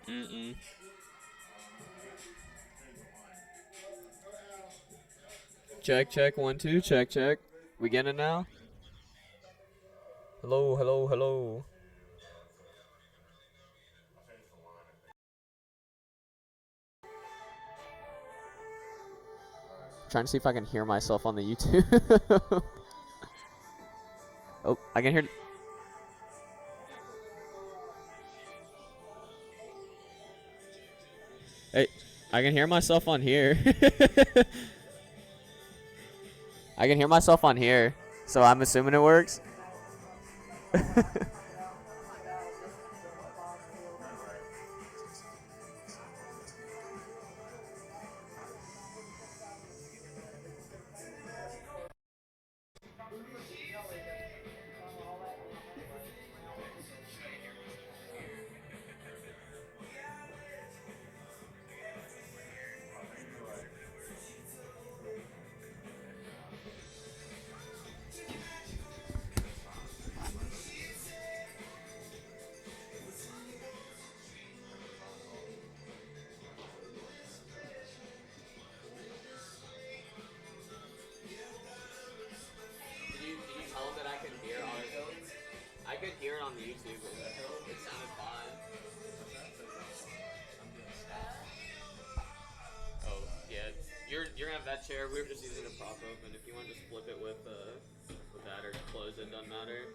Mm-mm. Check, check, 1, 2, check, check. We getting it now? Hello, hello, hello. Trying to see if I can hear myself on the YouTube. Oh, I can hear. Hey, I can hear myself on here. I can hear myself on here, so I'm assuming it works. Did you tell him that I could hear on? I could hear it on the YouTube. It sounded fine. Oh yeah, you're gonna have that chair. We were just using a prop up, and if you want to just flip it with that or close it, doesn't matter.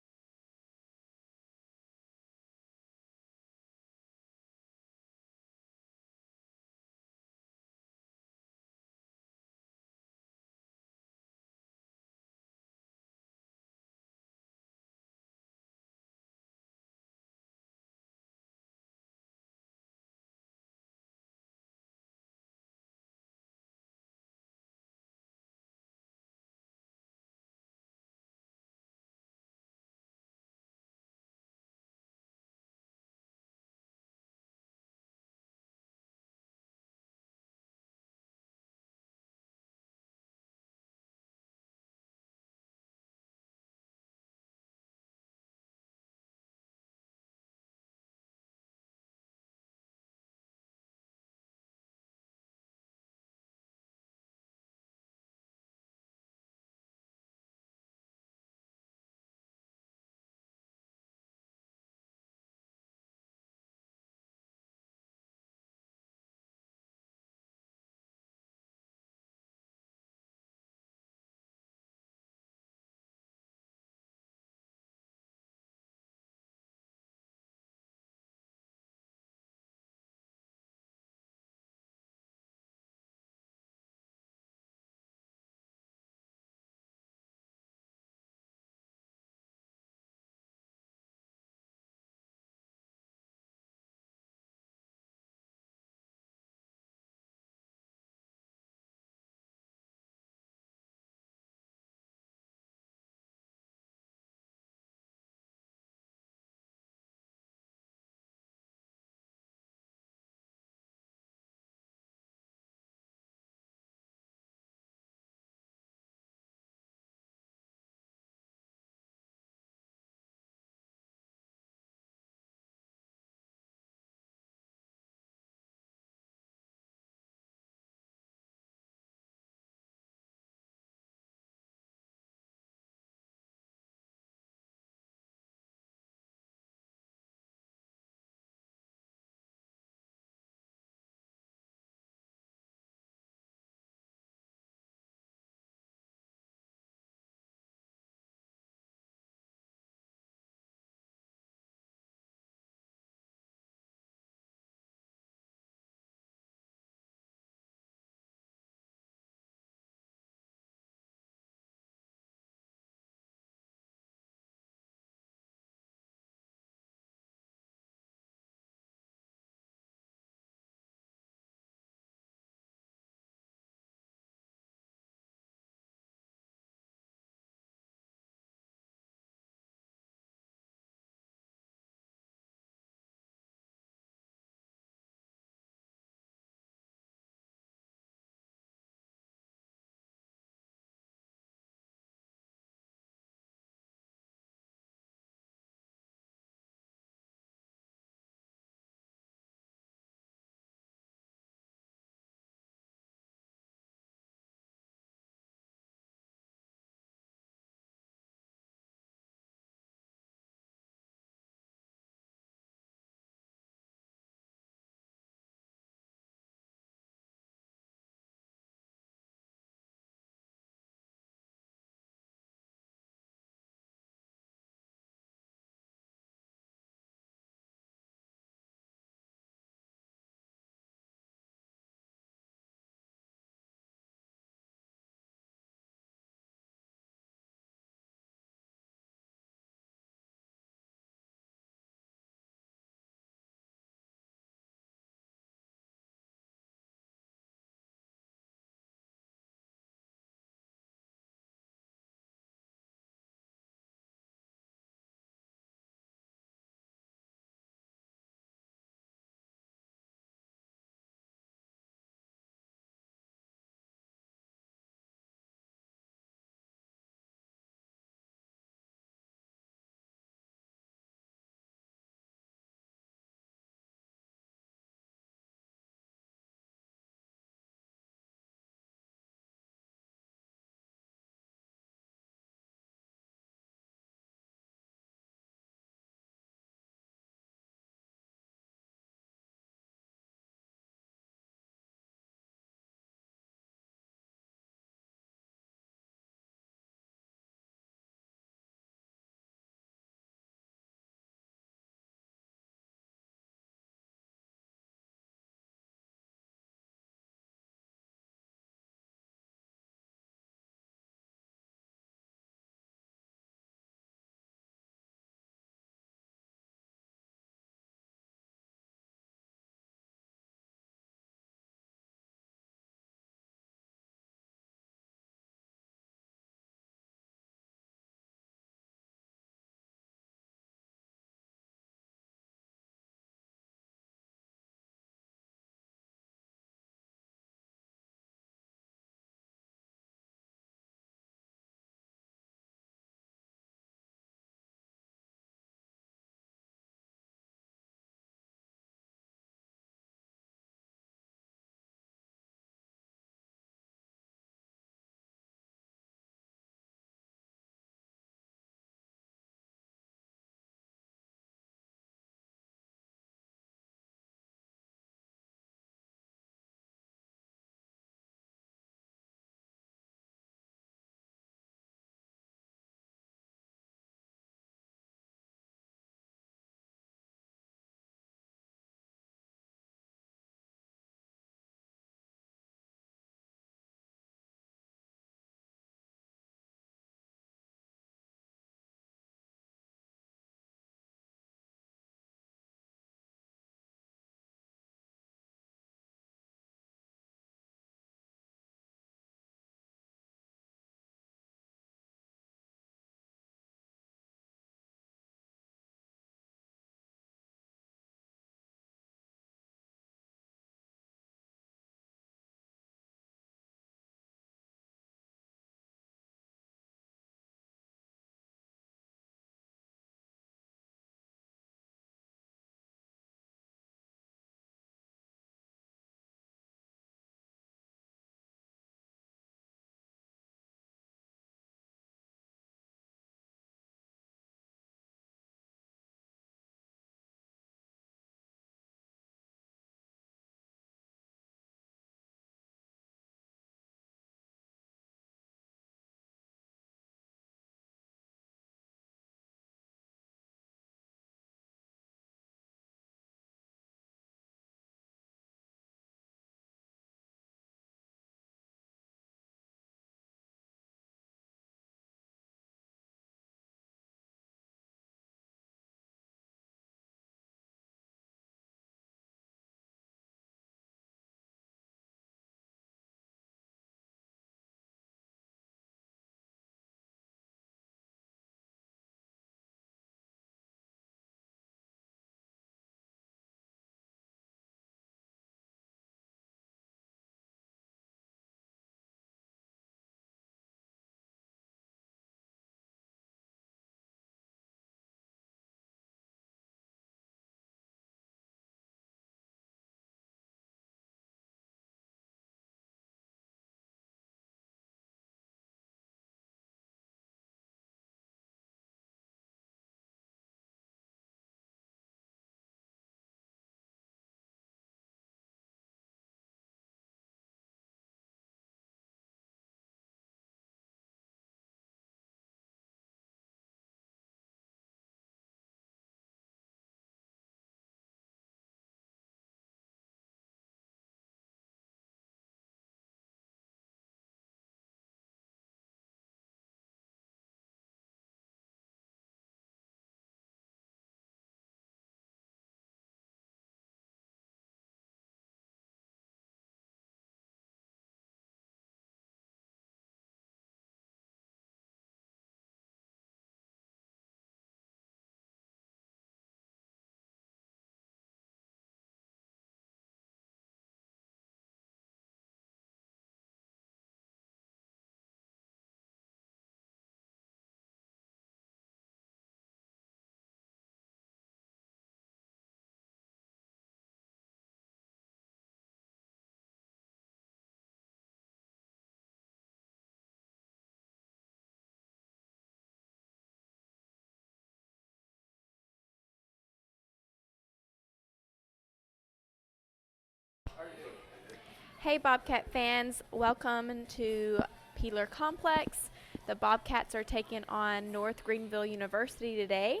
Hey Bobcat fans, welcome to Peeler Complex. The Bobcats are taking on North Greenville University today.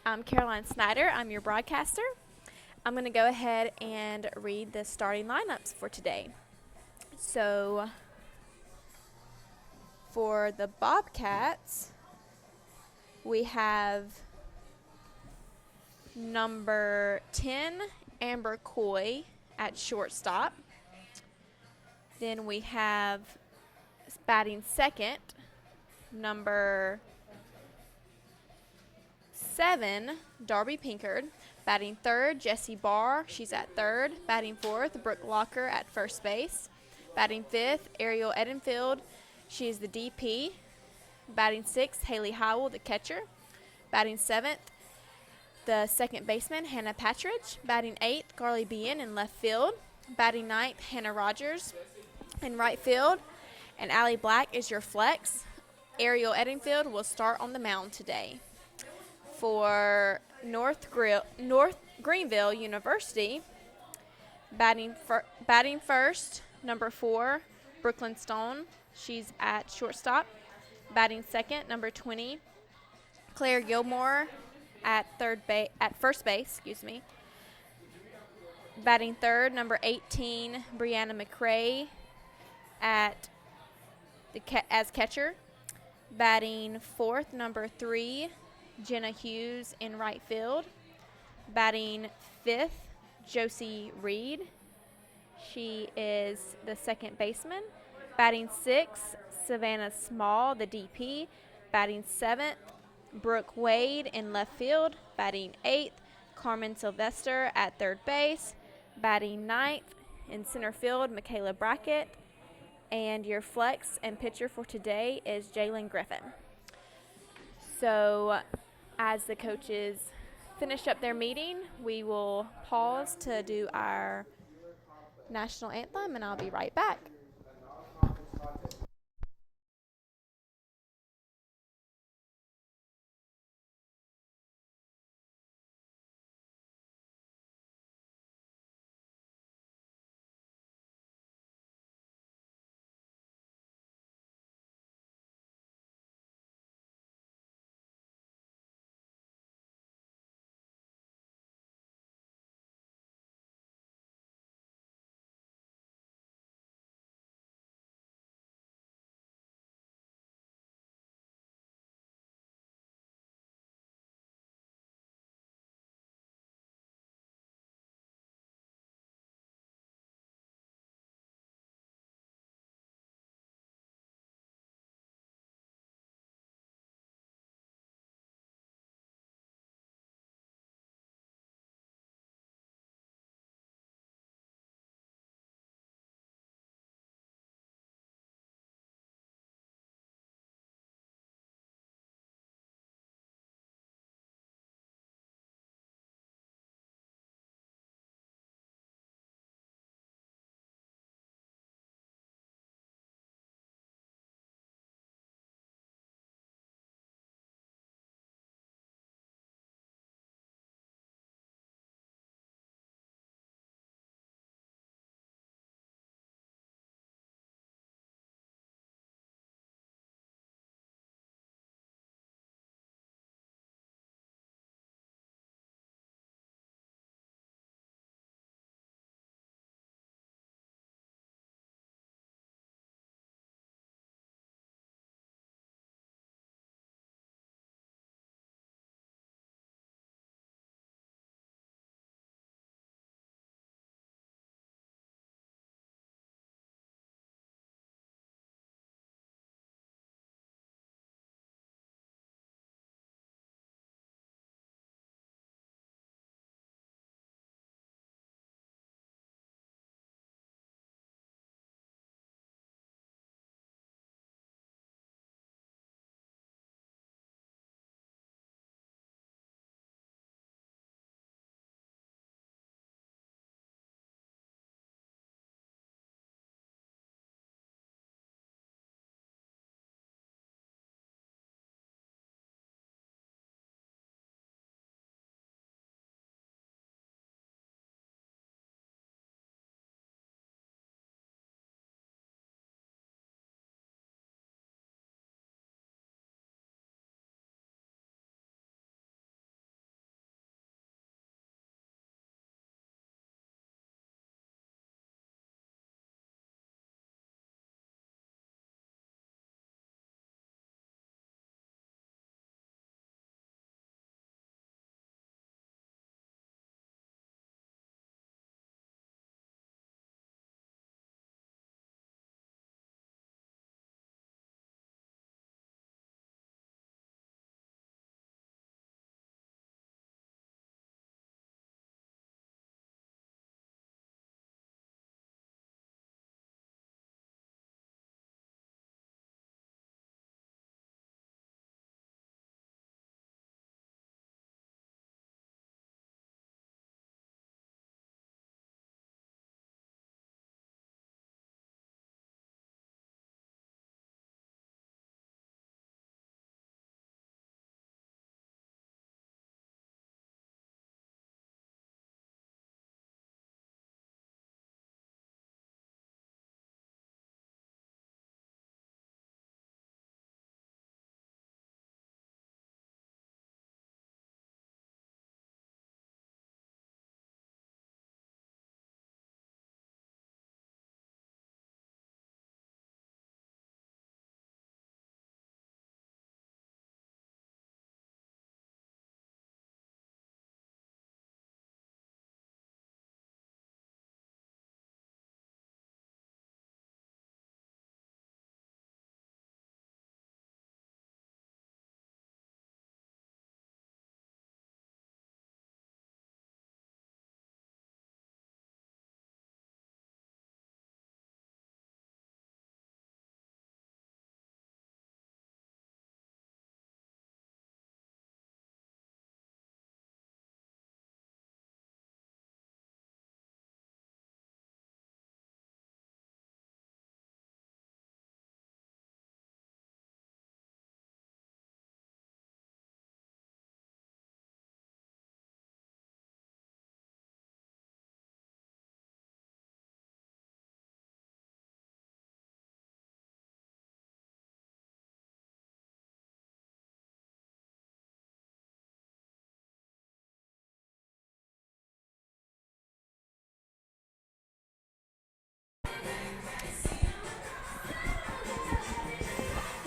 I'm Caroline Snyder, I'm your broadcaster. I'm going to go ahead and read the starting lineups for today. So, for the Bobcats, we have number 10, Amber Coy at shortstop. Then we have batting second, number 7, Darby Pinkard. Batting third, Jessie Barr. She's at third. Batting fourth, Brooke Locker at first base. Batting fifth, Ariel Edenfield. She is the DP. Batting sixth, Haley Howell, the catcher. Batting seventh, the second baseman, Hannah Patridge. Batting eighth, Carly Bean in left field. Batting ninth, Hannah Rogers in right field. And Allie Black is your flex. Ariel Edenfield will start on the mound today. For North Greenville University, batting first, number 4, Brooklyn Stone. She's at shortstop. Batting second, number 20, Claire Gilmore at first base. Batting third, number 18, Brianna McRae as catcher. Batting fourth, number 3, Jenna Hughes in right field. Batting fifth, Josie Reed. She is the second baseman. Batting sixth, Savannah Small, the DP. Batting seventh, Brooke Wade in left field. Batting eighth, Carmen Sylvester at third base. Batting ninth in center field, Michaela Brackett. And your flex and pitcher for today is Jalen Griffin. So, as the coaches finish up their meeting, we will pause to do our national anthem, and I'll be right back.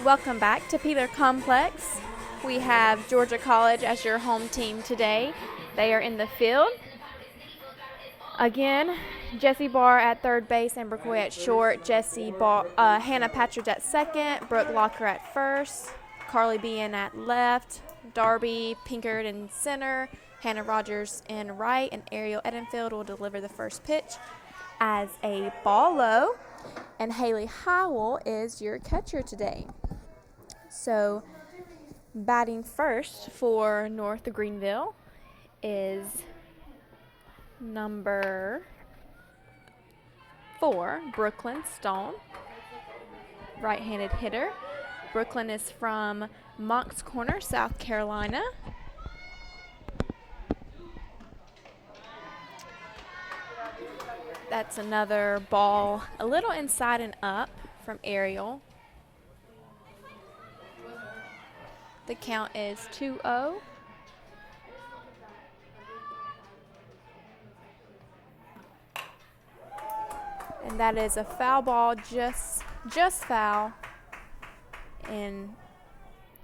Welcome back to Peeler Complex. We have Georgia College as your home team today. They are in the field. Again, Jessie Barr at third base and Brooke Hoy at short. Hannah Patridge at second, Brooke Locker at first, Carly Bean at left, Darby Pinkard in center, Hannah Rogers in right, and Ariel Edenfield will deliver the first pitch as a ball low. And Haley Howell is your catcher today. So batting first for North Greenville is number 4, Brooklyn Stone, right-handed hitter. Brooklyn is from Moncks Corner, South Carolina. That's another ball a little inside and up from Ariel. The count is 2-0. And that is a foul ball, just foul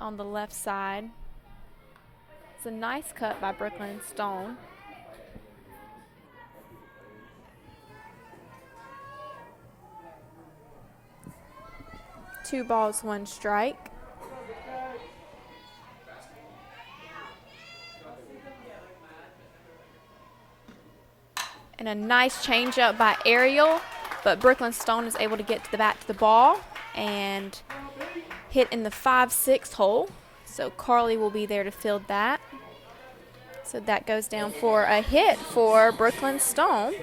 on the left side. It's a nice cut by Brooklyn Stone. Two balls, one strike. And a nice changeup by Ariel, but Brooklyn Stone is able to get to the bat to the ball and hit in the 5-6 hole. So Carly will be there to field that. So that goes down for a hit for Brooklyn Stone.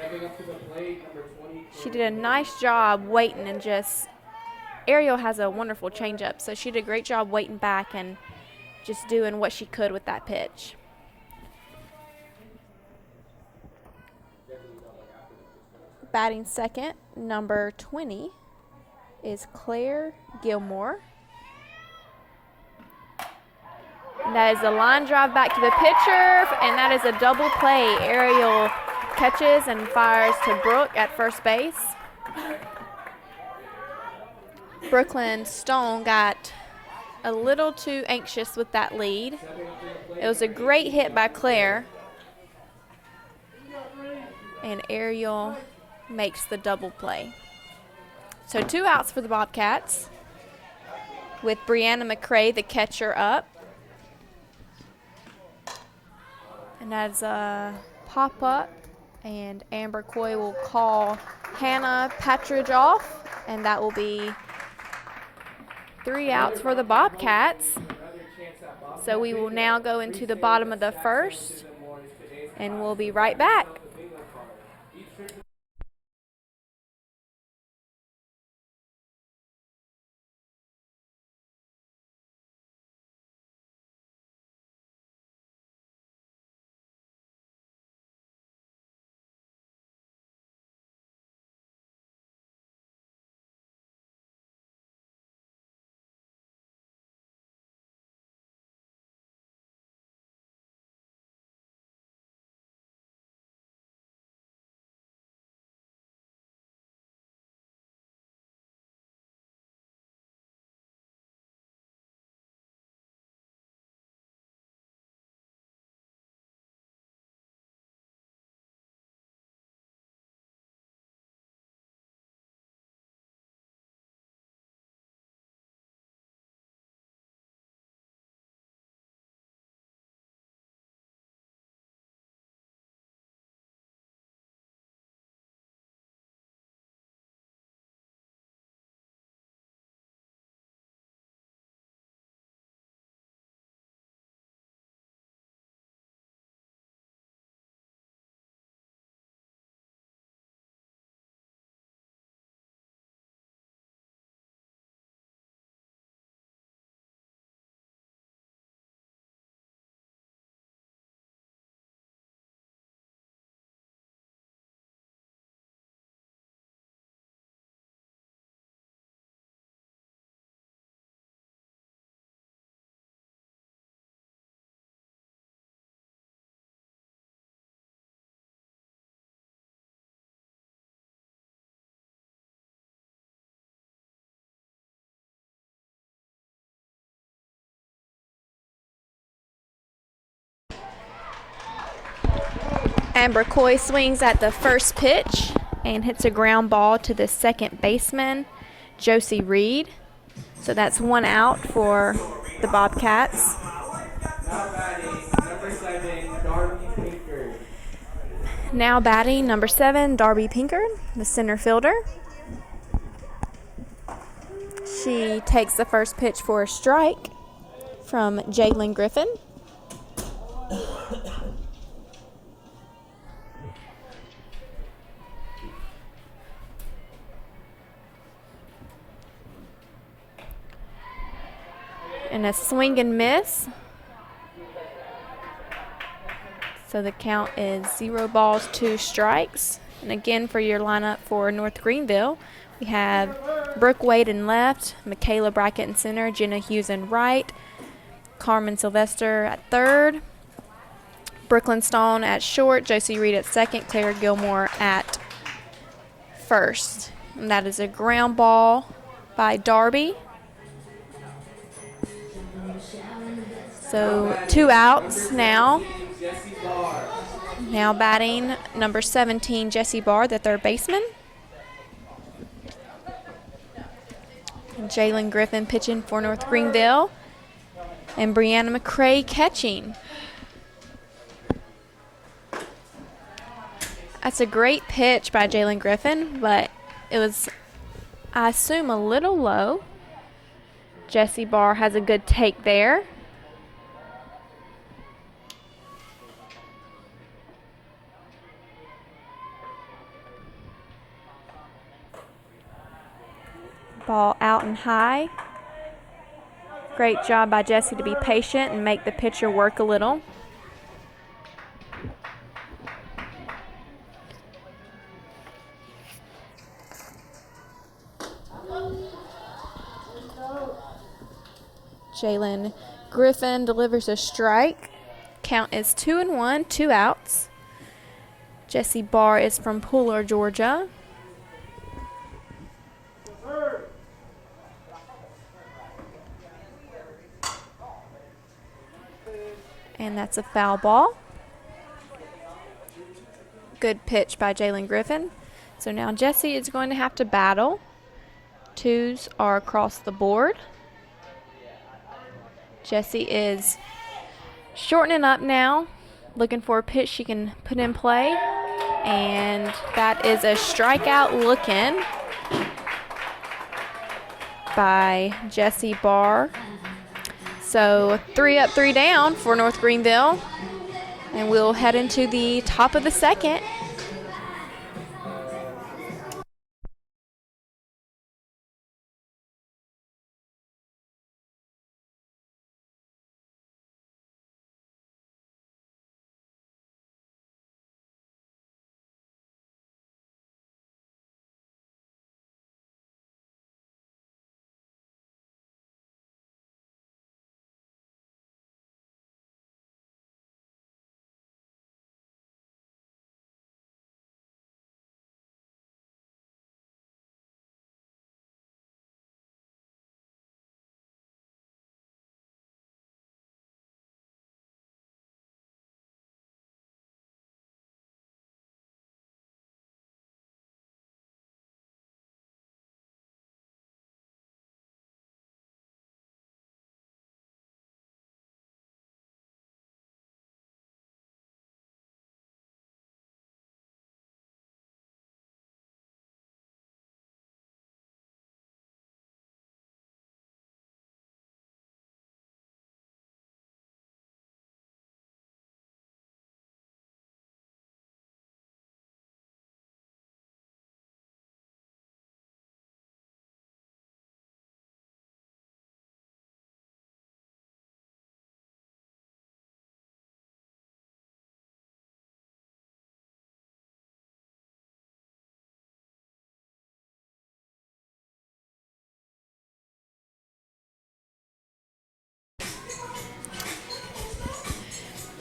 She did a nice job waiting and Ariel has a wonderful changeup, so she did a great job waiting back and just doing what she could with that pitch. Batting second, number 20, is Claire Gilmore. And that is a line drive back to the pitcher, and that is a double play. Ariel catches and fires to Brooke at first base. Brooklyn Stone got a little too anxious with that lead. It was a great hit by Claire. And Ariel makes the double play. So 2 outs for the Bobcats with Brianna McCrae, the catcher, up. And that's a pop-up, and Amber Coy will call Hannah Patridge off, and that will be 3 outs for the Bobcats. So we will now go into the bottom of the first, and we'll be right back. Amber Coy swings at the first pitch and hits a ground ball to the second baseman, Josie Reed. So that's 1 out for the Bobcats. Now batting number 7, Darby Pinkard, the center fielder. She takes the first pitch for a strike from Jalen Griffin. And a swing and miss. So the count is 0 balls, 2 strikes. And again, for your lineup for North Greenville, we have Brooke Wade in left, Michaela Brackett in center, Jenna Hughes in right, Carmen Sylvester at third, Brooklyn Stone at short, Josie Reed at second, Claire Gilmore at first. And that is a ground ball by Darby. So 2 outs now. Now batting number 17, Jessie Barr, the third baseman. And Jalen Griffin pitching for North Greenville. And Brianna McCrae catching. That's a great pitch by Jalen Griffin, but it was, I assume, a little low. Jessie Barr has a good take there. Ball out and high. Great job by Jessie to be patient and make the pitcher work a little. Jalen Griffin delivers a strike. Count is 2-1, 2 outs. Jessie Barr is from Pooler, Georgia. And that's a foul ball. Good pitch by Jalen Griffin. So now Jessie is going to have to battle. 2s are across the board. Jessie is shortening up now, looking for a pitch she can put in play. And that is a strikeout looking by Jessie Barr. So 3 up, 3 down for North Greenville. And we'll head into the top of the second.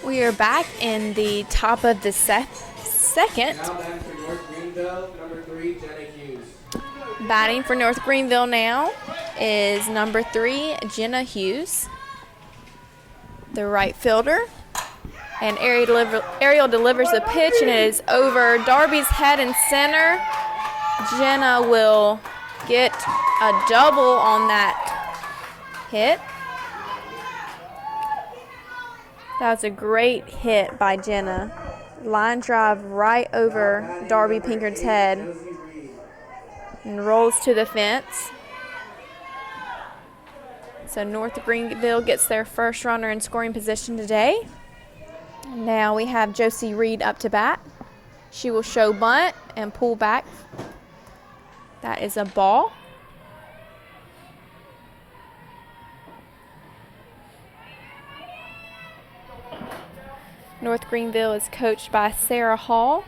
We are back in the top of the second. Now batting for North Greenville, number 3, Jenna Hughes. Batting for North Greenville now is number 3, Jenna Hughes, the right fielder. And Ariel delivers the pitch, and it is over Darby's head and center. Jenna will get a double on that hit. That was a great hit by Jenna. Line drive right over Darby Pinkard's head and rolls to the fence. So North Greenville gets their first runner in scoring position today. Now we have Josie Reed up to bat. She will show bunt and pull back. That is a ball. North Greenville is coached by Sarah Hall.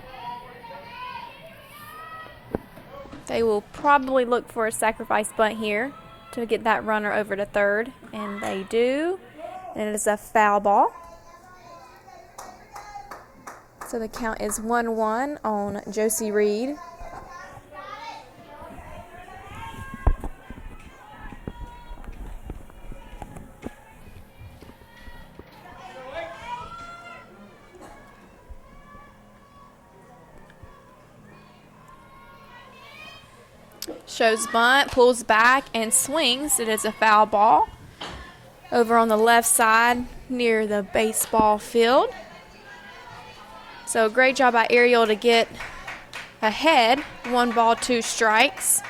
They will probably look for a sacrifice bunt here to get that runner over to third, and they do. And it is a foul ball. So the count is 1-1 on Josie Reed. Shows bunt, pulls back, and swings. It is a foul ball over on the left side near the baseball field. So great job by Ariel to get ahead. 1 ball, 2 strikes.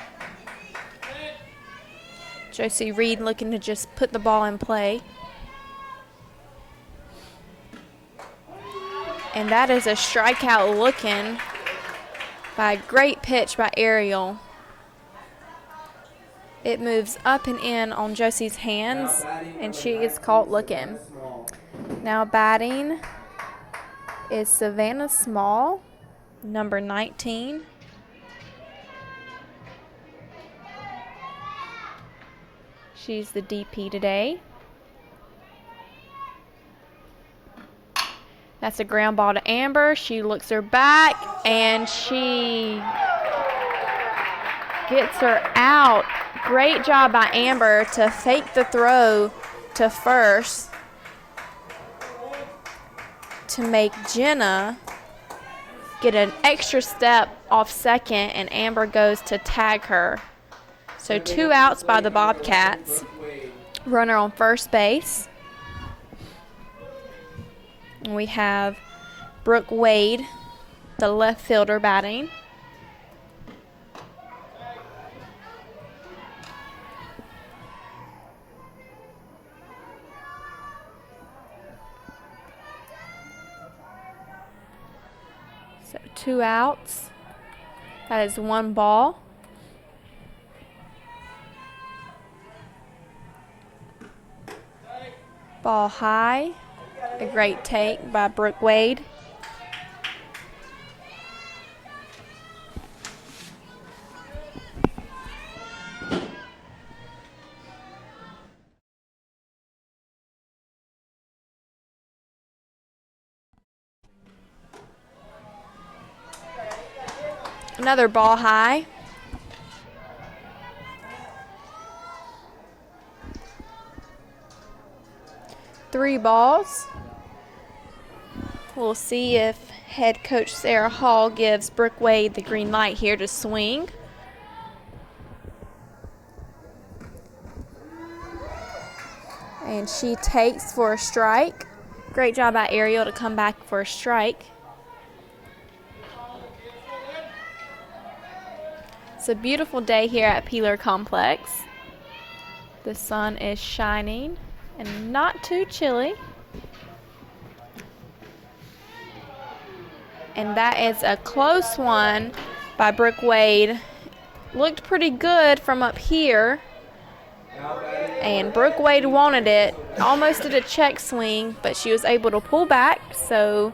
Josie Reed looking to just put the ball in play. And that is a strikeout looking by a great pitch by Ariel. It moves up and in on Josie's hands, and she is caught looking. Now batting is Savannah Small, number 19. She's the DP today. That's a ground ball to Amber. She looks her back, and she gets her out. Great job by Amber to fake the throw to first to make Jenna get an extra step off second, and Amber goes to tag her. So 2 outs by the Bobcats. Runner on first base. And we have Brooke Wade, the left fielder, batting. So 2 outs. That is 1 ball. Ball high. A great take by Brooke Wade. Another ball high. Three balls. We'll see if head coach Sarah Hall gives Brooke Wade the green light here to swing. And she takes for a strike. Great job by Ariel to come back for a strike. It's a beautiful day here at Peeler Complex. The sun is shining and not too chilly. And that is a close one by Brooke Wade. Looked pretty good from up here. And Brooke Wade wanted it. Almost did a check swing, but she was able to pull back. So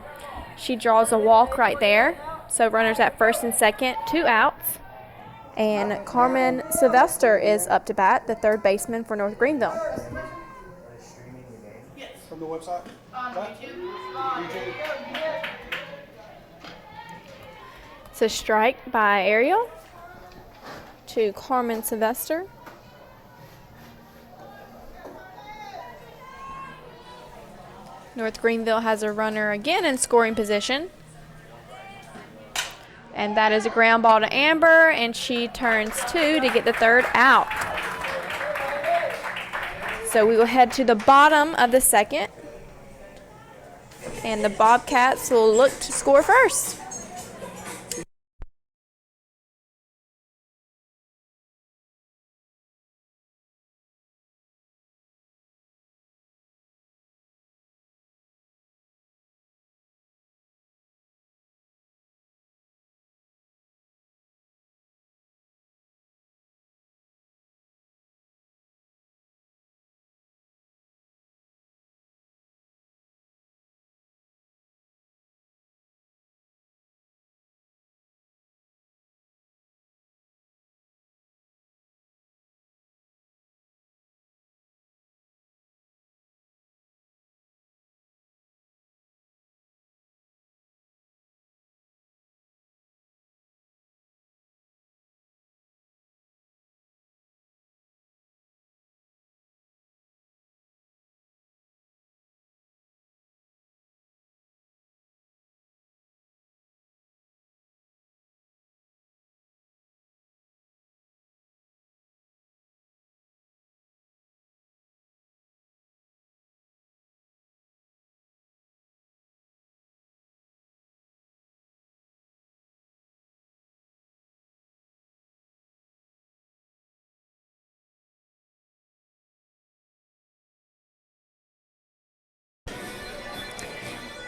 she draws a walk right there. So runners at first and second, 2 outs. And Carmen Sylvester is up to bat, the third baseman for North Greenville. From the website? On YouTube. It's a strike by Ariel to Carmen Sylvester. North Greenville has a runner again in scoring position. And that is a ground ball to Amber, and she turns 2 to get the 3rd out. So we will head to the bottom of the 2nd. And the Bobcats will look to score first.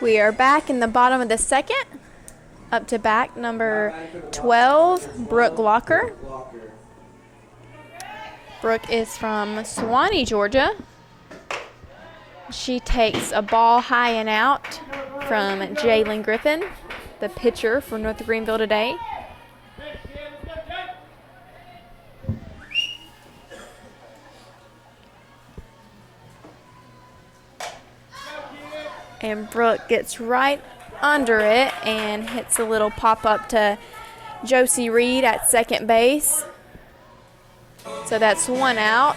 We are back in the bottom of the 2nd. Up to bat number 12, Brooke Locker. Brooke is from Suwanee, Georgia. She takes a ball high and out from Jalen Griffin, the pitcher for North Greenville today. And Brooke gets right under it and hits a little pop-up to Josie Reed at second base. So that's 1 out.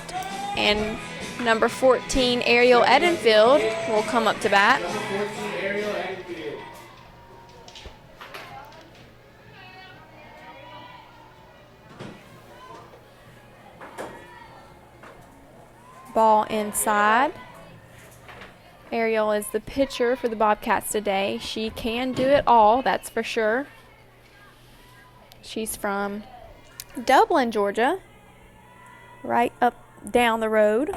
And number 14, Ariel Edenfield, will come up to bat. Number 14, Ariel Edenfield. Ball inside. Ariel is the pitcher for the Bobcats today. She can do it all, that's for sure. She's from Dublin, Georgia, right up down the road.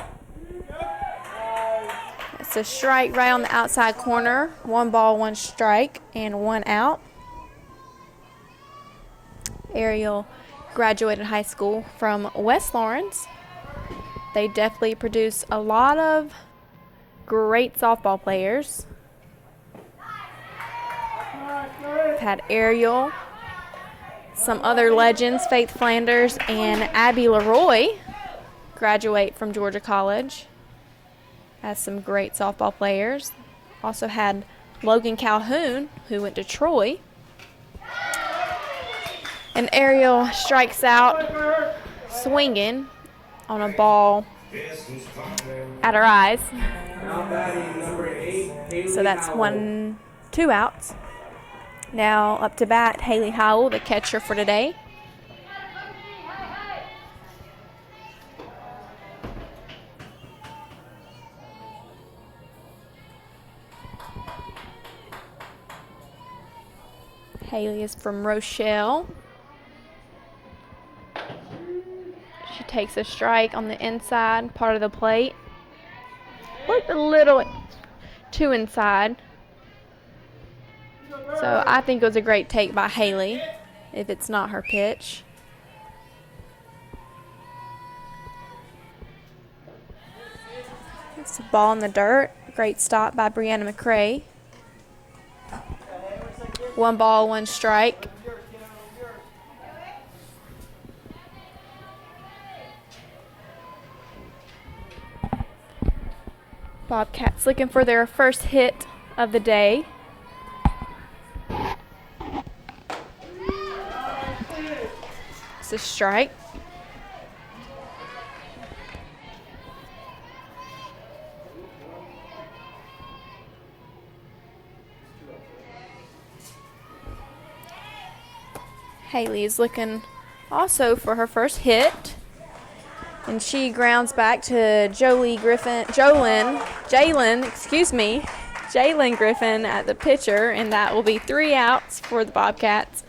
It's a strike right on the outside corner. 1 ball, 1 strike, and 1 out. Ariel graduated high school from West Lawrence. They definitely produce a lot of great softball players. We've had Ariel, some other legends, Faith Flanders and Abby Leroy, graduate from Georgia College as some great softball players. Also had Logan Calhoun, who went to Troy. And Ariel strikes out swinging on a ball at her eyes. Now batting number 8, Haley So that's Howell. 2 outs. Now up to bat, Haley Howell, the catcher for today. Haley is from Rochelle. She takes a strike on the inside part of the plate. Looked a little too inside. So I think it was a great take by Haley, if it's not her pitch. It's a ball in the dirt. Great stop by Brianna McCrae. 1 ball, 1 strike. Bobcats looking for their first hit of the day. It's a strike. Haley is looking also for her first hit. And she grounds back to Jalen Griffin at the pitcher, and that will be 3 outs for the Bobcats.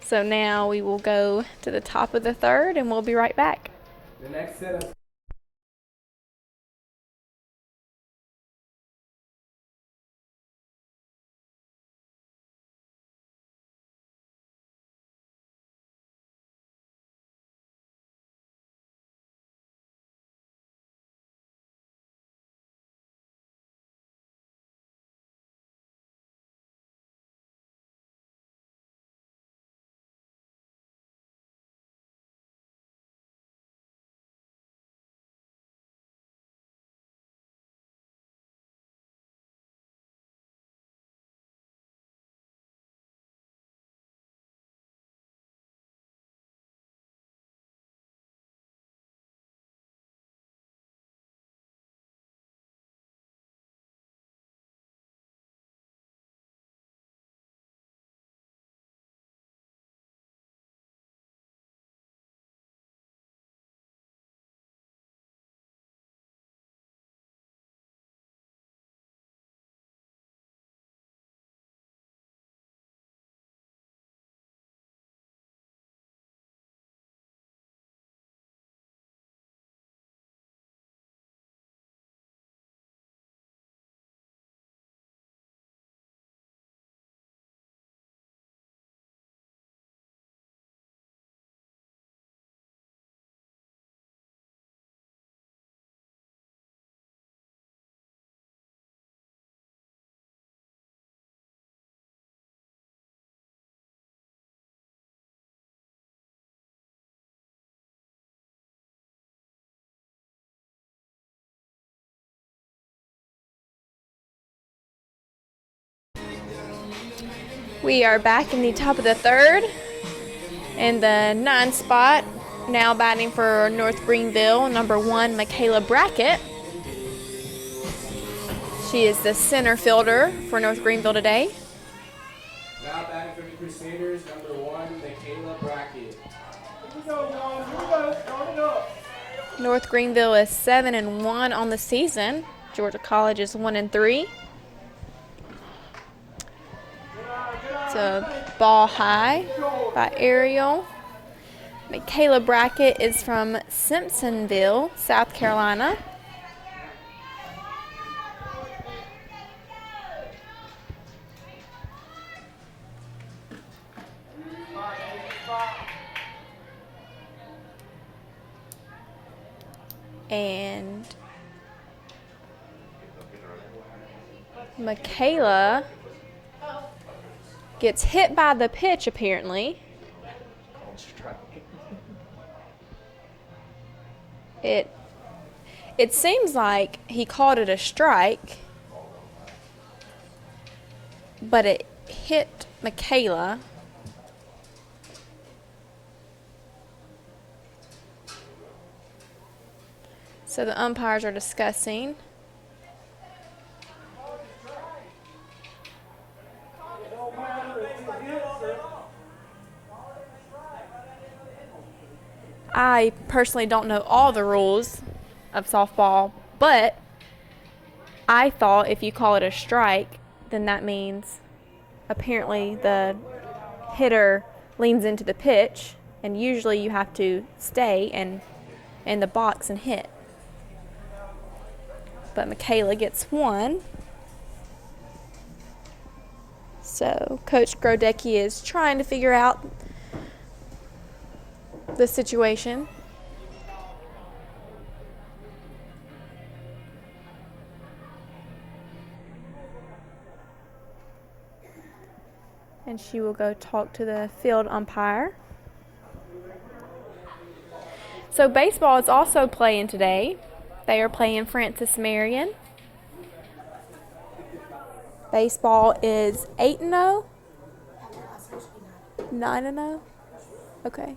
So now we will go to the top of the third, and we'll be right back. The next setup. We are back in the top of the third. In the 9 spot, now batting for North Greenville, number 1, Michaela Brackett. She is the center fielder for North Greenville today. Now batting for the Crusaders, number 1, Michaela Brackett. North Greenville is 7-1 on the season. Georgia College is 1-3. It's a ball high by Ariel. Michaela Brackett is from Simpsonville, South Carolina. And Michaela gets hit by the pitch, apparently. It seems like he called it a strike, but it hit Michaela. So the umpires are discussing. I personally don't know all the rules of softball, but I thought if you call it a strike, then that means apparently the hitter leans into the pitch, and usually you have to stay in the box and hit. But Michaela gets 1. So Coach Grodecki is trying to figure out the situation. And she will go talk to the field umpire. So baseball is also playing today. They are playing Francis Marion. Baseball is 8-0? 9-0? Okay.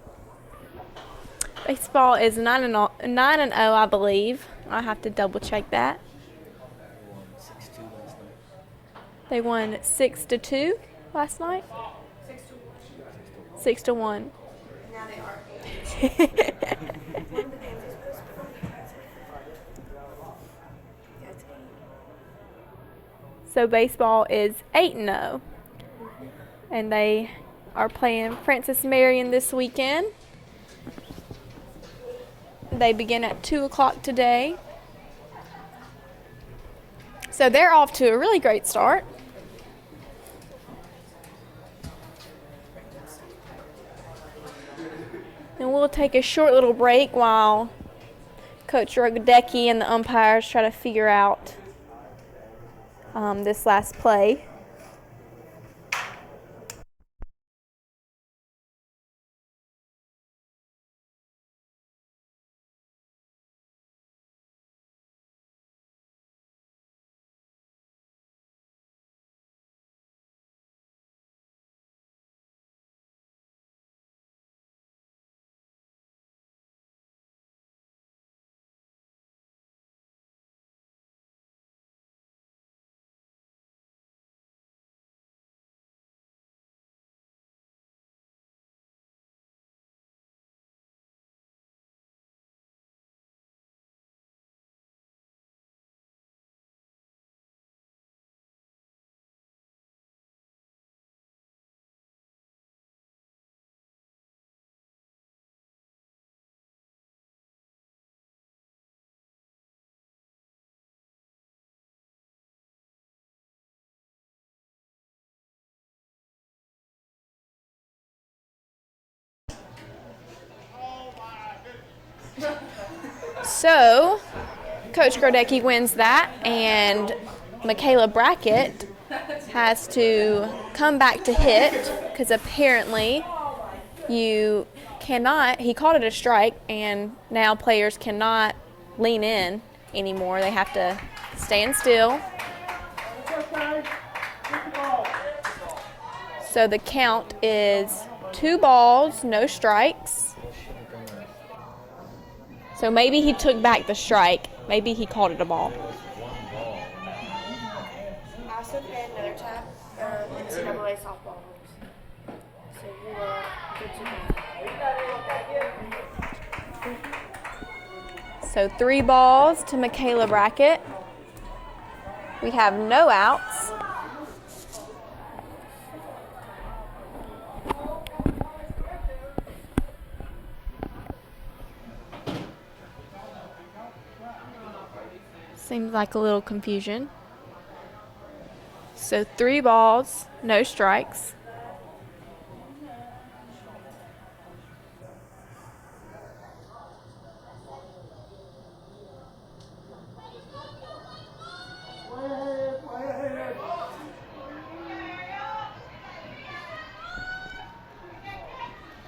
Baseball is 9-0, I believe. I have to double check that. They won 6-2 last night. 6-1. Now they are. So baseball is 8-0. And they are playing Francis Marion this weekend. They begin at 2 o'clock today. So they're off to a really great start. And we'll take a short little break while Coach Rogodecki and the umpires try to figure out this last play. So, Coach Grodecki wins that, and Michaela Brackett has to come back to hit because apparently you cannot, he called it a strike, and now players cannot lean in anymore. They have to stand still. So the count is 2 balls, no strikes. So maybe he took back the strike. Maybe he called it a ball. Also play another tab, NCAA softball rules. So you are good to go. So 3 balls to Michaela Brackett. We have no outs. Seems like a little confusion. So 3 balls, no strikes.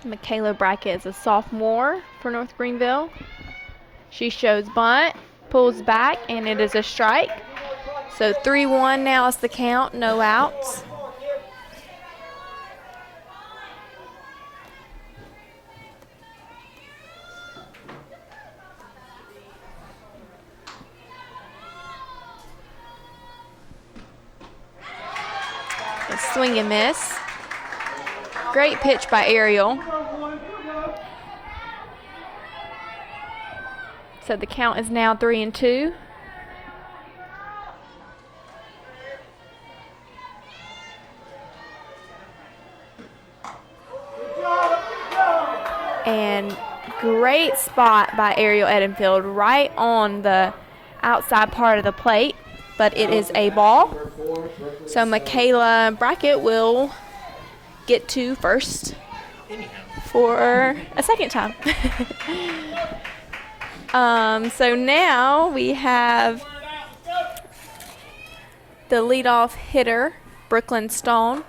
Michaela Brackett is a sophomore for North Greenville. She shows bunt, pulls back, and it is a strike. So 3-1 now is the count, no outs. A swing and miss. Great pitch by Ariel. So the count is now 3-2. And great spot by Ariel Edenfield right on the outside part of the plate, but it is a ball. So Michaela Brackett will get to first for a second time. So now we have the leadoff hitter, Brooklyn Stone.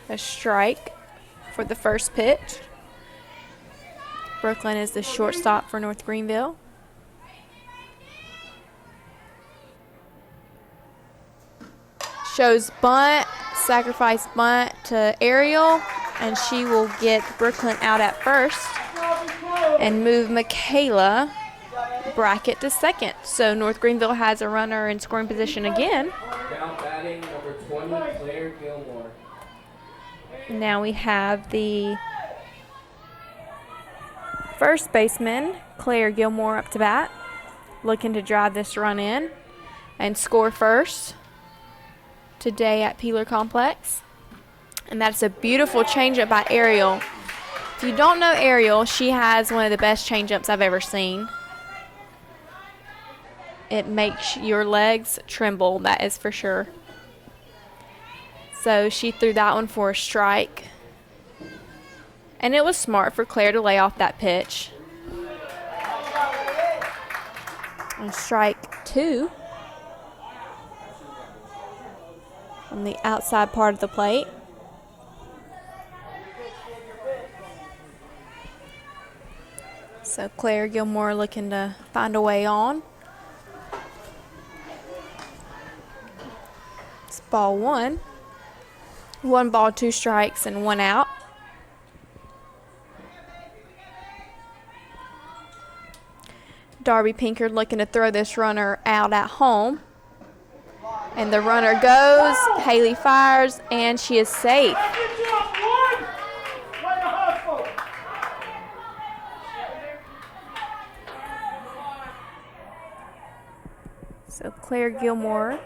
A strike for the first pitch. Brooklyn is the shortstop for North Greenville. Shows bunt, sacrifice bunt to Ariel, and she will get Brooklyn out at first and move Michaela Brackett to second. So North Greenville has a runner in scoring position again. Now batting Claire Gilmore. Now we have the first baseman, Claire Gilmore, up to bat, looking to drive this run in and score first today at Peeler Complex. And that's a beautiful changeup by Ariel. If you don't know Ariel, she has one of the best changeups I've ever seen. It makes your legs tremble, that is for sure. So she threw that one for a strike. And it was smart for Claire to lay off that pitch. And strike 2 on the outside part of the plate. So Claire Gilmore looking to find a way on. It's ball 1. 1 ball, 2 strikes, and 1 out. Darby Pinkard looking to throw this runner out at home. And the runner goes, Haley fires, and she is safe. So Claire Gilmore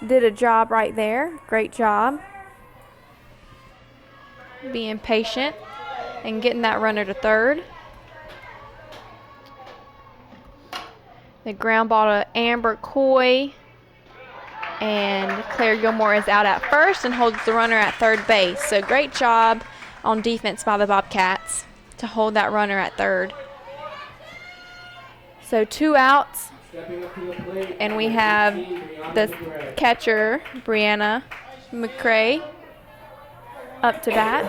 did a job right there. Great job. Being patient and getting that runner to third. The ground ball to Amber Coy. And Claire Gilmore is out at first and holds the runner at third base. So great job on defense by the Bobcats to hold that runner at third. So 2 outs. And we have the catcher, Brianna McCrae, up to bat.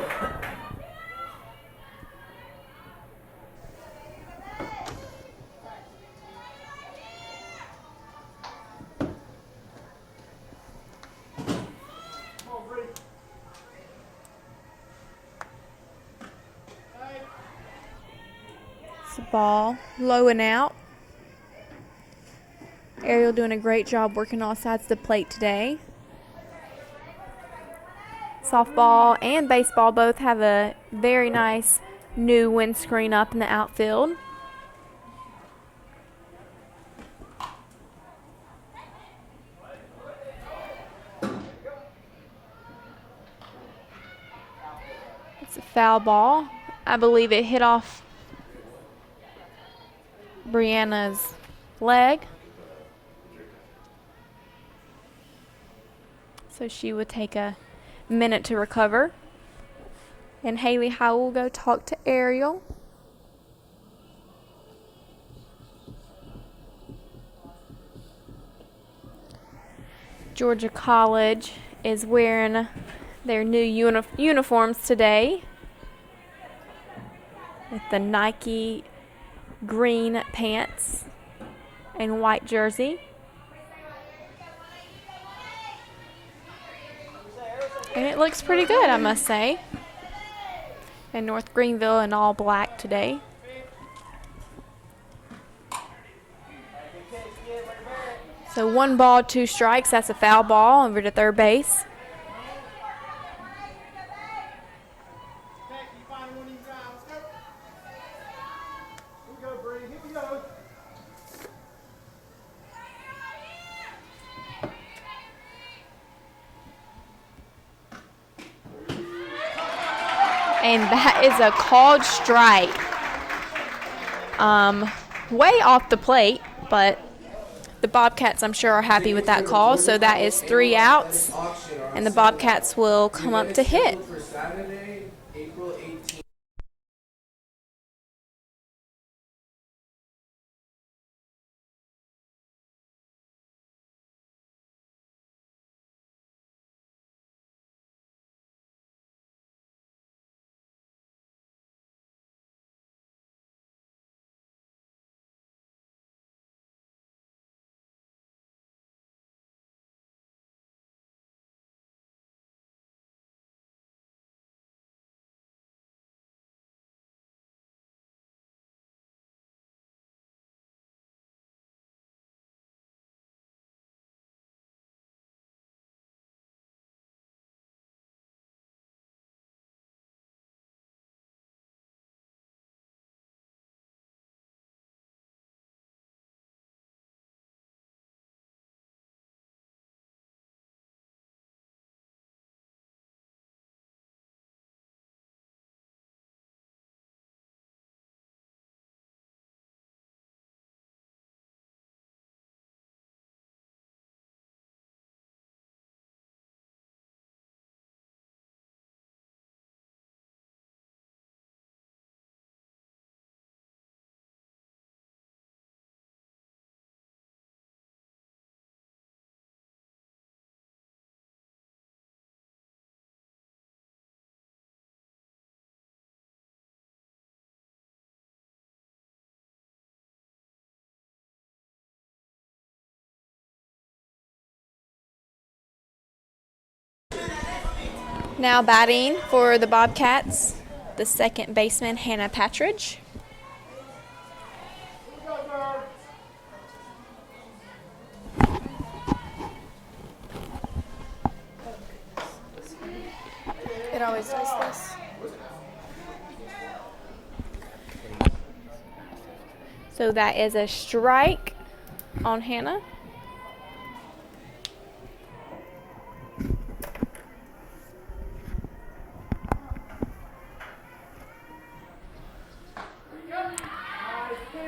It's a ball low and out. Ariel doing a great job working all sides of the plate today. Softball and baseball both have a very nice new windscreen up in the outfield. It's a foul ball. I believe it hit off Brianna's leg. So she would take a minute to recover. And Haley Howell will go talk to Ariel. Georgia College is wearing their new uniforms today with the Nike green pants and white jersey. And it looks pretty good, I must say. And North Greenville in all black today. So 1 ball, 2 strikes. That's a foul ball over to third base. And that is a called strike. Way off the plate, but the Bobcats, I'm sure, are happy with that call. So that is 3 outs, and the Bobcats will come up to hit. Now batting for the Bobcats, the second baseman, Hannah Patridge. It always does this. So that is a strike on Hannah.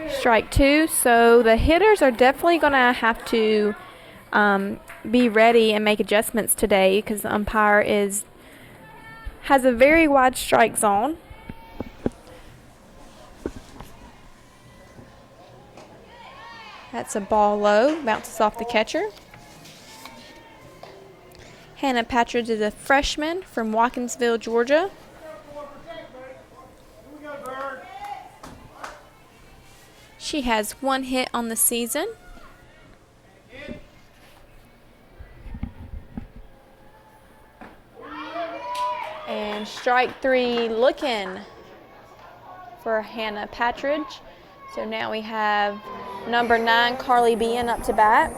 Strike 2. So the hitters are definitely going to have to be ready and make adjustments today because the umpire has a very wide strike zone. That's a ball low, bounces off the catcher. Hannah Patridge is a freshman from Watkinsville, Georgia. She has 1 hit on the season. And strike 3 looking for Hannah Patridge. So now we have number 9, Carly Bean, up to bat.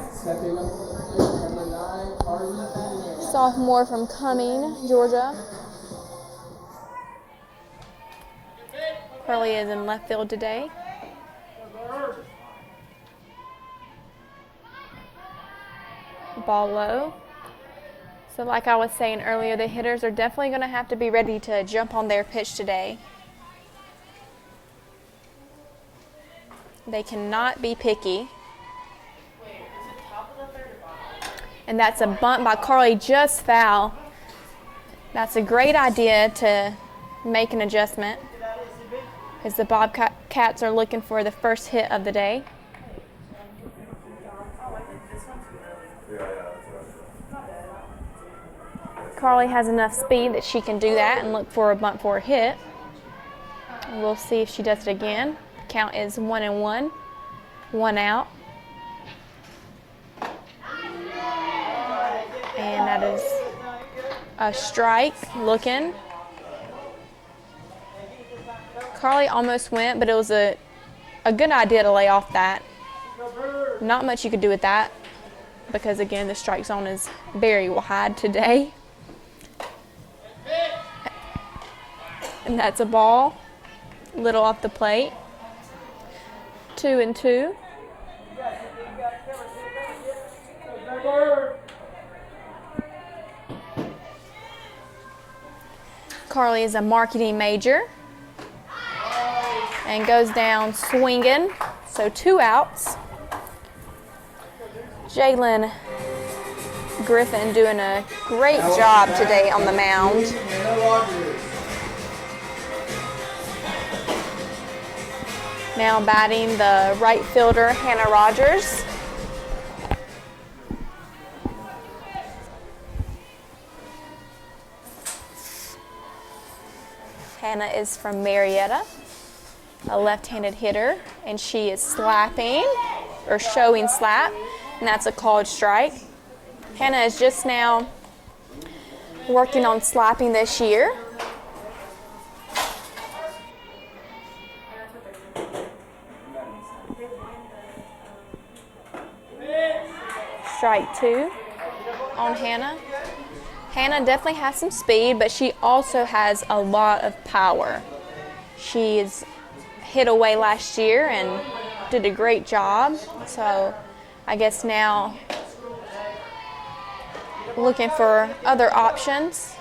Sophomore from Cumming, Georgia. Carly is in left field today. Ball low. So like I was saying earlier, the hitters are definitely going to have to be ready to jump on their pitch today. They cannot be picky. And that's a bunt by Carly, just foul. That's a great idea to make an adjustment because the Bobcats are looking for the first hit of the day. Carly has enough speed that she can do that and look for a bunt for a hit. We'll see if she does it again. Count is 1-1, 1 out. And that is a strike looking. Carly almost went, but it was a good idea to lay off that. Not much you could do with that because, again, the strike zone is very wide today. And that's a ball, little off the plate. 2-2. Carly is a marketing major and goes down swinging. So 2 outs. Jalen Griffin doing a great job today on the mound. Now batting the right fielder, Hannah Rogers. Hannah is from Marietta, a left-handed hitter, and she is slapping, or showing slap, and that's a called strike. Hannah is just now working on slapping this year. Strike 2 on Hannah. Hannah definitely has some speed, but she also has a lot of power. She's hit away last year and did a great job. So I guess now looking for other options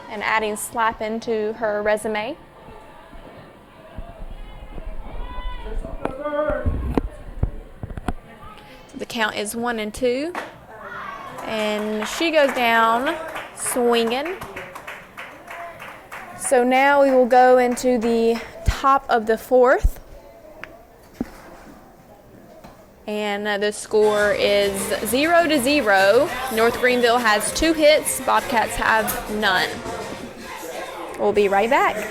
and adding slapping to her resume. The count is 1-2, and she goes down swinging. So now we will go into the top of the 4th, and the score is 0-0. North Greenville has 2 hits, Bobcats have none. We'll be right back.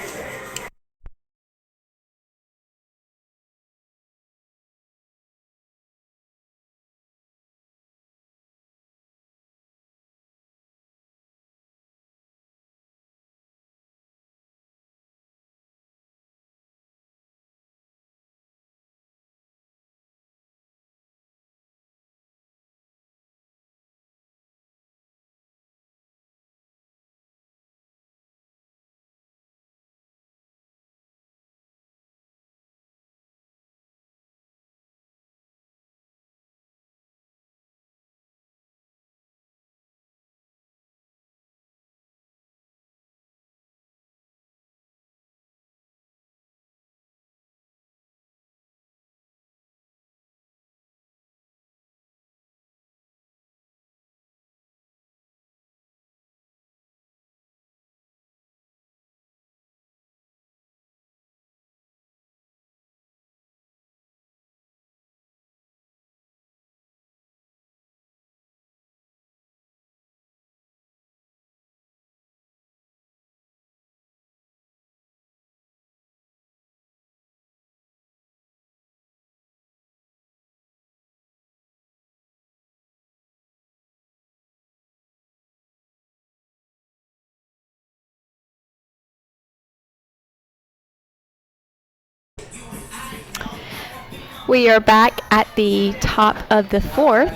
We are back at the top of the fourth.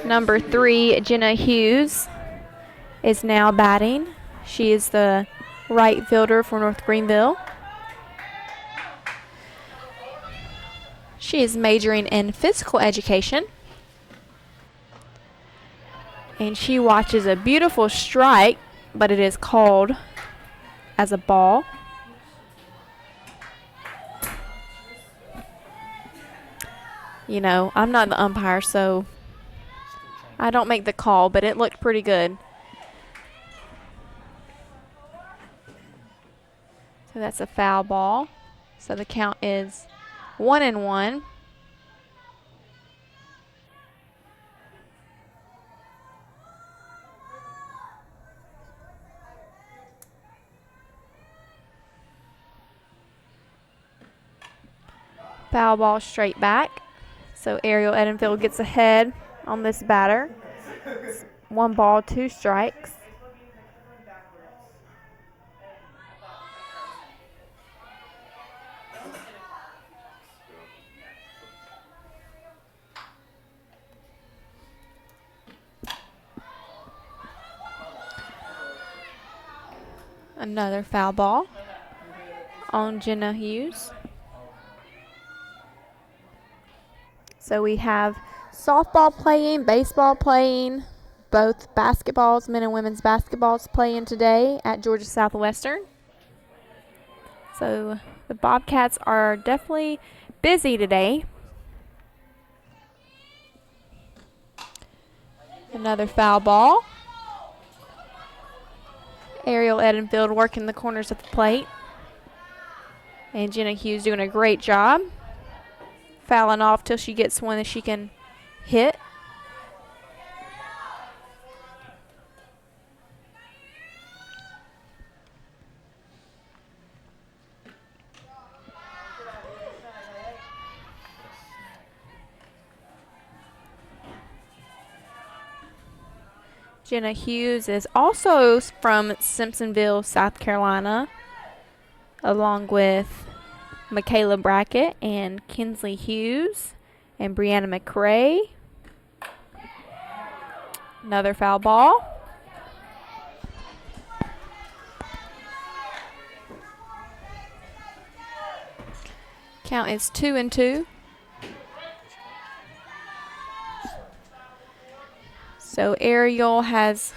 Number 3, Jenna Hughes, is now batting. She is the right fielder for North Greenville. She is majoring in physical education. And she watches a beautiful strike, but it is called as a ball. You know, I'm not the umpire, so I don't make the call, but it looked pretty good. So that's a foul ball. So the count is 1-1. Foul ball straight back. So Ariel Edenfield gets ahead on this batter. 1 ball, 2 strikes. Another foul ball on Jenna Hughes. So we have softball playing, baseball playing, both basketballs, men and women's basketballs playing today at Georgia Southwestern. So the Bobcats are definitely busy today. Another foul ball. Ariel Edenfield working the corners of the plate. And Jenna Hughes doing a great job. Fouling off till she gets one that she can hit. Jenna Hughes is also from Simpsonville, South Carolina, along with Michaela Brackett and Kinsley Hughes and Brianna McRae. Another foul ball. Count is 2-2. So Ariel has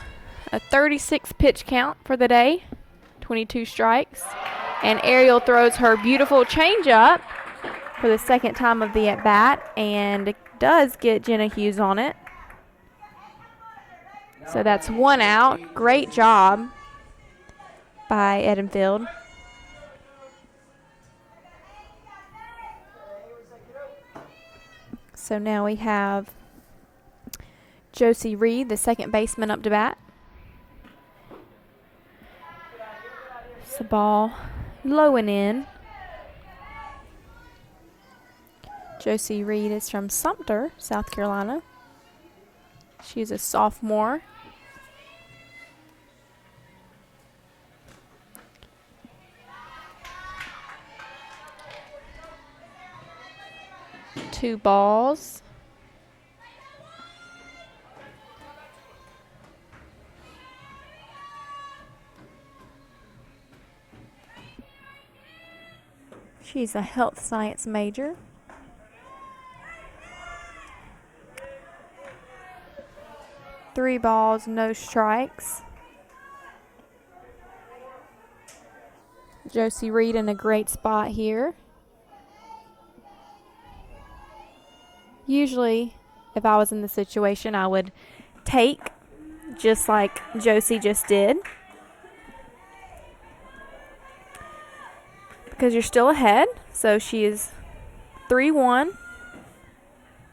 a 36 pitch count for the day, 22 strikes. And Ariel throws her beautiful changeup for the second time of the at-bat, and it does get Jenna Hughes on it. So that's 1 out. Great job by Edenfield. So now we have Josie Reed, the second baseman, up to bat. It's the ball low and in. Josie Reed is from Sumter, South Carolina. She's a sophomore. Two balls. She's a health science major. Three balls, no strikes. Josie Reed in a great spot here. Usually, if I was in the situation, I would take, just like Josie just did. Because you're still ahead, so she is 3-1.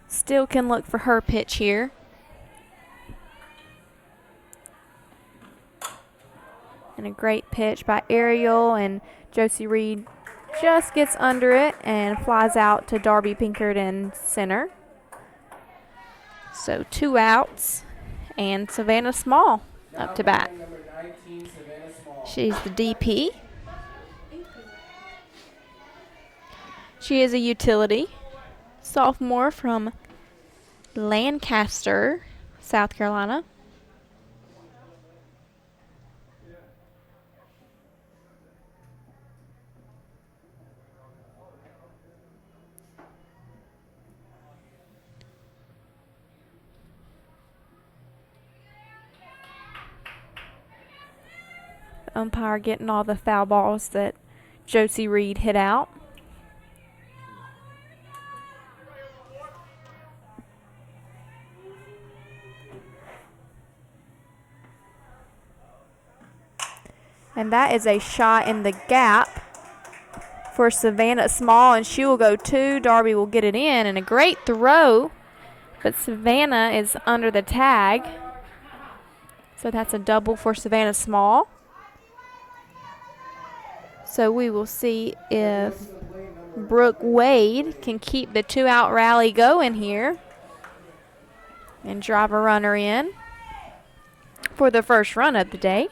Still can look for her pitch here. And a great pitch by Ariel, and Josie Reed just gets under it and flies out to Darby Pinkard in center. So 2 outs, and Savannah Small up to bat. She's the DP. She is a utility. sophomore from Lancaster, South Carolina. Umpire getting all the foul balls that Josie Reed hit out. And that is a shot in the gap for Savannah Small, and she will go 2. Darby will get it in, and a great throw, but Savannah is under the tag. So that's a double for Savannah Small. So we will see if Brooke Wade can keep the 2-out rally going here and drive a runner in for the first run of the day.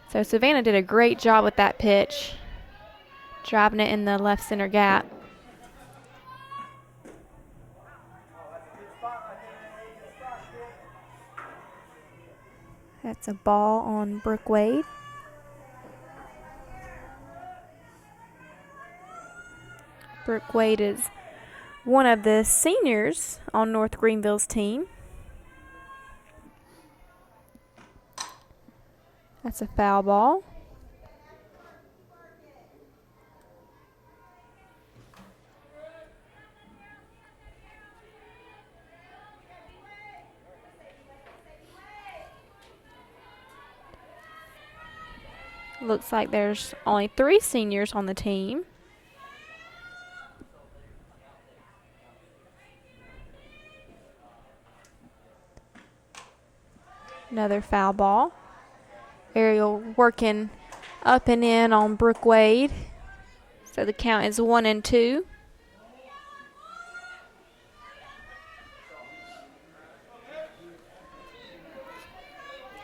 So Savannah did a great job with that pitch, driving it in the left center gap. That's a ball on Brooke Wade. Brooke Wade is one of the seniors on North Greenville's team. That's a foul ball. Looks like there's only 3 seniors on the team. Another foul ball. Ariel working up and in on Brooke Wade. So the count is 1-2.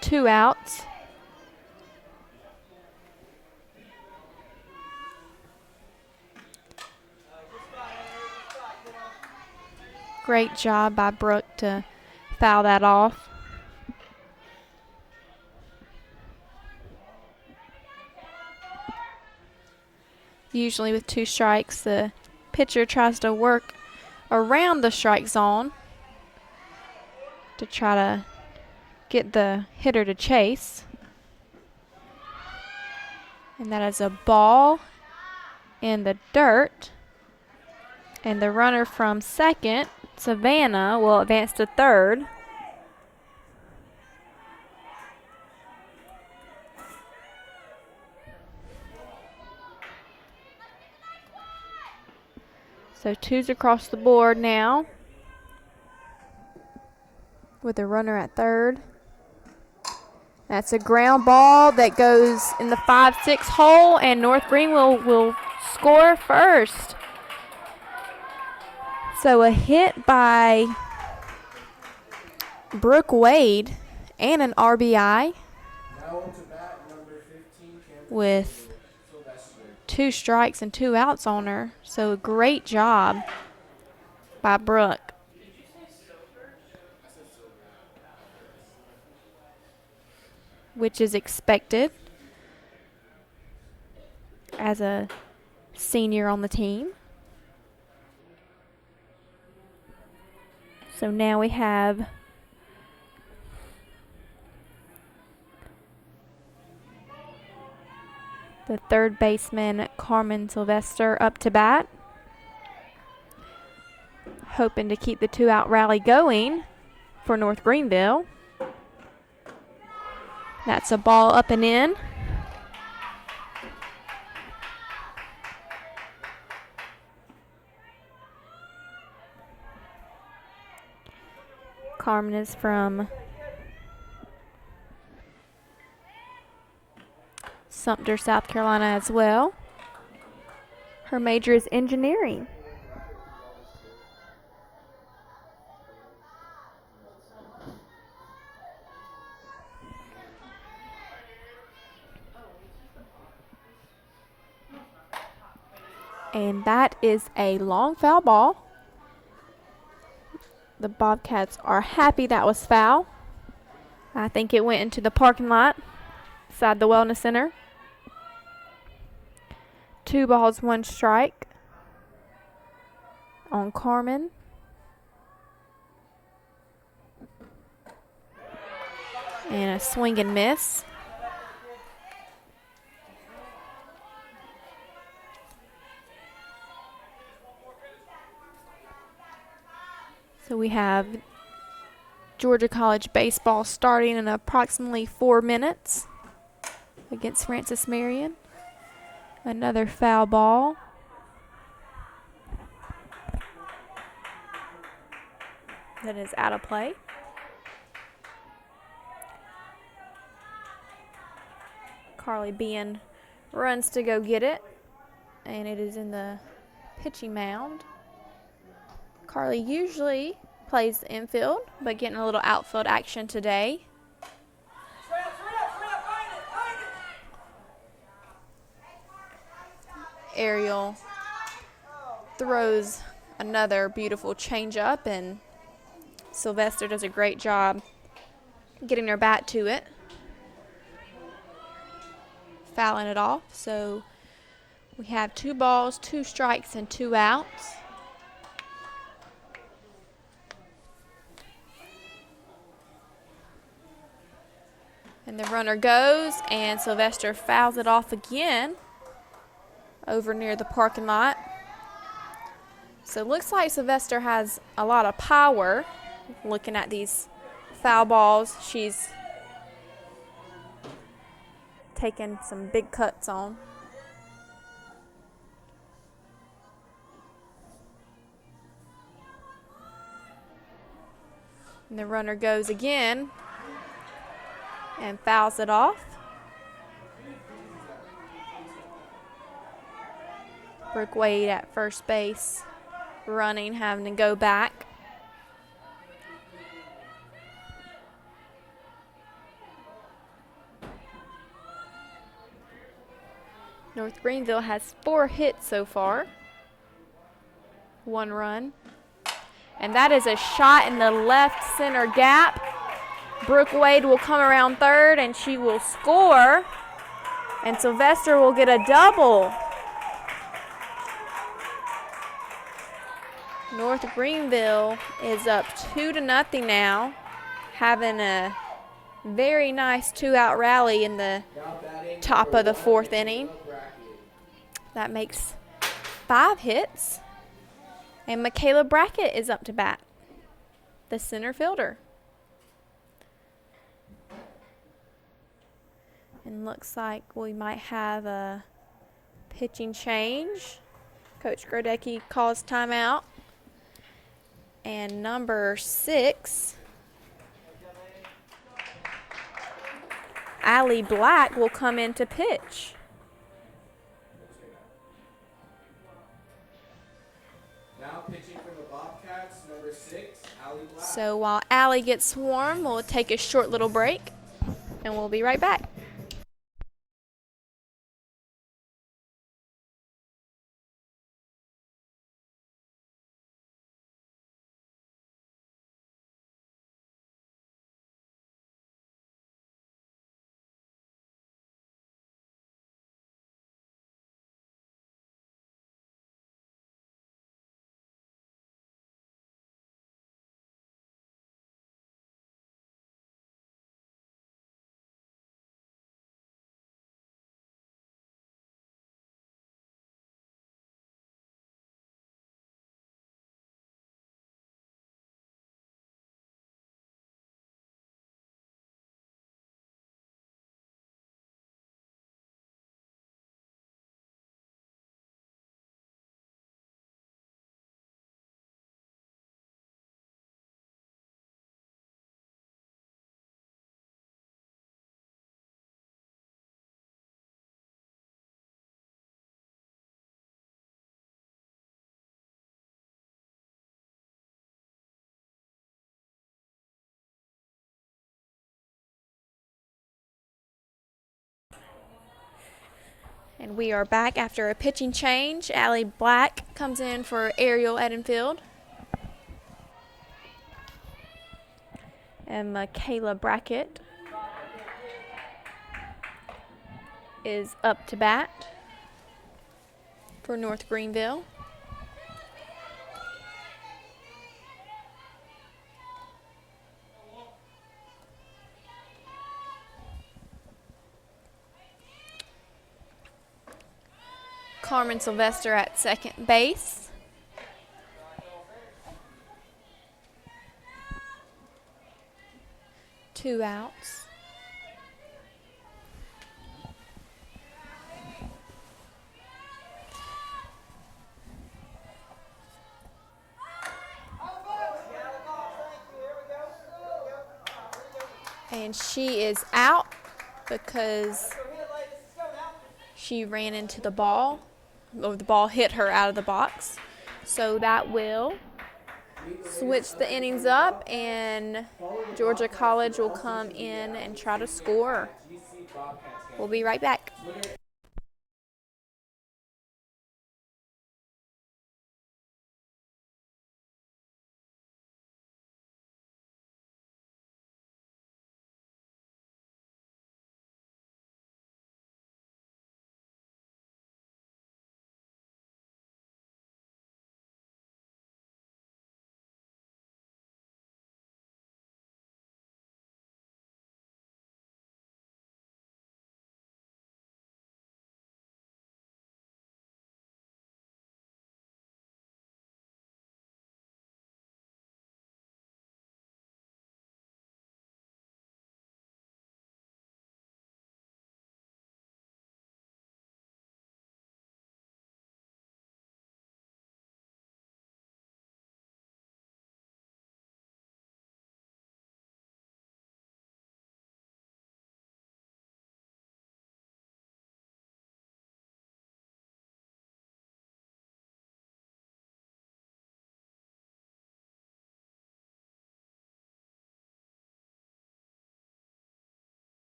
Two outs. Great job by Brooke to foul that off. Usually with 2 strikes, the pitcher tries to work around the strike zone to try to get the hitter to chase. And that is a ball in the dirt. And the runner from second, Savannah, will advance to third. So 2s across the board now with a runner at third. That's a ground ball that goes in the 5-6 hole, and North Greenville will score first. So a hit by Brooke Wade and an RBI with 2 strikes and 2 outs on her. So a great job by Brooke. Which is expected as a senior on the team. So now we have the third baseman, Carmen Sylvester, up to bat. Hoping to keep the 2-out rally going for North Greenville. That's a ball up and in. Carmen is from Sumter, South Carolina as well. Her major is engineering. And that is a long foul ball the Bobcats are happy that was foul. I think it went into the parking lot beside the Wellness Center. 2 balls, 1 strike on Carmen. And a swing and miss. So we have Georgia College baseball starting in approximately 4 minutes against Francis Marion. Another foul ball. That is out of play. Carly Bean runs to go get it, and it is in the pitching mound. Carly usually plays the infield, but getting a little outfield action today. Ariel throws another beautiful changeup, and Sylvester does a great job getting her bat to it, fouling it off. So we have 2 balls, 2 strikes, and 2 outs. And the runner goes, and Sylvester fouls it off again over near the parking lot. So it looks like Sylvester has a lot of power. Looking at these foul balls, she's taken some big cuts on. And the runner goes again and fouls it off. Brooke Wade at first base, running, having to go back. North Greenville has 4 hits so far. 1 run. And that is a shot in the left center gap. Brooke Wade will come around third, and she will score. And Sylvester will get a double. North Greenville is up 2-0 now, having a very nice 2-out rally in the top of the 4th inning. That makes 5 hits. And Michaela Brackett is up to bat, the center fielder. And looks like we might have a pitching change. Coach Grodecki calls timeout. And number 6, Allie Black, will come in to pitch. Now pitching for the Bobcats, number 6, Allie Black. So while Allie gets warm, we'll take a short little break, and we'll be right back. And we are back after a pitching change. Allie Black comes in for Ariel Edenfield. And Michaela Brackett is up to bat for North Greenville. Carmen Sylvester at second base. Two outs. And she is out because she ran into the ball. Or the ball hit her out of the box. So that will switch the innings up, and Georgia College will come in and try to score. We'll be right back.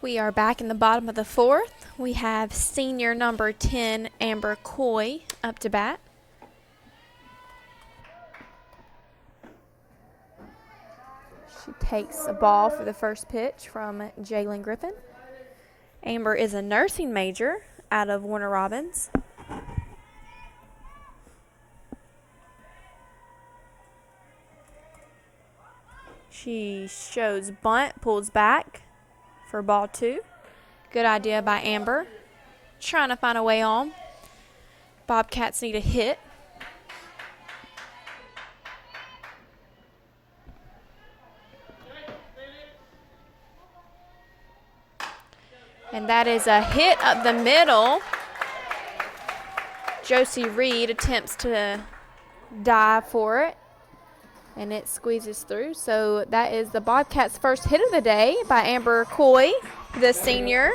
We are back in the bottom of the fourth. We have senior number 10, Amber Coy, up to bat. She takes a ball for the first pitch from Jalen Griffin. Amber is a nursing major out of Warner Robins. She shows bunt, pulls back for ball two. Good idea by Amber. Trying to find a way on. Bobcats need a hit. And that is a hit up the middle. Josie Reed attempts to dive for it, and it squeezes through. So that is the Bobcats' first hit of the day by Amber Coy, the senior.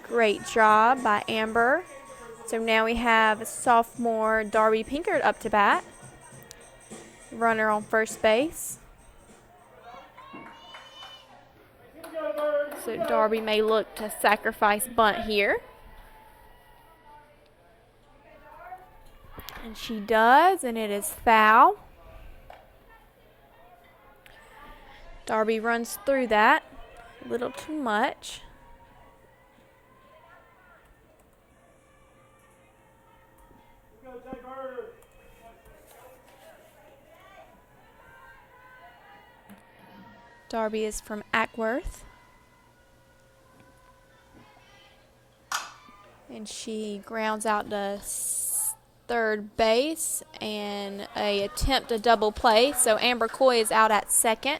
Great job by Amber. So now we have sophomore Darby Pinkard up to bat. Runner on first base. So Darby may look to sacrifice bunt here. And she does, and it is foul. Darby runs through that a little too much. Darby is from Ackworth. And she grounds out to third base, and a attempt to double play. So Amber Coy is out at second.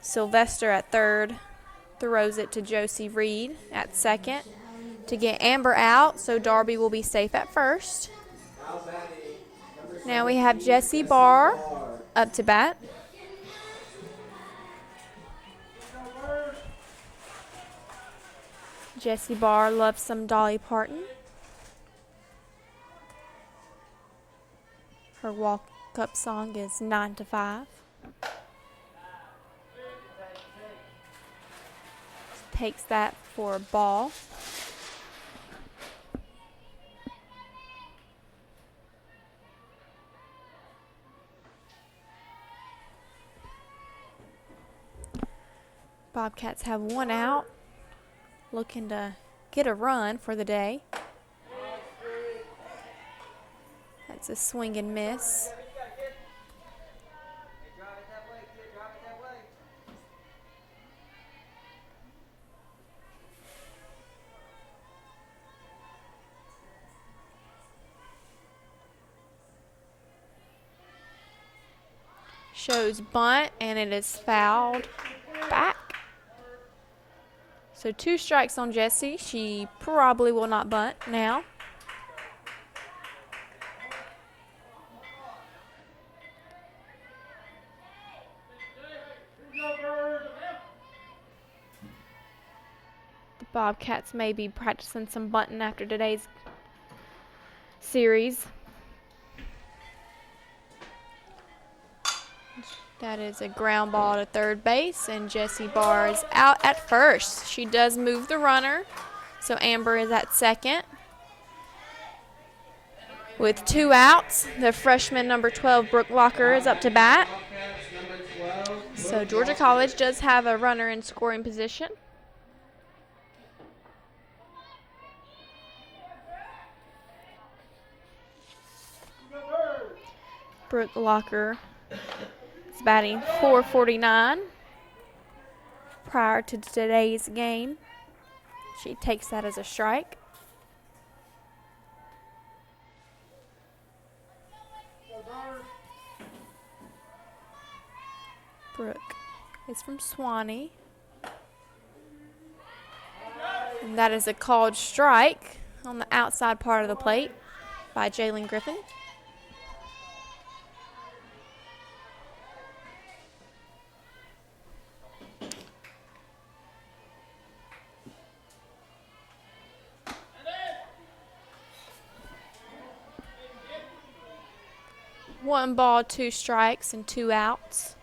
Sylvester at third throws it to Josie Reed at second to get Amber out, so Darby will be safe at first. Now we have Jessie Barr up to bat. Jessie Barr loves some Dolly Parton. Her walk-up song is 9 to 5. takes that for a ball. Bobcats have one out, looking to get a run for the day. That's a swing and miss. Shows bunt, and it is fouled back. So 2 strikes on Jessie. She probably will not bunt now. The Bobcats may be practicing some bunting after today's series. That is a ground ball to third base, and Jessie Barr is out at first. She does move the runner, so Amber is at second. With 2 outs, the freshman number 12, Brooke Locker, is up to bat. So Georgia College does have a runner in scoring position. Brooke Locker is batting .449 prior to today's game. She takes that as a strike. Brooke is from Swanee. And that is a called strike on the outside part of the plate by Jalen Griffin. One ball, 2 strikes, and 2 outs.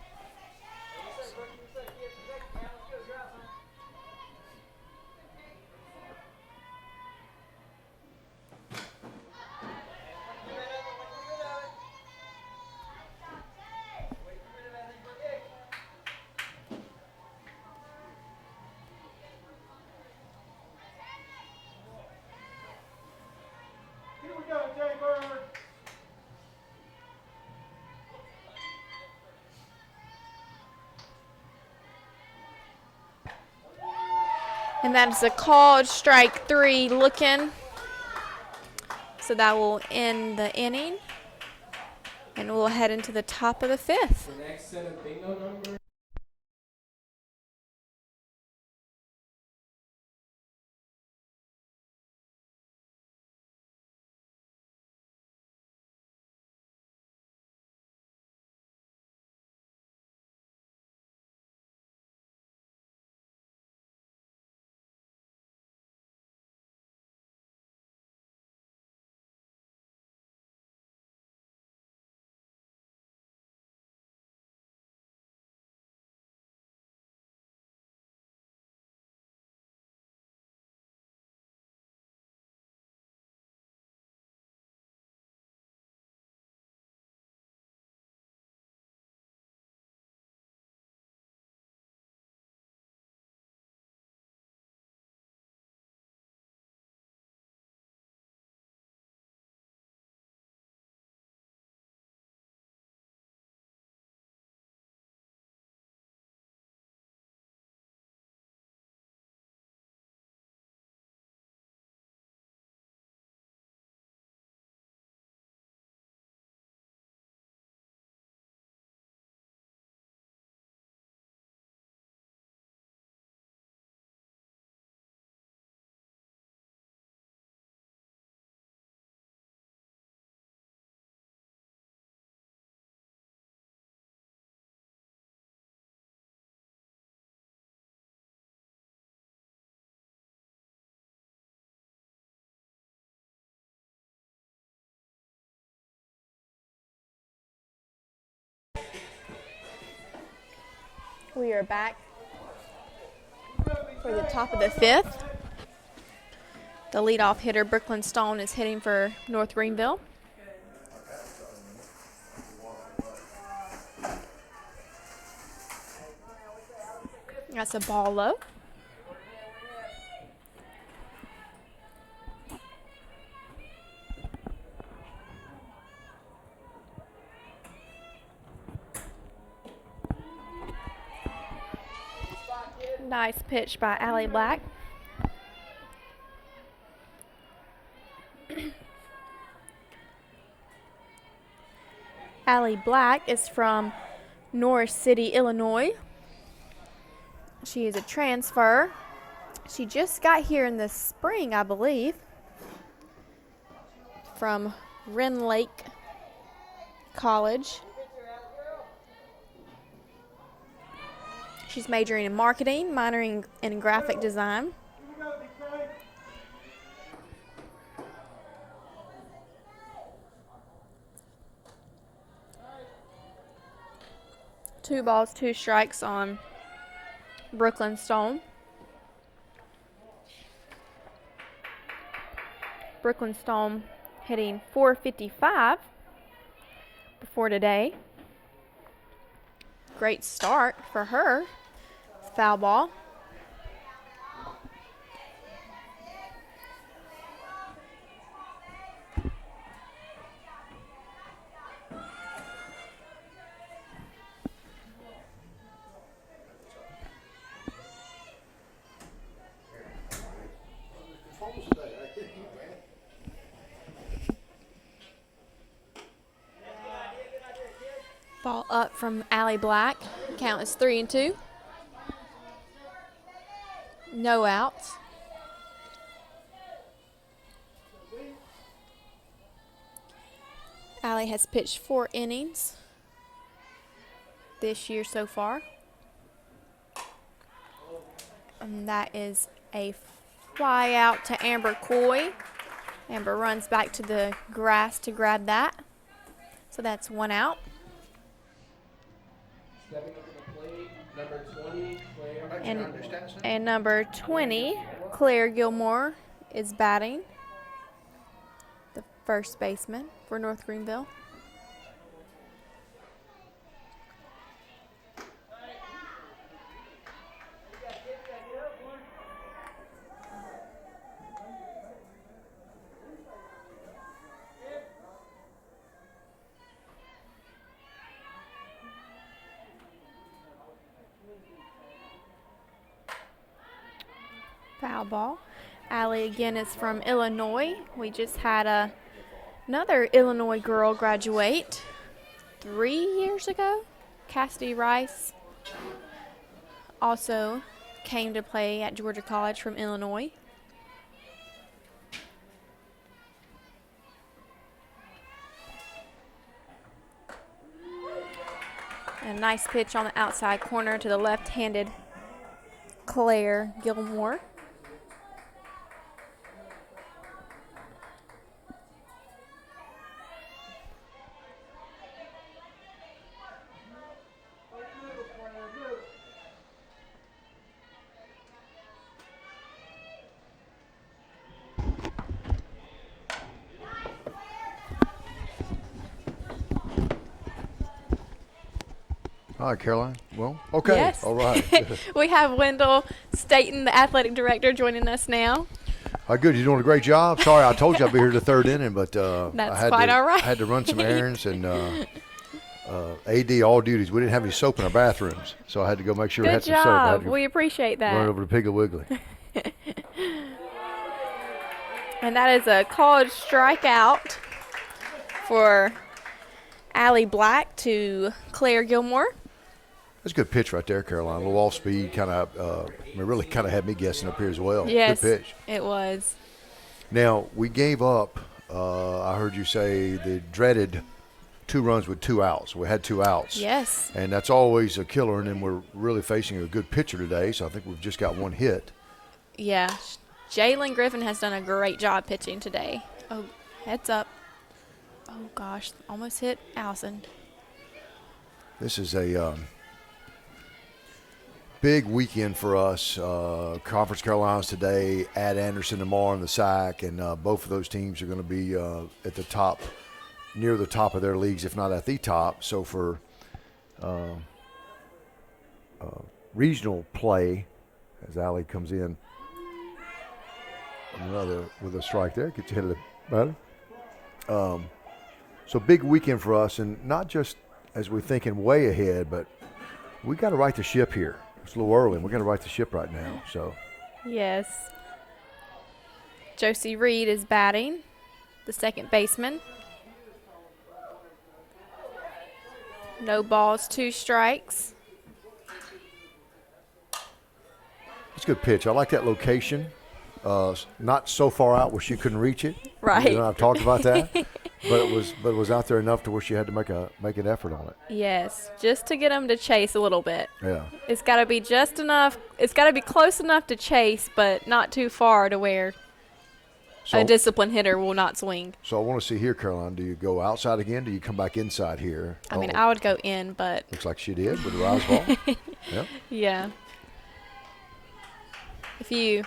And that is a called strike 3 looking. So that will end the inning. And we'll head into the top of the 5th. The next set of bingo numbers. We are back. For the top of the 5th, the leadoff hitter, Brooklyn Stone, is hitting for North Greenville. That's a ball low. Nice pitch by Allie Black. Allie Black is from Norris City, Illinois. She is a transfer. She just got here in the spring, I believe, from Wren Lake College. She's majoring in marketing, minoring in graphic design. Two balls, two strikes on Brooklyn Stone. Brooklyn Stone hitting .455 before today. Great start for her. Foul ball. Ball up from Allie Black. Count is 3-2. No outs. Allie has pitched 4 innings this year so far. And that is a fly out to Amber Coy. Amber runs back to the grass to grab that. So that's 1 out. Stepping up to the plate, number 20, Claire. And number 20, Claire Gilmore, is batting. The first baseman for North Greenville. Foul ball. Allie again is from Illinois. We just had another Illinois girl graduate 3 years ago. Cassidy Rice also came to play at Georgia College from Illinois. A nice pitch on the outside corner to the left-handed Claire Gilmore. Hi, Caroline. Well, okay. Yes. All right. We have Wendell Staten, the athletic director, joining us now. Good. You're doing a great job. Sorry, I told you I'd be here the third inning, but That's I had quite to, all right. had to run some errands and AD all duties. We didn't have any soap in our bathrooms, so I had to go make sure we Good had some soap. I had job. to We appreciate that. run over to Piggly Wiggly. And that is a called strikeout for Allie Black to Claire Gilmore. That's a good pitch right there, Caroline. A little off speed, kind of, really kind of had me guessing up here as well. Yes, Good pitch. it was. Now, we gave up, I heard you say, the dreaded 2 runs with 2 outs. We had 2 outs. Yes. And that's always a killer, and then we're really facing a good pitcher today, so I think we've just got 1 hit. Yeah. Jalen Griffin has done a great job pitching today. Oh, heads up. Oh, gosh. Almost hit Allison. This is a big weekend for us. Conference Carolinas today, at Anderson tomorrow in the SAC, and both of those teams are going to be at the top, near the top of their leagues, if not at the top. So for regional play, as Allie comes in, another with a strike there, gets you hit it better. So big weekend for us, and not just as we're thinking way ahead, but we got to right the ship here. It's a little early, and we're going to right the ship right now. So Yes. Josie Reed is batting, the second baseman. No balls, 2 strikes. it's a good pitch. I like that location. Not so far out where she couldn't reach it. Right. You know, I've talked about that. But it was out there enough to where she had to make an effort on it. Yes, just to get them to chase a little bit. Yeah. It's got to be just enough. It's got to be close enough to chase, but not too far to where a disciplined hitter will not swing. So I want to see here, Caroline. Do you go outside again? Do you come back inside here? I mean, I would go in, but Looks like she did with the rise ball. Yeah. yeah. If you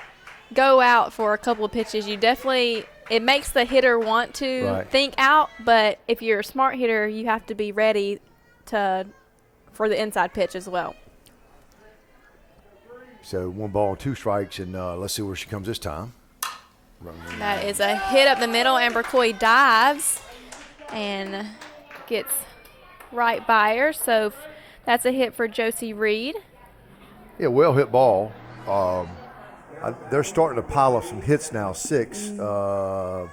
go out for a couple of pitches, you definitely, it makes the hitter want to think out, but if you're a smart hitter, you have to be ready for the inside pitch as well. So 1 ball, 2 strikes, and let's see where she comes this time. That is a hit up the middle. Amber Coy dives and gets right by her, so that's a hit for Josie Reed. Yeah, well hit ball. They're starting to pile up some hits now. 6. I'm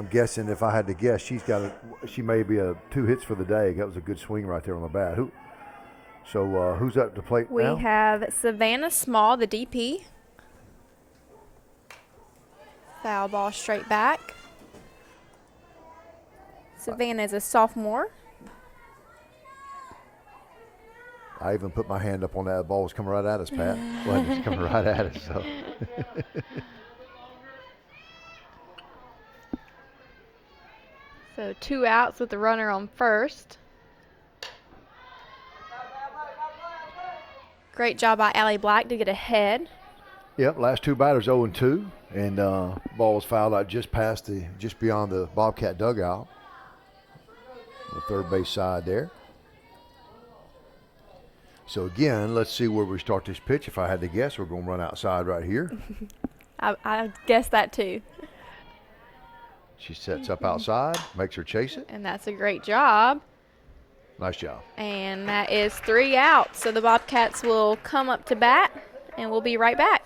guessing, if I had to guess, she may be 2 hits for the day. That was a good swing right there on the bat. Who's up to plate now? We have Savannah Small, the DP. Foul ball straight back. Savannah is a sophomore. I even put my hand up on that. Ball was coming right at us, Pat. Well, it's coming right at us. So. So 2 outs with the runner on first. Great job by Allie Black to get ahead. Yep, last 2 batters 0 and 2, and ball was fouled out just beyond the Bobcat dugout, the third base side there. So again, let's see where we start this pitch. If I had to guess, we're going to run outside right here. I guessed that too. She sets up outside, makes her chase it. And that's a great job. Nice job. And that is 3 outs. So the Bobcats will come up to bat, and we'll be right back.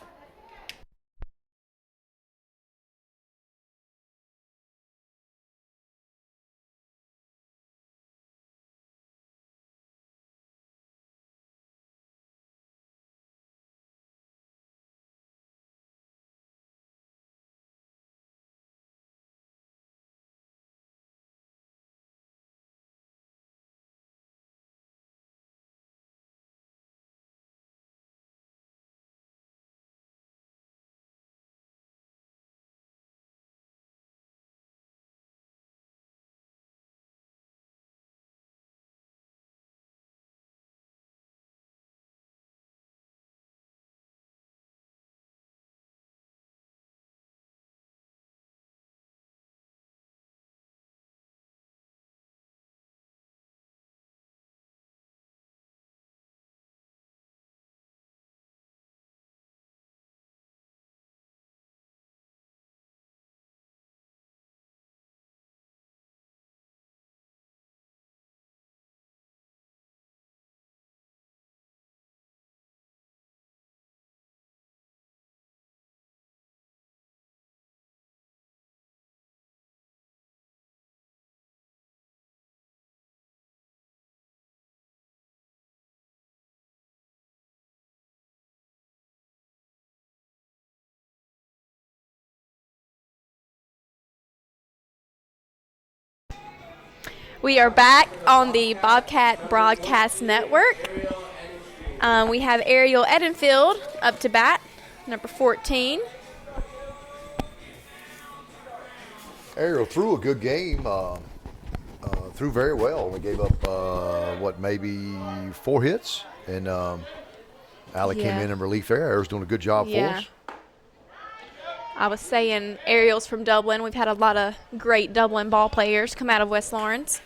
We are back on the Bobcat Broadcast Network. We have Ariel Edenfield up to bat, number 14. Ariel threw a good game, threw very well. Only gave up, maybe 4 hits. And Allie came Yeah. in relief there. Ariel's doing a good job for us. I was saying Ariel's from Dublin. We've had a lot of great Dublin ball players come out of West Lawrence.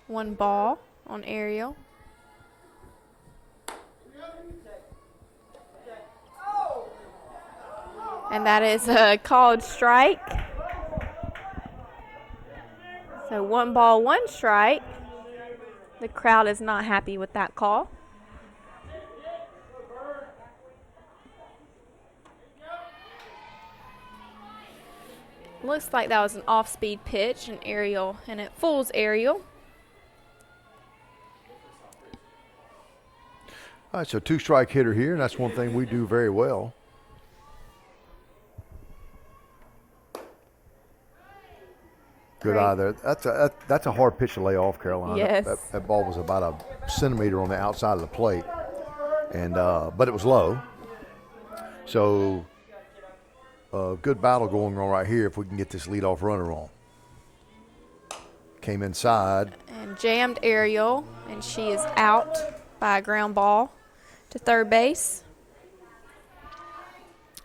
One ball on Ariel. And that is a called strike. So 1 ball, 1 strike. The crowd is not happy with that call. Looks like that was an off-speed pitch, and it fools Ariel. All right, so 2-strike hitter here, and that's one thing we do very well. Good eye there. That's a hard pitch to lay off, Carolina. Yes. That ball was about a centimeter on the outside of the plate, and but it was low. So good battle going on right here if we can get this leadoff runner on. Came inside. And jammed Ariel, and she is out by a ground ball to third base.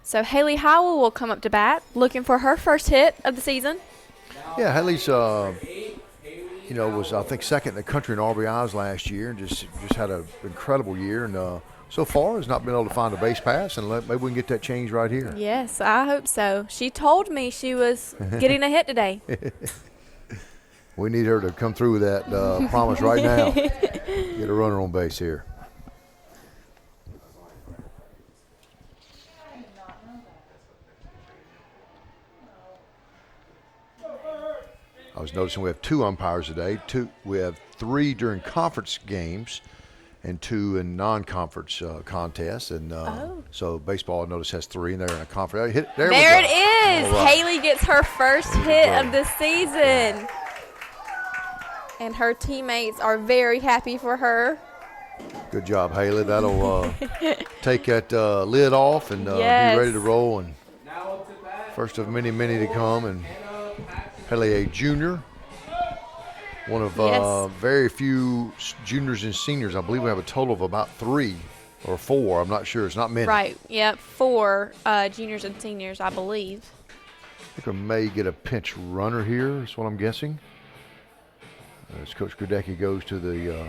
So Haley Howell will come up to bat, looking for her first hit of the season. Yeah, Haley's, was I think second in the country in RBIs last year, and just had an incredible year. And so far has not been able to find a base pass, and maybe we can get that changed right here. Yes, I hope so. She told me she was getting a hit today. We need her to come through with that promise right now. Get a runner on base here. I was noticing we have 2 umpires today. We have 3 during conference games and 2 in non-conference contests. And so baseball, I notice, has 3, and they're in a conference. There There it is. Right. Haley gets her first hit of the season. And her teammates are very happy for her. Good job, Haley. That'll take that lid off and be ready to roll. And first of many to come. And Haley, a junior, one of very few juniors and seniors. I believe we have a total of about 3 or 4. I'm not sure. It's not many. Right. Yep. 4 juniors and seniors, I believe. I think we may get a pinch runner here, is what I'm guessing. As Coach Grodecki goes to the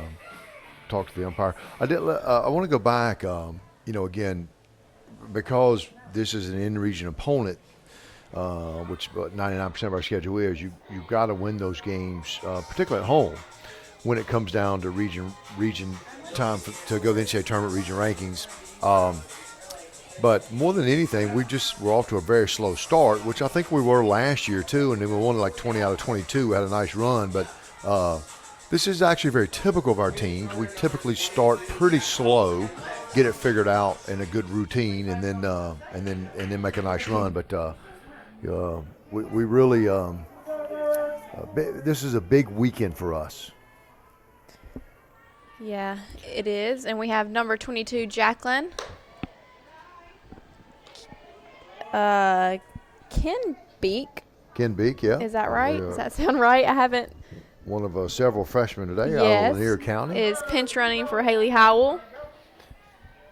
talk to the umpire. I want to go back, again, because this is an in-region opponent, which 99% of our schedule is, you've got to win those games, particularly at home, when it comes down to region time to go to the NCAA tournament region rankings. But more than anything, we're off to a very slow start, which I think we were last year too, and then we won like 20 out of 22. We had a nice run, but this is actually very typical of our teams. We typically start pretty slow, get it figured out in a good routine, and then make a nice run. But we really this is a big weekend for us. Yeah, it is. And we have number 22, Jacqueline. Ken Beek. Ken Beek, yeah. Is that right? Does that sound right? I haven't. One of several freshmen today out of Lanier County. Is pinch running for Haley Howell,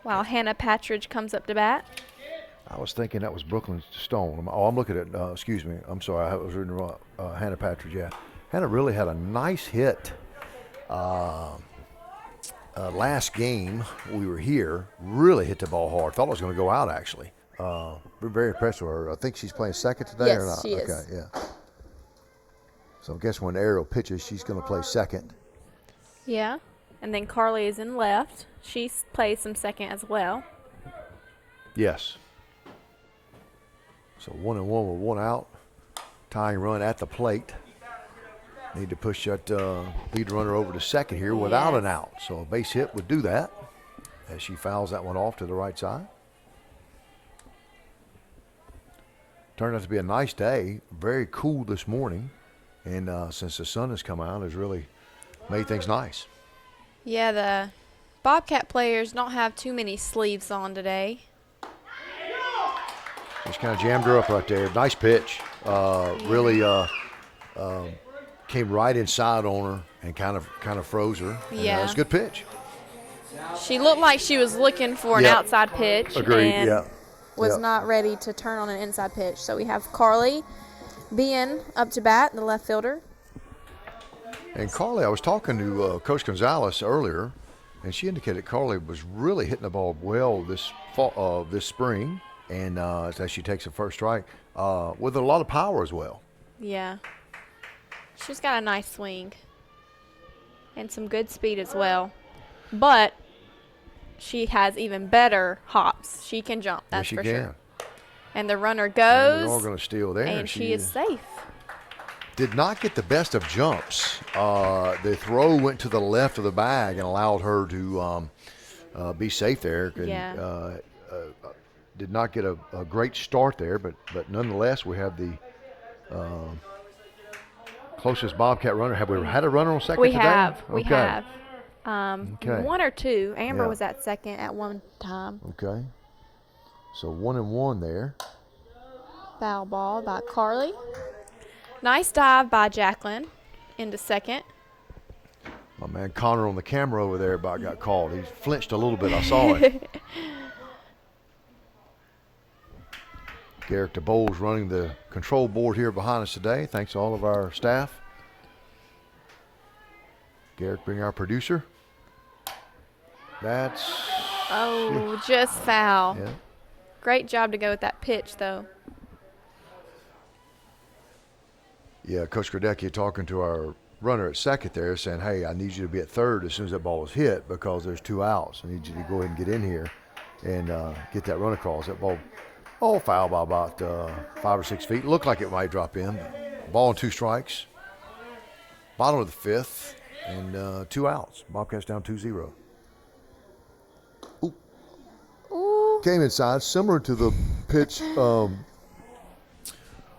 while Hannah Patridge comes up to bat. I was thinking that was Brooklyn Stone. I'm looking at, excuse me, I'm sorry, I was reading wrong. Hannah Patridge, yeah. Hannah really had a nice hit. Last game we were here, really hit the ball hard. Thought it was going to go out, actually. We're very impressed with her. I think she's playing second today or not? Yes, she is. Okay, yeah. So I guess when Ariel pitches, she's going to play second. Yeah. And then Carly is in left. She plays some second as well. Yes. So 1-1 with 1 out. Tying run at the plate. Need to push that lead runner over to second here without an out. So a base hit would do that as she fouls that one off to the right side. Turned out to be a nice day. Very cool this morning. And since the sun has come out, it's really made things nice. Yeah, the Bobcat players don't have too many sleeves on today. Just kind of jammed her up right there. Nice pitch. Really came right inside on her and kind of froze her. And, Yeah. it was a good pitch. She looked like she was looking for an Yep. outside pitch. Agreed, and yeah. was Yep. not ready to turn on an inside pitch. So we have Carly being up to bat, the left fielder. And Carly, I was talking to Coach Gonzalez earlier, and she indicated Carly was really hitting the ball well this fall, this spring, and as she takes a first strike, with a lot of power as well. Yeah. She's got a nice swing and some good speed as well. But she has even better hops. She can jump, that's yes, for she can. sure. And the runner And they're all goes, going to steal there. and she is safe. Did not get the best of jumps. The throw went to the left of the bag and allowed her to be safe there. And, Yeah. did not get a great start there, but nonetheless, we have the closest Bobcat runner. Have we had a runner on second We today? have. We Okay. have. Okay. One or two. Amber Yeah. was at second at one time. Okay. So 1-1 there. Foul ball by Carly. Nice dive by Jacqueline into second. My man Connor on the camera over there about got called. He flinched a little bit. I saw it. Garrick DeBoles running the control board here behind us today. Thanks to all of our staff. Garrick being our producer. That's Oh, just foul. yeah. Great job to go with that pitch, though. Yeah, Coach Gradecki talking to our runner at second there saying, hey, I need you to be at third as soon as that ball is hit because there's 2 outs. I need you to go ahead and get in here and get that run across. That ball, foul by about 5 or 6 feet. Looked like it might drop in. Ball and 2 strikes. Bottom of the 5th and 2 outs. Bobcats down 2-0. Ooh. Came inside, similar to the pitch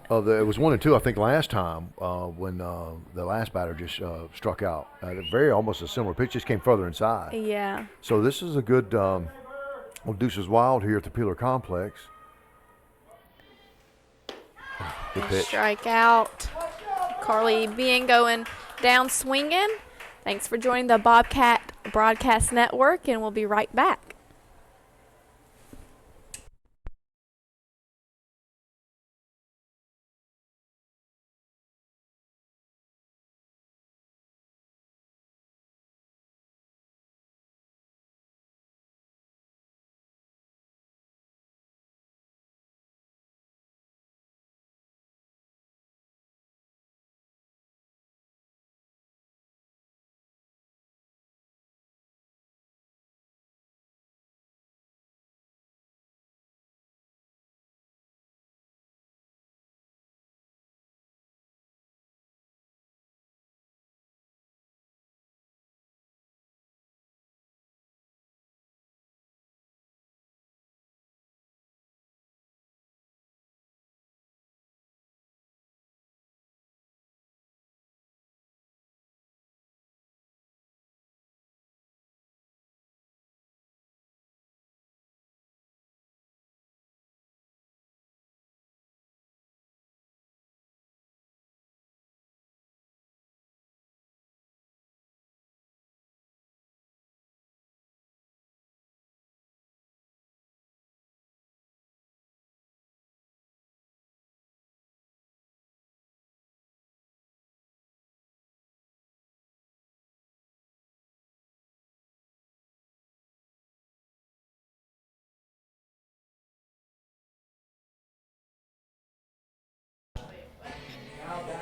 it was 1-2, I think, last time when the last batter just struck out. Very almost a similar pitch, just came further inside. Yeah. So this is a good Deuces Wild here at the Peeler Complex. Good pitch. Strikeout. Carly being going down swinging. Thanks for joining the Bobcat Broadcast Network, and we'll be right back.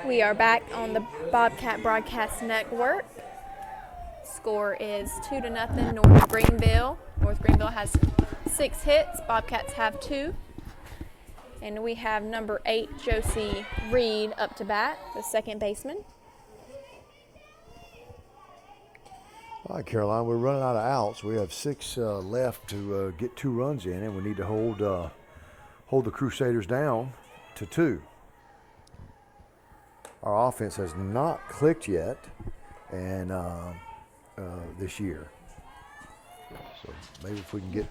We are back on the Bobcat Broadcast Network. Score is 2-0 North Greenville. North Greenville has 6 hits. Bobcats have 2. And we have number 8, Josie Reed, up to bat, the second baseman. All right, Caroline, we're running out of outs. We have 6 left to get 2 runs in, and we need to hold the Crusaders down to 2. Our offense has not clicked yet, and this year. So maybe if we can get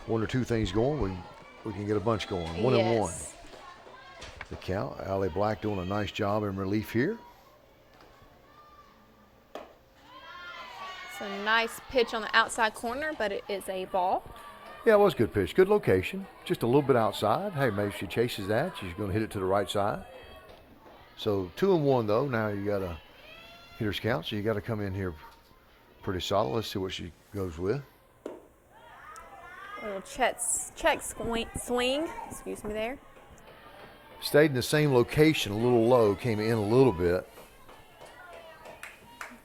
1 or 2 things going, we can get a bunch going. 1-1. Yes. The count. Allie Black doing a nice job in relief here. A nice pitch on the outside corner, but it is a ball. Yeah, it was a good pitch. Good location. Just a little bit outside. Hey, maybe she chases that. She's going to hit it to the right side. So 2-1 though. Now you got a hitter's count, so you got to come in here pretty solid. Let's see what she goes with. A little check swing. Excuse me there. Stayed in the same location, a little low, came in a little bit.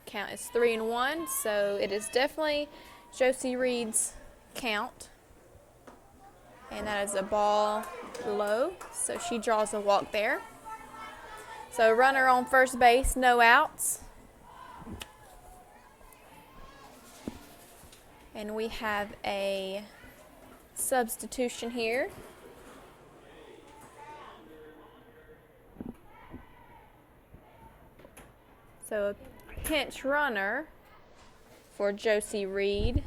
Count is 3-1, so it is definitely Josie Reed's count. And that is a ball low, so she draws a walk there. So runner on first base, no outs. And we have a substitution here. So a pinch runner for Josie Reed.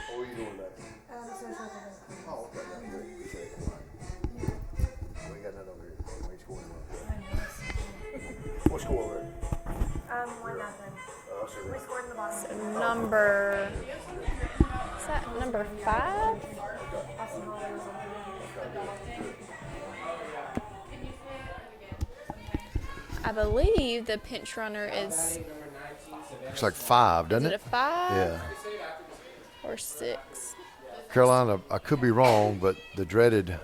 What are you doing back there? Oh, okay. We got nothing over here. We ain't scoring What score over there? 1-0. We scored in the bottom. So number, is that number 5? I believe the pinch runner is, Looks like 5, doesn't is it a it? 5 Yeah. or 6? Carolina, I could be wrong, but the dreaded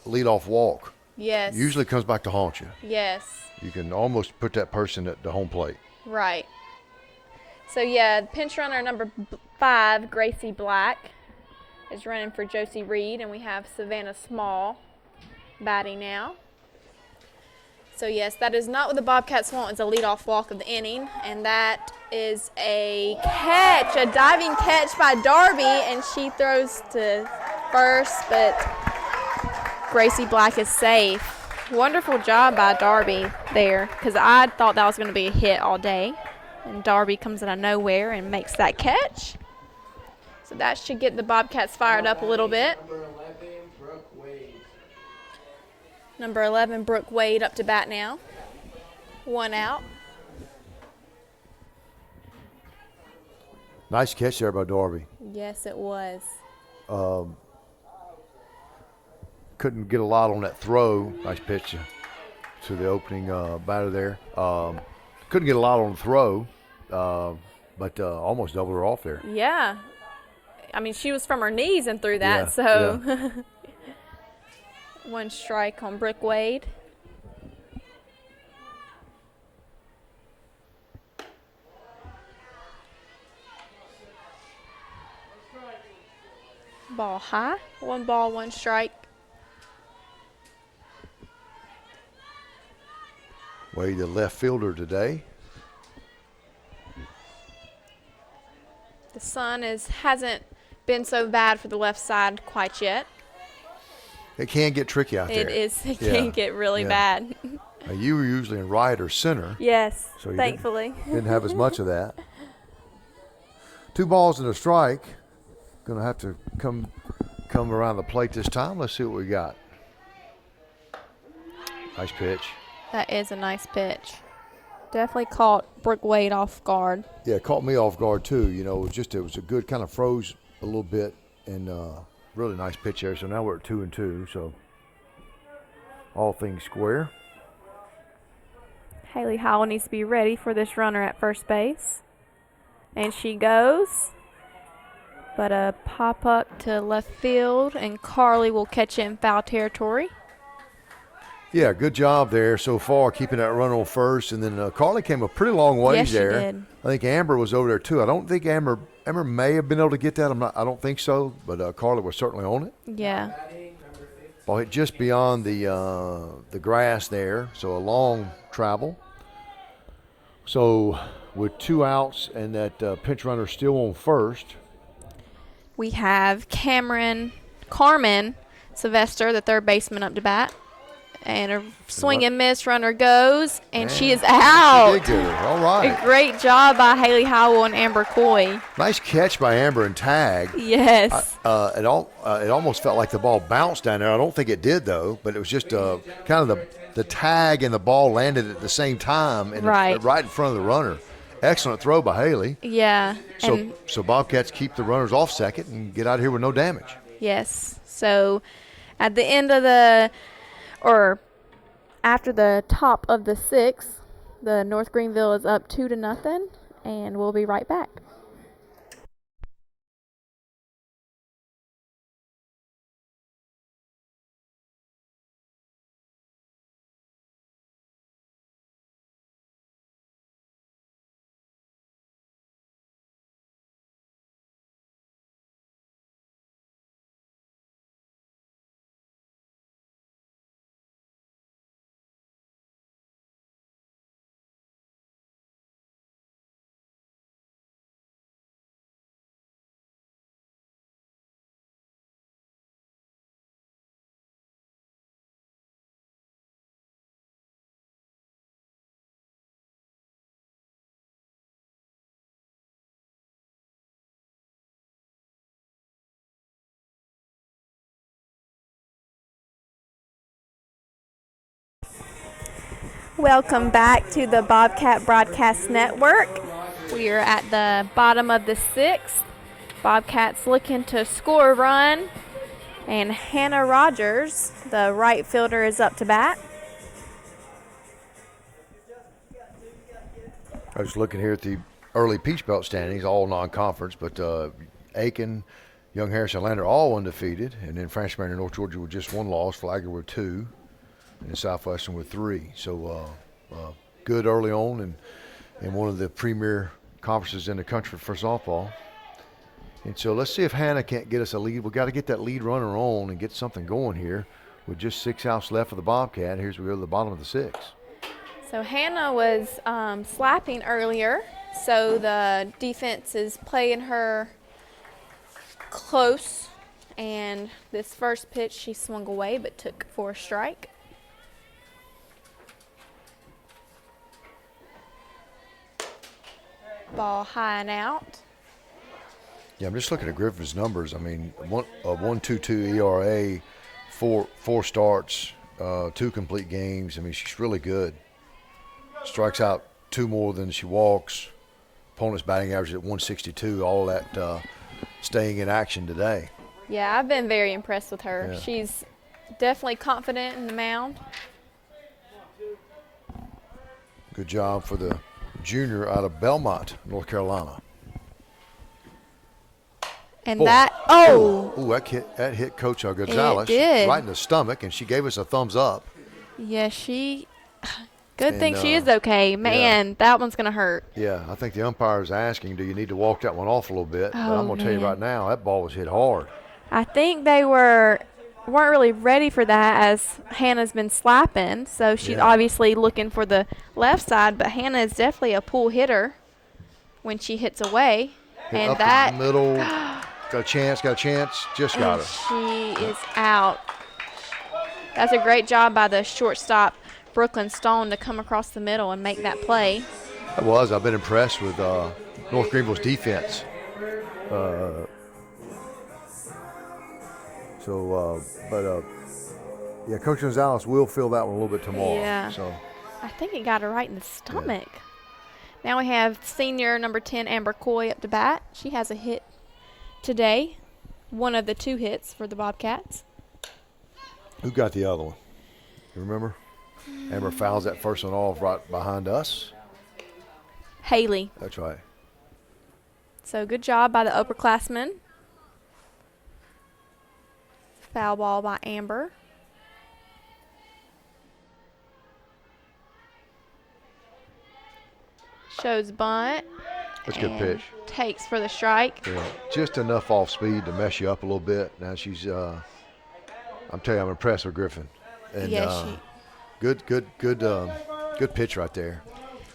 leadoff walk Yes. usually comes back to haunt you. Yes. You can almost put that person at the home plate. Right. So yeah, pinch runner number 5, Gracie Black, is running for Josie Reed, and we have Savannah Small batting now. So yes, that is not what the Bobcats want. It's a leadoff walk of the inning, and that is a catch, a diving catch by Darby, and she throws to first, but Gracie Black is safe. Wonderful job by Darby there, because I thought that was going to be a hit all day, and Darby comes out of nowhere and makes that catch. So that should get the Bobcats fired up a little bit. Number 11, Brooke Wade, up to bat now. 1 out. Nice catch there by Darby. Yes, it was. Couldn't get a lot on that throw. Nice pitch to the opening batter there. Couldn't get a lot on the throw, but almost doubled her off there. Yeah. I mean, she was from her knees and threw that, Yeah, so. yeah. 1 strike on Brooke Wade. Ball high. 1 ball, 1 strike. Wade, the left fielder today. The sun hasn't been so bad for the left side quite yet. It can get tricky out there. It is. It Yeah, can get really yeah. bad. You were usually in right or center. Yes, So you thankfully. Didn't have as much of that. 2 balls and a strike. Going to have to come around the plate this time. Let's see what we got. Nice pitch. That is a nice pitch. Definitely caught Brooke Wade off guard. Yeah, it caught me off guard too. You know, it was a good kind of froze a little bit, and really nice pitch there. So now we're at 2-2. So all things square. Haley Howell needs to be ready for this runner at first base. And she goes. But a pop up to left field, and Carly will catch it in foul territory. Yeah, good job there so far, keeping that run on first. And then Carly came a pretty long ways Yes, she there. did. I think Amber was over there too. I don't think Amber may have been able to get that. I don't think so, but Carly was certainly on it. Yeah. Ball hit just beyond the grass there, so a long travel. So with 2 outs and that pinch runner still on first. We have Carmen Sylvester, the third baseman, up to bat. and a swing and miss runner goes, and she is out. She did good. All right. A great job by Haley Howell and Amber Coy. Nice catch by Amber and tag. Yes. It almost felt like the ball bounced down there. I don't think it did, though, but it was just kind of the tag and the ball landed at the same time and right in front of the runner. Excellent throw by Haley. Yeah. So Bobcats keep the runners off second and get out of here with no damage. Yes. So at the end of after the top of the sixth, the North Greenville is up 2-0, and we'll be right back. Welcome back to the Bobcat Broadcast Network. We are at the bottom of the sixth. Bobcats looking to score a run. And Hannah Rogers, the right fielder, is up to bat. I was looking here at the early Peach Belt standings, all non-conference, but Aiken, Young Harrison, Lander all undefeated, and then Francis Marion and North Georgia with just one loss, Flagler with 2, and Southwestern with 3. So good early on and one of the premier conferences in the country for softball. And so let's see if Hannah can't get us a lead. We've got to get that lead runner on and get something going here with just 6 outs left for the Bobcat. Here's we go to the bottom of the 6th. So Hannah was slapping earlier, so the defense is playing her close, and this first pitch she swung away but took for a strike. Ball high and out. Yeah, I'm just looking at Griffin's numbers. I mean, 1.22 ERA, four starts, 2 complete games. I mean, she's really good. Strikes out 2 more than she walks. Opponent's batting average at 162. All that staying in action today. Yeah, I've been very impressed with her. Yeah. She's definitely confident in the mound. Good job for the junior out of Belmont, North Carolina. And Boy. that That hit Coach Gonzalez did. right in the stomach, and she gave us a thumbs up. Yeah, good thing she is okay. Man, that one's going to hurt. Yeah, I think the umpire is asking, do you need to walk that one off a little bit? But I'm going to tell you man. right now, that ball was hit hard. I think they weren't really ready for that, as Hannah's been slapping, so she's obviously looking for the left side, but Hannah is definitely a pull hitter when she hits away. Hit and up that the middle, got a chance, just got her. She is out. That's a great job by the shortstop, Brooklyn Stone, to come across the middle and make that play. I've been impressed with North Greenville's defense. Coach Gonzalez will feel that one a little bit tomorrow. Yeah. So I think it got her right in the stomach. Yeah. Now we have senior number 10, Amber Coy, up to bat. She has a hit today, one of the 2 hits for the Bobcats. Who got the other one? You remember? Amber fouls that first one off right behind us. Haley. That's right. So good job by the upperclassmen. Foul ball by Amber. Shows bunt. That's a good pitch. Takes for the strike. Yeah, just enough off speed to mess you up a little bit. Now she's, I'm telling you, I'm impressed with Griffin. And good pitch right there.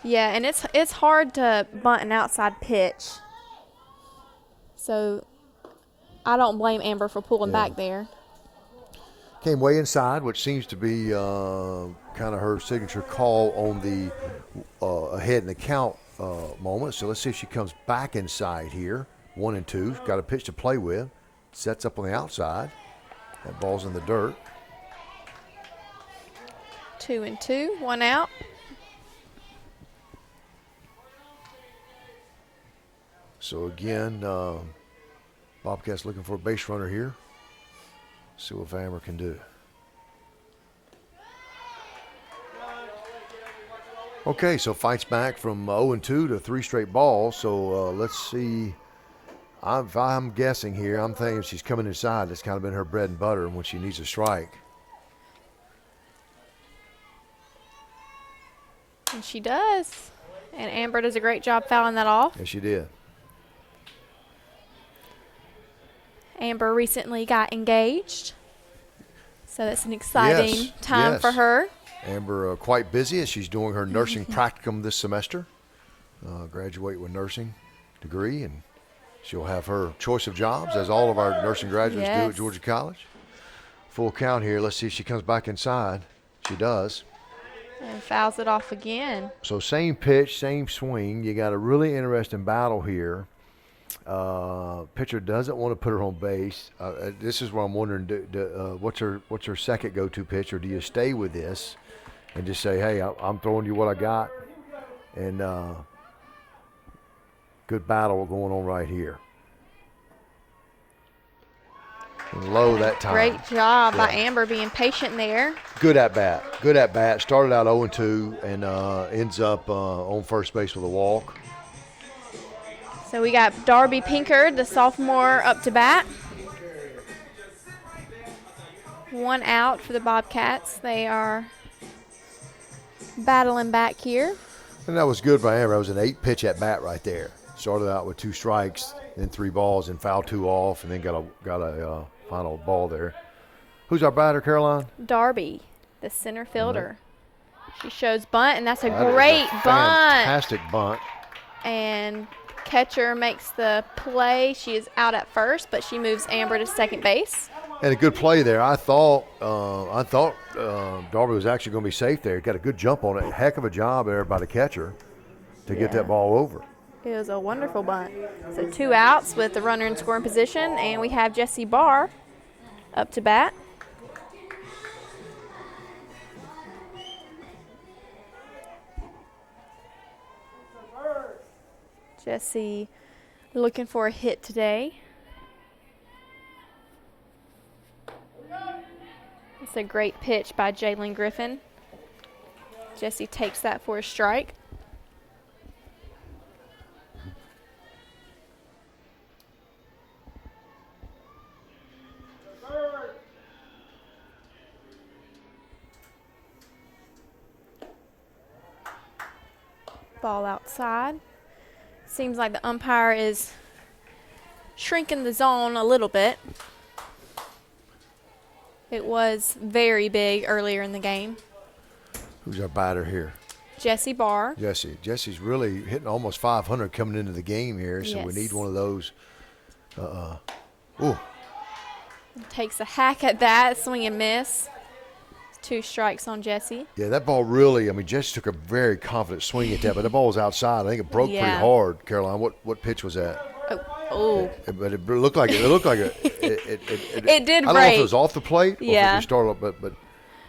Yeah, and it's hard to bunt an outside pitch. So I don't blame Amber for pulling back there. Came way inside, which seems to be kind of her signature call on the ahead in the count moment. So let's see if she comes back inside here. 1 and 2. Got a pitch to play with. Sets up on the outside. That ball's in the dirt. 2 and 2, 1 out. So again, Bobcats looking for a base runner here. See what Amber can do. Okay, so fights back from 0-2 to 3 straight balls. So let's see. If I'm guessing here, I'm thinking she's coming inside. That's kind of been her bread and butter when she needs a strike. And she does. And Amber does a great job fouling that off. Yes, she did. Amber recently got engaged. So that's an exciting time for her. Amber quite busy as she's doing her nursing practicum this semester. Graduate with nursing degree, and she'll have her choice of jobs, as all of our nursing graduates do at Georgia College. Full count here. Let's see if she comes back inside. She does. And fouls it off again. So same pitch, same swing. You got a really interesting battle here. Pitcher doesn't want to put her on base. This is where I'm wondering, what's her second go-to pitch, or do you stay with this and just say, hey, I'm throwing you what I got, and good battle going on right here. And low that time. Great job by Amber being patient there. Good at bat. Good at bat. Started out 0-2 and ends up on first base with a walk. So we got Darby Pinkard, the sophomore, up to bat. 1 out for the Bobcats. They are battling back here. And that was good by Amber. That was an 8-pitch at bat right there. Started out with 2 strikes, then 3 balls, and fouled 2 off, and then got a final ball there. Who's our batter, Caroline? Darby, the center fielder. She shows bunt, and that's a great bunt. Fantastic bunt. And catcher makes the play. She is out at first, but she moves Amber to second base. And a good play there. I thought Darby was actually going to be safe there. Got a good jump on it. Heck of a job there by the catcher to get that ball over. It was a wonderful bunt. So 2 outs with the runner in scoring position, and we have Jessie Barr up to bat. Jessie looking for a hit today. It's a great pitch by Jalen Griffin. Jessie takes that for a strike. Ball outside. Seems like the umpire is shrinking the zone a little bit. It was very big earlier in the game. Who's our batter here? Jessie Barr. Jessie's really hitting almost 500 coming into the game here, so we need one of those. Takes a hack at that, swing and miss. 2 strikes on Jessie. Yeah, that ball really, Jessie took a very confident swing at that, but the ball was outside. I think it broke pretty hard, Caroline. What pitch was that? Oh. But it looked like it. It looked like it did break. I don't know if it was off the plate or if it started up, but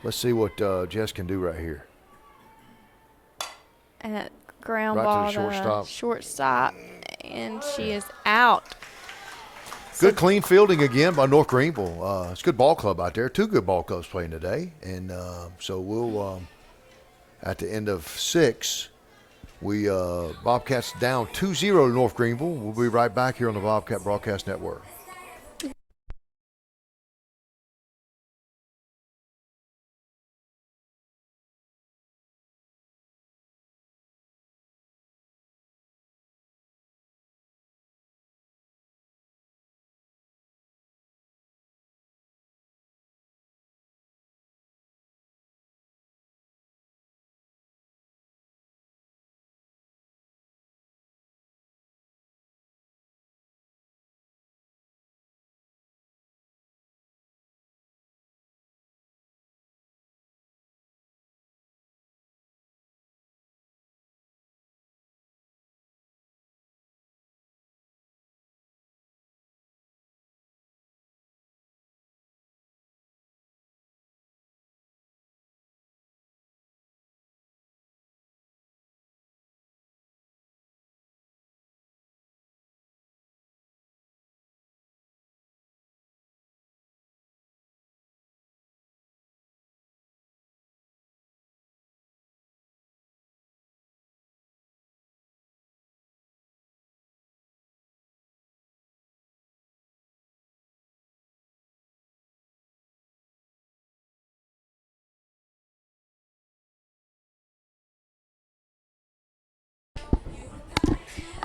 let's see what Jess can do right here. And that ground right ball to the shortstop, and she is out. Good clean fielding again by North Greenville. It's a good ball club out there. 2 good ball clubs playing today. And so we'll, at the end of 6, Bobcats down 2-0 to North Greenville. We'll be right back here on the Bobcat Broadcast Network.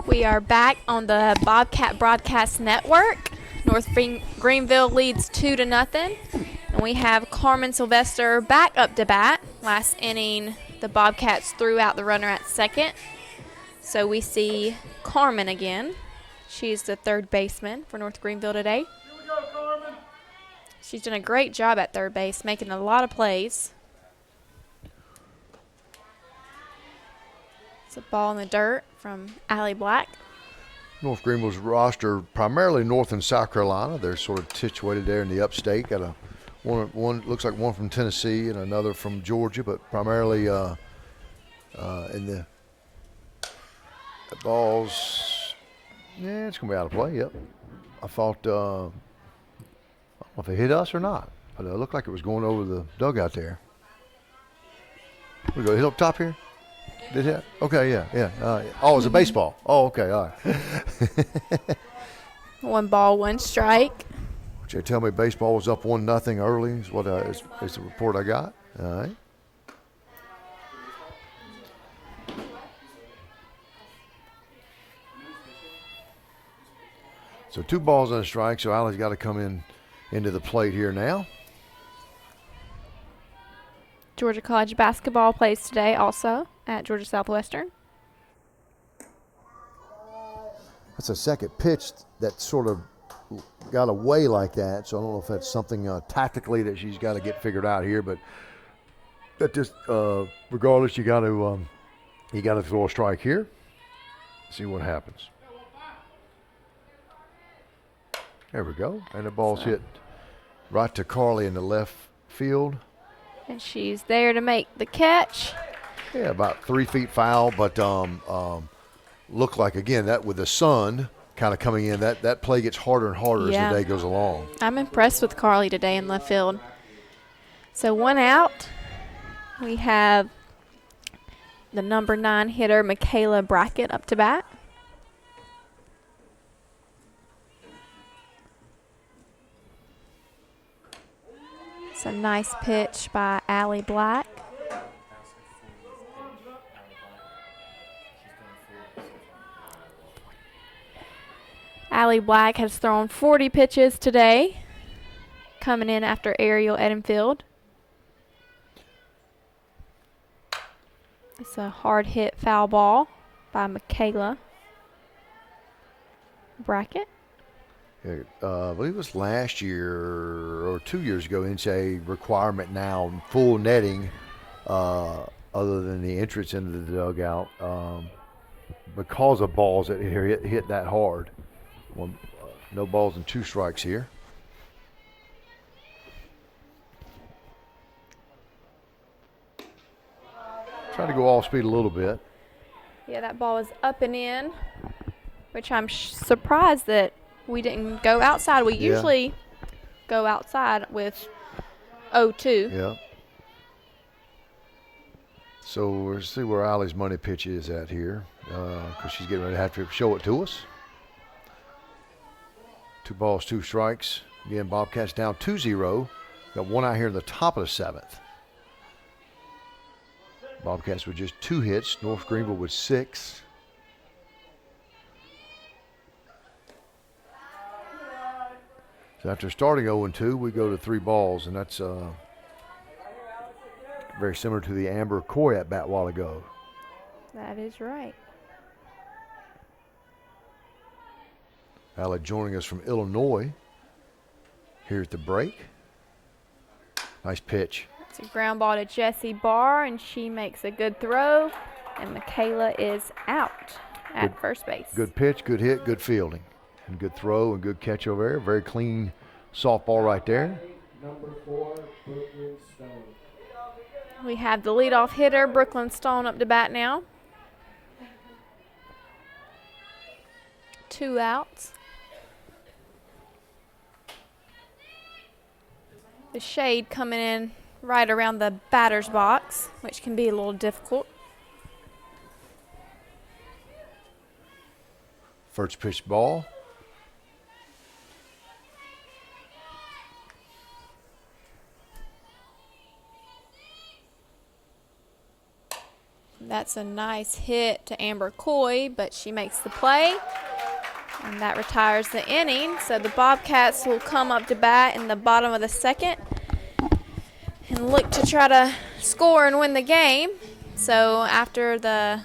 We are back on the Bobcat Broadcast Network. Greenville leads 2-0. And we have Carmen Sylvester back up to bat. Last inning, the Bobcats threw out the runner at second. So we see Carmen again. She's the third baseman for North Greenville today. Here we go, Carmen. She's done a great job at third base, making a lot of plays. It's a ball in the dirt from Allie Black. North Greenville's roster primarily North and South Carolina. They're sort of situated there in the upstate. Got a one looks like one from Tennessee and another from Georgia, but primarily in the balls. Yeah, it's gonna be out of play. Yep. I thought I don't know if it hit us or not, but it looked like it was going over the dugout there. We go hit up top here. Did it? Okay, yeah. Oh, it was a baseball. Oh, okay, all right. 1 ball, 1 strike. They tell me baseball was up 1-0 early. Is what is the report I got. All right. So 2 balls and a strike. So Allie's got to come into the plate here now. Georgia College basketball plays today also at Georgia Southwestern. That's a second pitch that sort of got away like that. So I don't know if that's something tactically that she's got to get figured out here. But that just regardless, you got to throw a strike here. See what happens. There we go, and the ball's hit right to Carly in the left field. And she's there to make the catch. Yeah, about 3 feet foul, but look like, again, that with the sun kind of coming in, that play gets harder and harder as the day goes along. I'm impressed with Carly today in left field. So 1 out. We have the number 9 hitter, Michaela Brackett, up to bat. It's a nice pitch by Allie Black. Allie Black has thrown 40 pitches today, coming in after Ariel Edenfield. It's a hard hit foul ball by Michaela Brackett. Yeah, I believe it was last year or 2 years ago, NCAA requirement now, full netting other than the entrance into the dugout because of balls that hit that hard. No balls and 2 strikes here. Trying to go off speed a little bit. Yeah, that ball is up and in, which I'm surprised that we didn't go outside. We usually go outside with 0-2. Yeah. So we'll see where Allie's money pitch is at here because she's getting ready to have to show it to us. 2 balls, 2 strikes. Again, Bobcats down 2-0. Got 1 out here in the top of the 7th. Bobcats with just 2 hits. North Greenville with 6. So after starting 0-2, we go to 3 balls, and that's very similar to the Amber Coy at bat a while ago. That is right. Allie joining us from Illinois here at the break. Nice pitch. It's a ground ball to Jessie Barr, and she makes a good throw, and Michaela is out at first base. Good pitch, good hit, good fielding, and good throw and good catch over there. Very clean softball right there. Number 4, Brooklyn Stone. We have the leadoff hitter, Brooklyn Stone, up to bat now. 2 outs. The shade coming in right around the batter's box, which can be a little difficult. First pitch ball. That's a nice hit to Amber Coy, but she makes the play. And that retires the inning. So the Bobcats will come up to bat in the bottom of the second and look to try to score and win the game. So after the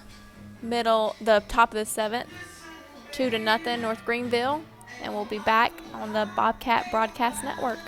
top of the seventh, 2-0 North Greenville, and we'll be back on the Bobcat Broadcast Network.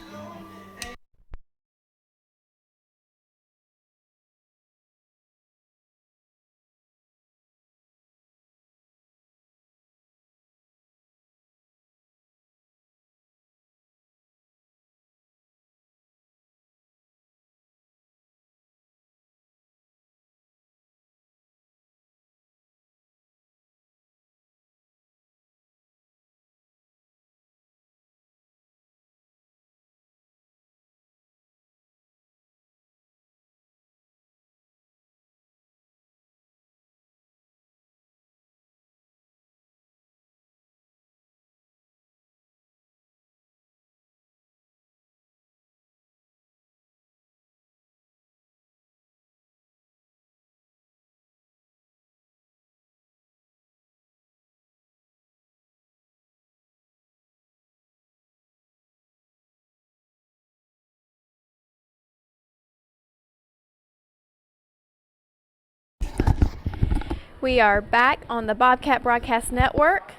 We are back on the Bobcat Broadcast Network.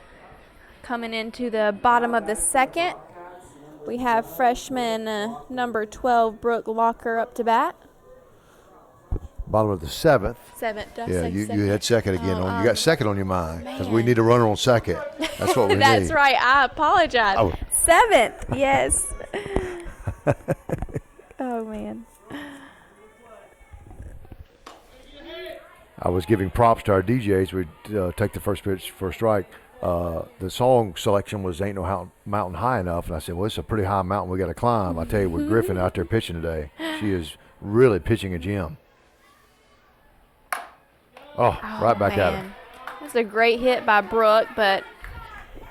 Coming into the bottom of the second, we have freshman number 12, Brooke Locker, up to bat. Bottom of the seventh. Seventh. Yeah, you had second again. You got second on your mind because we man. need a runner on second. That's what we need. That's right. I apologize. Oh. Seventh. Yes. Oh, man. I was giving props to our DJs. We'd take the first pitch for a strike. The song selection was Ain't No Mountain High Enough. And I said, well, it's a pretty high mountain we got to climb. I tell you, with Griffin out there pitching today, she is really pitching a gem. Oh, right back at her. That's a great hit by Brooke, but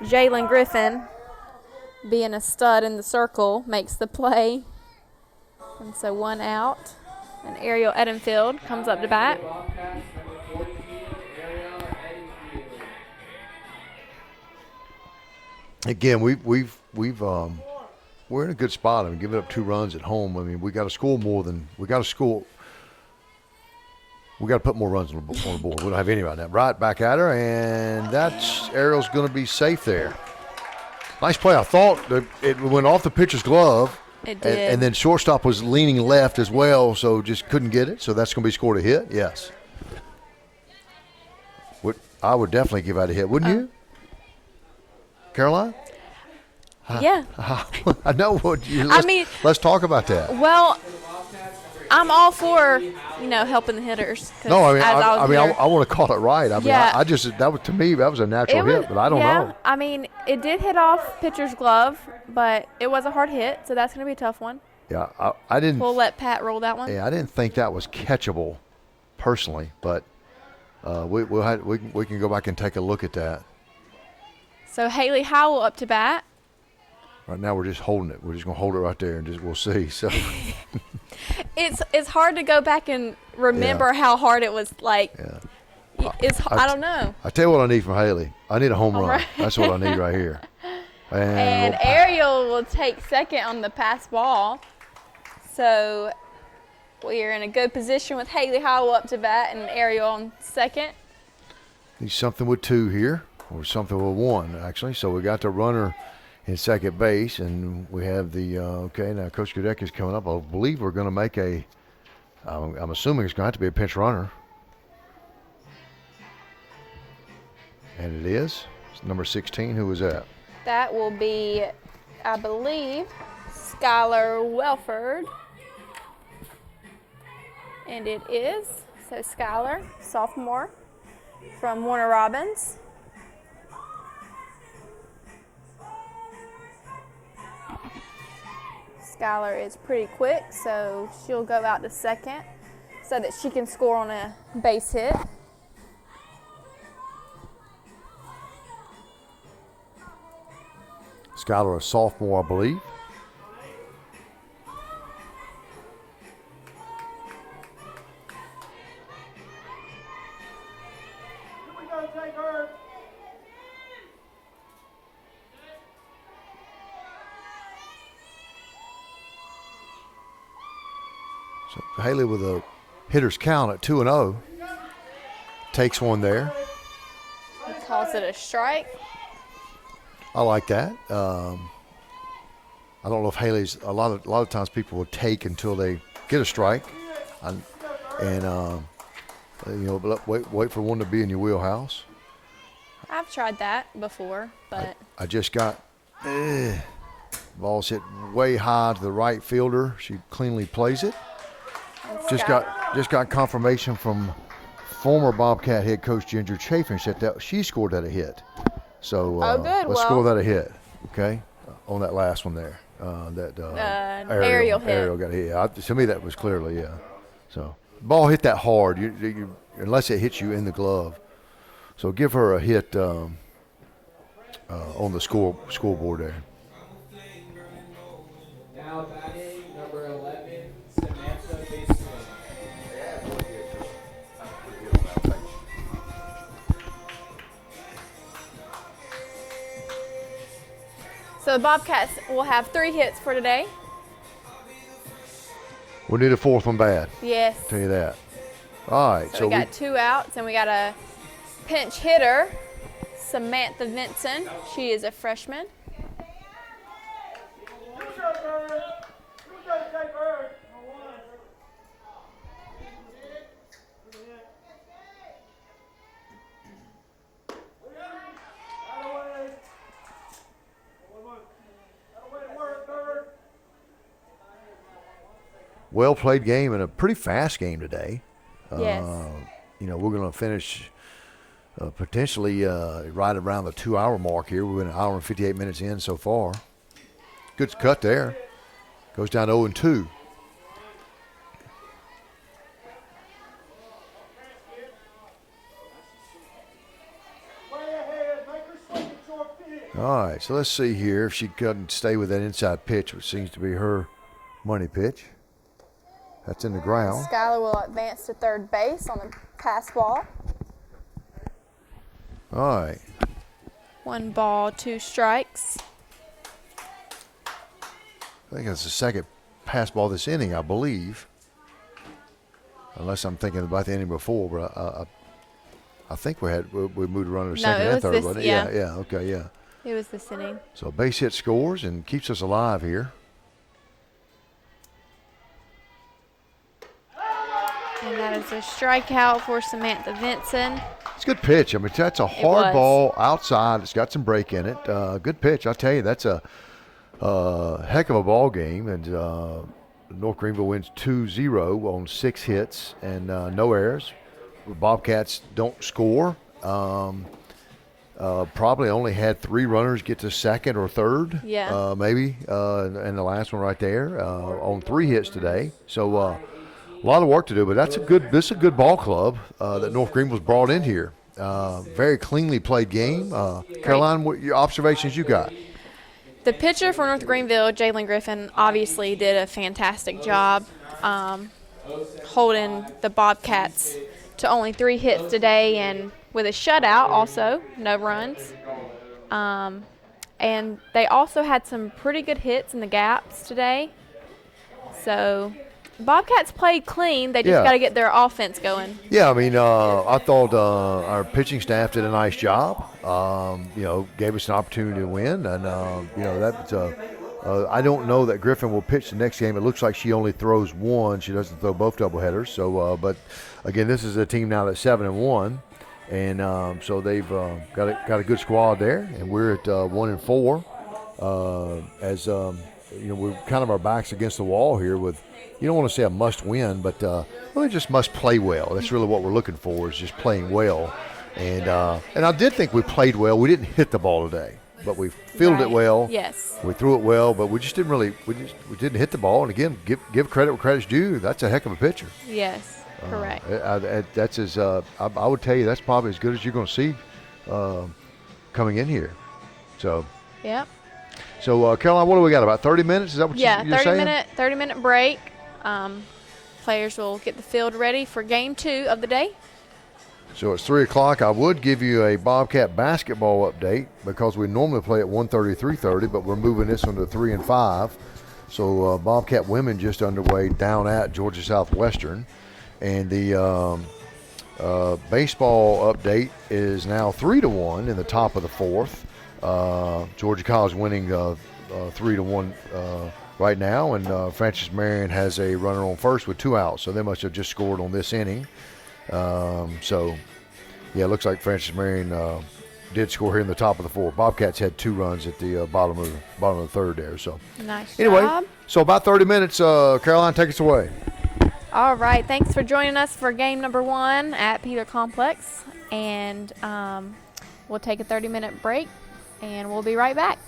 Jalen Griffin, being a stud in the circle, makes the play. And so 1 out. And Ariel Edenfield comes up to bat. Again, we're in a good spot. I mean, giving up 2 runs at home. I mean, we got to score more than we got to score. We got to put more runs on the board. We don't have any right now. Right back at her, and that's Ariel's going to be safe there. Nice play. I thought it went off the pitcher's glove. It did. And then shortstop was leaning left as well, so just couldn't get it. So that's going to be scored a hit. Yes. I would definitely give that a hit, wouldn't you? Caroline? Yeah. I know what you. Let's talk about that. Well, I'm all for helping the hitters. No, I want to call it right. I mean, yeah. I just to me that was a natural hit, but I don't know. I mean, it did hit off pitcher's glove, but it was a hard hit, so that's going to be a tough one. Yeah, I didn't. We'll let Pat roll that one. Yeah, I didn't think that was catchable, personally, but we can go back and take a look at that. So Haley Howell up to bat. Right now we're just holding it. We're just gonna hold it right there and we'll see. So it's hard to go back and remember how hard it was. Like, I don't know. I tell you what I need from Haley. I need a home run. Right. That's what I need right here. And Ariel will take second on the pass ball. So we are in a good position with Haley Howell up to bat and Ariel on second. Need something with 2 here, or something with 1 actually. So we got the runner in second base, and we have the now Coach Gudek is coming up. I believe we're going to make I'm assuming it's going to have to be a pinch runner, and it is. It's number 16. Who was that? That will be, I believe, Skylar Welford, and it is. So Skylar, sophomore from Warner Robins. Skylar is pretty quick, so she'll go out to second so that she can score on a base hit. Skylar, a sophomore, I believe. So Haley with a hitter's count at 2-0. Takes one there. He calls it a strike. I like that. I don't know if Haley's a lot of times people will take until they get a strike, wait for one to be in your wheelhouse. I've tried that before, but I just got ball's hit way high to the right fielder. She cleanly plays it. Just got confirmation from former Bobcat head coach Ginger Chaffinch that she scored that a hit. So good. let's score that a hit, okay? On that last one there, aerial hit. Aerial got a hit. To me, that was clearly So ball hit that hard, you unless it hits you in the glove. So give her a hit on the scoreboard there. Now batting number 11, Samantha Basin. So the Bobcats will have 3 hits for today. We need a fourth one bad. Yes. Tell you that. All right. So we got 2 outs, and we got a pinch hitter, Samantha Vinson. She is a freshman. Well played game and a pretty fast game today. Yes. We're going to finish potentially right around the 2-hour mark here. We're 1 hour and 58 minutes in so far. Good cut there. Goes down 0-2. All right, so let's see here if she couldn't stay with that inside pitch, which seems to be her money pitch. That's in the ground. Skylar will advance to third base on the pass ball. All right. 1 ball, 2 strikes. I think that's the second pass ball this inning, I believe. Unless I'm thinking about the inning before, but I think we moved a runner to second and third, wasn't it? Yeah, okay, yeah. It was this inning. So base hit scores and keeps us alive here. And that is a strikeout for Samantha Vinson. It's a good pitch. I mean, that's a hard ball outside. It's got some break in it. Good pitch. I'll tell you, that's a heck of a ball game. And North Greenville wins 2-0 on 6 hits and no errors. The Bobcats don't score. Probably only had 3 runners get to second or third. Yeah. Maybe. And the last one right there on 3 hits today. So a lot of work to do, but this is a good ball club that North Greenville's brought in here. Very cleanly played game. Caroline, what your observations you got? The pitcher for North Greenville, Jalen Griffin, obviously did a fantastic job holding the Bobcats to only 3 hits today and with a shutout also, no runs. And they also had some pretty good hits in the gaps today. So Bobcats played clean. They just got to get their offense going. Yeah, I mean, I thought our pitching staff did a nice job. Gave us an opportunity to win, and I don't know that Griffin will pitch the next game. It looks like she only throws 1. She doesn't throw both doubleheaders. So, but again, this is a team now that's 7-1, and so they've got a good squad there, and we're at 1-4. We're kind of our backs against the wall here with. You don't want to say a must-win, but really just must play well. That's really what we're looking for is just playing well. And I did think we played well. We didn't hit the ball today, but we fielded it well. Yes. We threw it well, but we just didn't really we didn't hit the ball. And again, give credit where credit's due. That's a heck of a pitcher. Yes, correct. That's I would tell you that's probably as good as you're going to see coming in here. So. Yep. So Caroline, what do we got? About 30 minutes? Is that what you're saying? 30-minute break. Players will get the field ready for game 2 of the day. So it's 3 o'clock. I would give you a Bobcat basketball update because we normally play at 1:30, 3:30, but we're moving this one to 3 and 5. So Bobcat women just underway down at Georgia Southwestern, and the baseball update is now 3-1 in the top of the fourth. Georgia College winning 3-1 right now, and Francis Marion has a runner on first with 2 outs, so they must have just scored on this inning. So, yeah, it looks like Francis Marion did score here in the top of the fourth. Bobcats had 2 runs at the bottom of the third there. So, Nice anyway, job. so about 30 minutes. Caroline, take us away. All right. Thanks for joining us for game number 1 at Peter Complex. And we'll take a 30-minute break, and we'll be right back.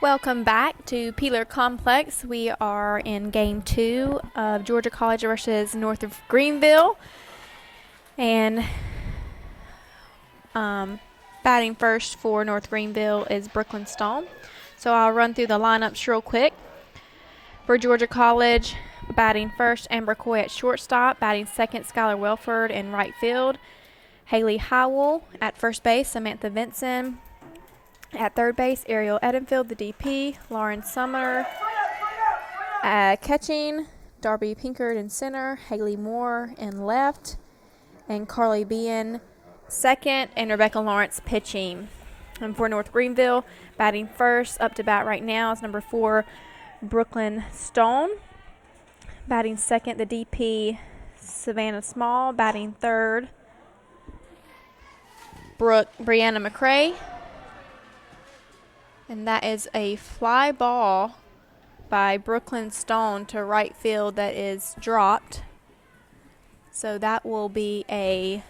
Welcome back to Peeler Complex. We are in Game 2 of Georgia College versus North of Greenville. And batting first for North Greenville is Brooklyn Stone. So I'll run through the lineups real quick. For Georgia College, batting first, Amber Coy at shortstop. Batting second, Skylar Welford in right field. Haley Howell at first base, Samantha Vinson. At third base, Ariel Edenfield, the DP. Lauren Summer catching. Darby Pinkard in center. Haley Moore in left. And Carly Bean second. And Rebecca Lawrence pitching. And for North Greenville, batting first, up to bat right now is number 4, Brooklyn Stone. Batting second, the DP, Savannah Small. Batting third, Brianna McCrae. And that is a fly ball by Brooklyn Stone to right field that is dropped. So that will be a...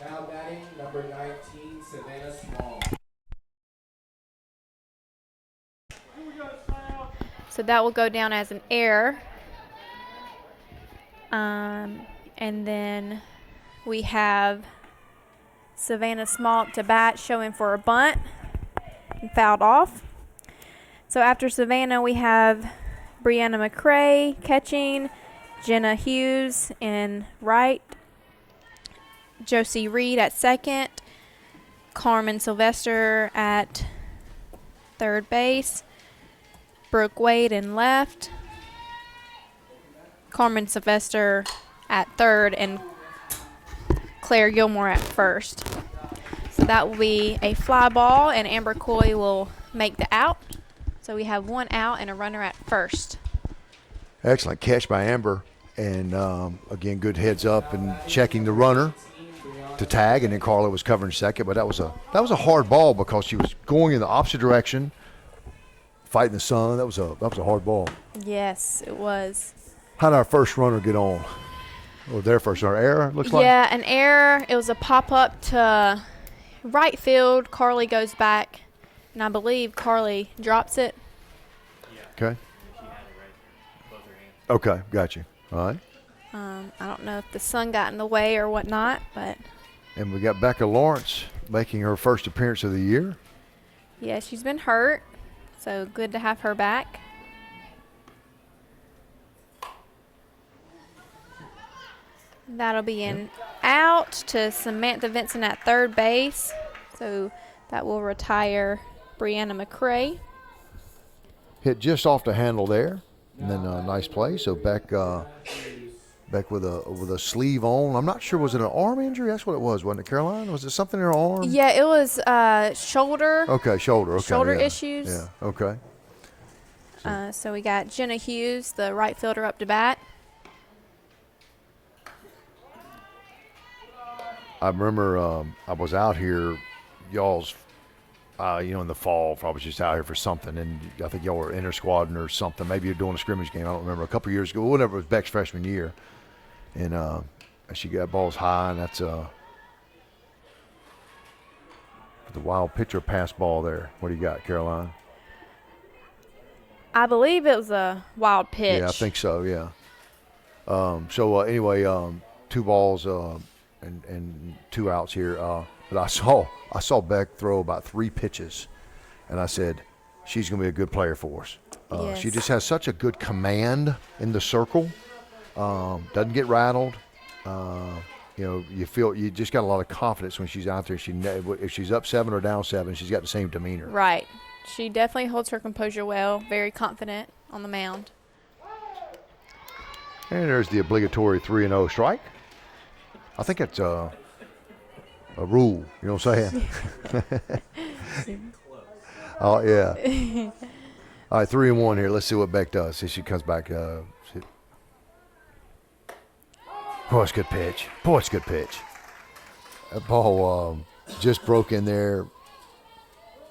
Now batting number 19, Savannah Small. So that will go down as an error. And then we have Savannah Small up to bat, showing for a bunt. And fouled off. So after Savannah, we have Brianna McCrae catching, Jenna Hughes in right, Josie Reed at second, Carmen Sylvester at third base, Brooke Wade in left, Carmen Sylvester at third, and Claire Gilmore at first. So that will be a fly ball, and Amber Coy will make the out. So we have one out and a runner at first. Excellent catch by Amber. And, again, good heads up and checking the runner to tag. And then Carla was covering second. But that was a hard ball because she was going in the opposite direction, fighting the sun. That was a hard ball. Yes, it was. How did our first runner get on? Or their first runner? Error, looks like? Yeah, an error. It was a pop-up to right field. Carly goes back, and I believe Carly drops it. Okay. Okay, got you. All right. I don't know if the sun got in the way or whatnot, but And we got Becca Lawrence making her first appearance of the year. yeah, she's been hurt, so good to have her back. That'll be an out to Samantha Vinson at third base, so that will retire Brianna McCrae. Hit just off the handle there, and then a nice play. So Beck with a sleeve on. I'm not sure, was it an arm injury? That's what it was, wasn't it, Caroline? Was it something in her arm? Yeah, it was shoulder. Okay, shoulder. Okay, Shoulder yeah. issues. Yeah. Okay. So we got Jenna Hughes, the right fielder, up to bat. I remember I was out here, y'all's, in the fall. I was just out here for something, and I think y'all were inter-squadding or something. Maybe you're doing a scrimmage game. I don't remember. A couple of years ago, whenever it was Beck's freshman year, and she got balls high, and that's the wild pitcher pass ball there. What do you got, Caroline? I believe it was a wild pitch. Yeah, I think so. Yeah. Anyway, 2 balls and 2 outs here. But I saw Beck throw about 3 pitches, and I said, she's going to be a good player for us. Yes. She just has such a good command in the circle. Doesn't get rattled. You feel you just got a lot of confidence when she's out there. If she's up 7 or down 7, she's got the same demeanor. Right. She definitely holds her composure well. Very confident on the mound. And there's the obligatory 3-0 strike. I think that's a rule. You know what I'm saying? Oh, yeah. All right, 3-1 here. Let's see what Beck does. See if she comes back. Boy, it's a good pitch. Boy, it's a good pitch. That ball just broke in there.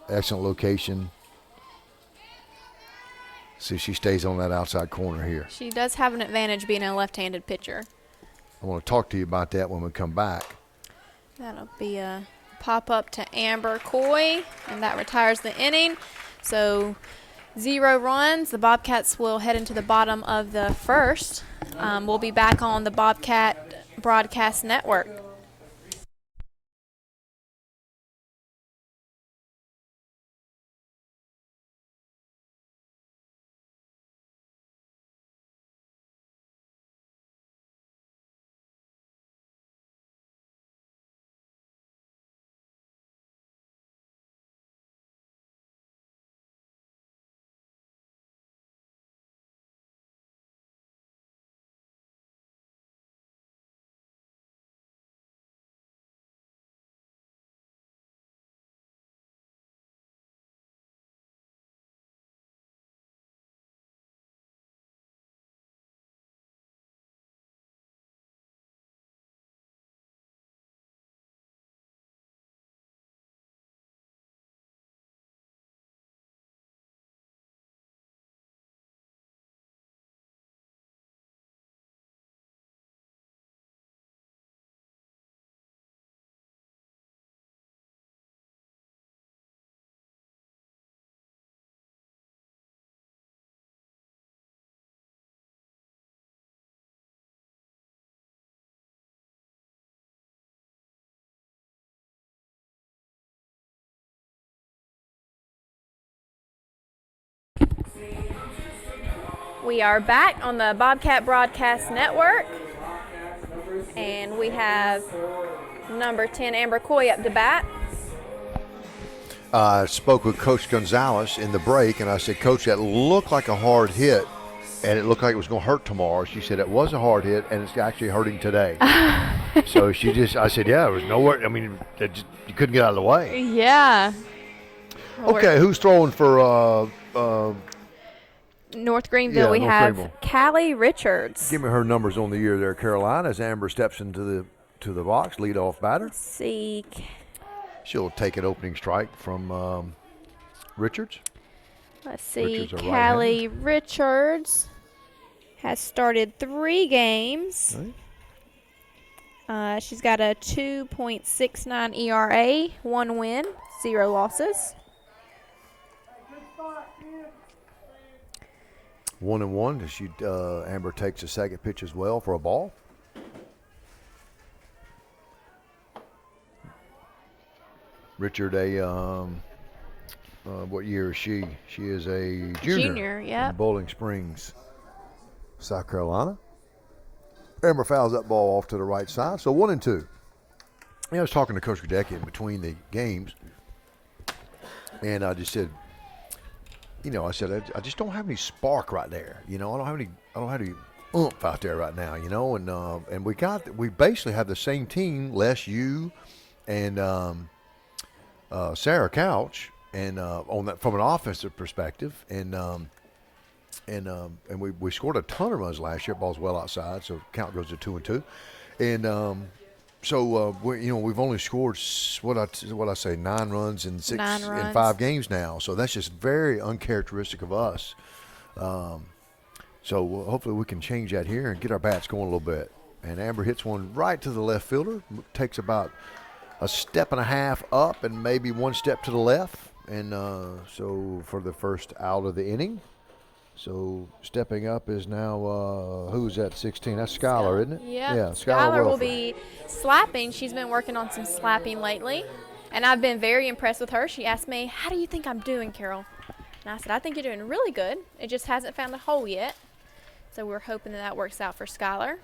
Excellent location. See if she stays on that outside corner here. She does have an advantage being a left-handed pitcher. I want to talk to you about that when we come back. That'll be a pop-up to Amber Coy, and that retires the inning. So 0 runs. The Bobcats will head into the bottom of the first. We'll be back on the Bobcat Broadcast Network. We are back on the Bobcat Broadcast Network, and we have number 10 Amber Coy up to bat. I spoke with Coach Gonzalez in the break, and I said, Coach, that looked like a hard hit, and it looked like it was going to hurt tomorrow. She said it was a hard hit, and it's actually hurting today. So I said, yeah, there was nowhere. I mean, you couldn't get out of the way. Yeah. Okay, who's throwing for North Greenville? Yeah, we North have Greenville. Callie Richards. Give me her numbers on the year there, Carolina, as Amber steps into the box, leadoff batter. Let's see. She'll take an opening strike from Richards. Let's see. Richards, a Callie Richards has started 3 games. Right. She's got a 2.69 ERA, 1 win, 0 losses. 1-1. Amber takes a second pitch as well for a ball. Richard, what year is she? She is a junior. Yep. In Bowling Springs, South Carolina. Amber fouls that ball off to the right side. So 1-2. I was talking to Coach Radecki in between the games, and I just said, I said I just don't have any spark right there. I don't have any oomph out there right now. And we basically have the same team, less you and Sarah Couch, and on that from an offensive perspective, and we scored a ton of runs last year. Ball's well outside, so count goes to 2-2, and so we've only scored what I say 9 runs in 5 games now. So that's just very uncharacteristic of us. So hopefully we can change that here and get our bats going a little bit. And Amber hits one right to the left fielder. Takes about a step and a half up and maybe 1 step to the left. And so for the first out of the inning. So stepping up is now, who's at 16? That's Skylar, isn't it? Yeah. Skylar will be slapping. She's been working on some slapping lately, and I've been very impressed with her. She asked me, how do you think I'm doing, Carol? And I said, I think you're doing really good. It just hasn't found a hole yet. So we're hoping that works out for Skylar.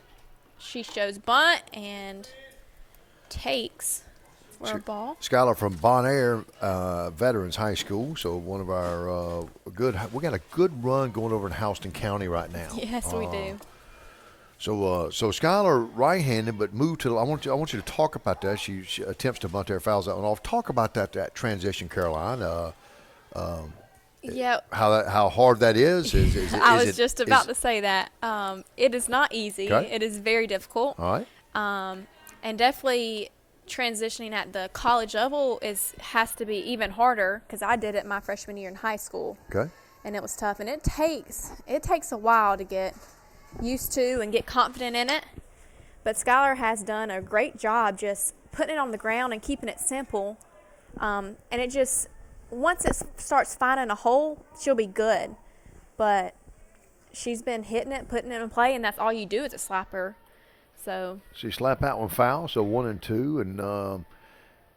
She shows bunt and takes for a ball. Skylar from Bon Air Veterans High School, so one of our we got a good run going over in Houston County right now. Yes, we do. So Skylar right-handed, but moved to. I want you to talk about that. She attempts to bunt there, fouls that one off. Talk about that transition, Caroline. Yeah. How hard that is. I was just about to say that. It is not easy. Okay. It is very difficult. All right. And definitely transitioning at the college level has to be even harder, because I did it my freshman year in high school. Okay. And it was tough, and it takes a while to get used to and get confident in it. But Skylar has done a great job just putting it on the ground and keeping it simple. And once it starts finding a hole, she'll be good. But she's been hitting it, putting it in play, and that's all you do is a slapper. So she slapped that one foul, so 1-2, and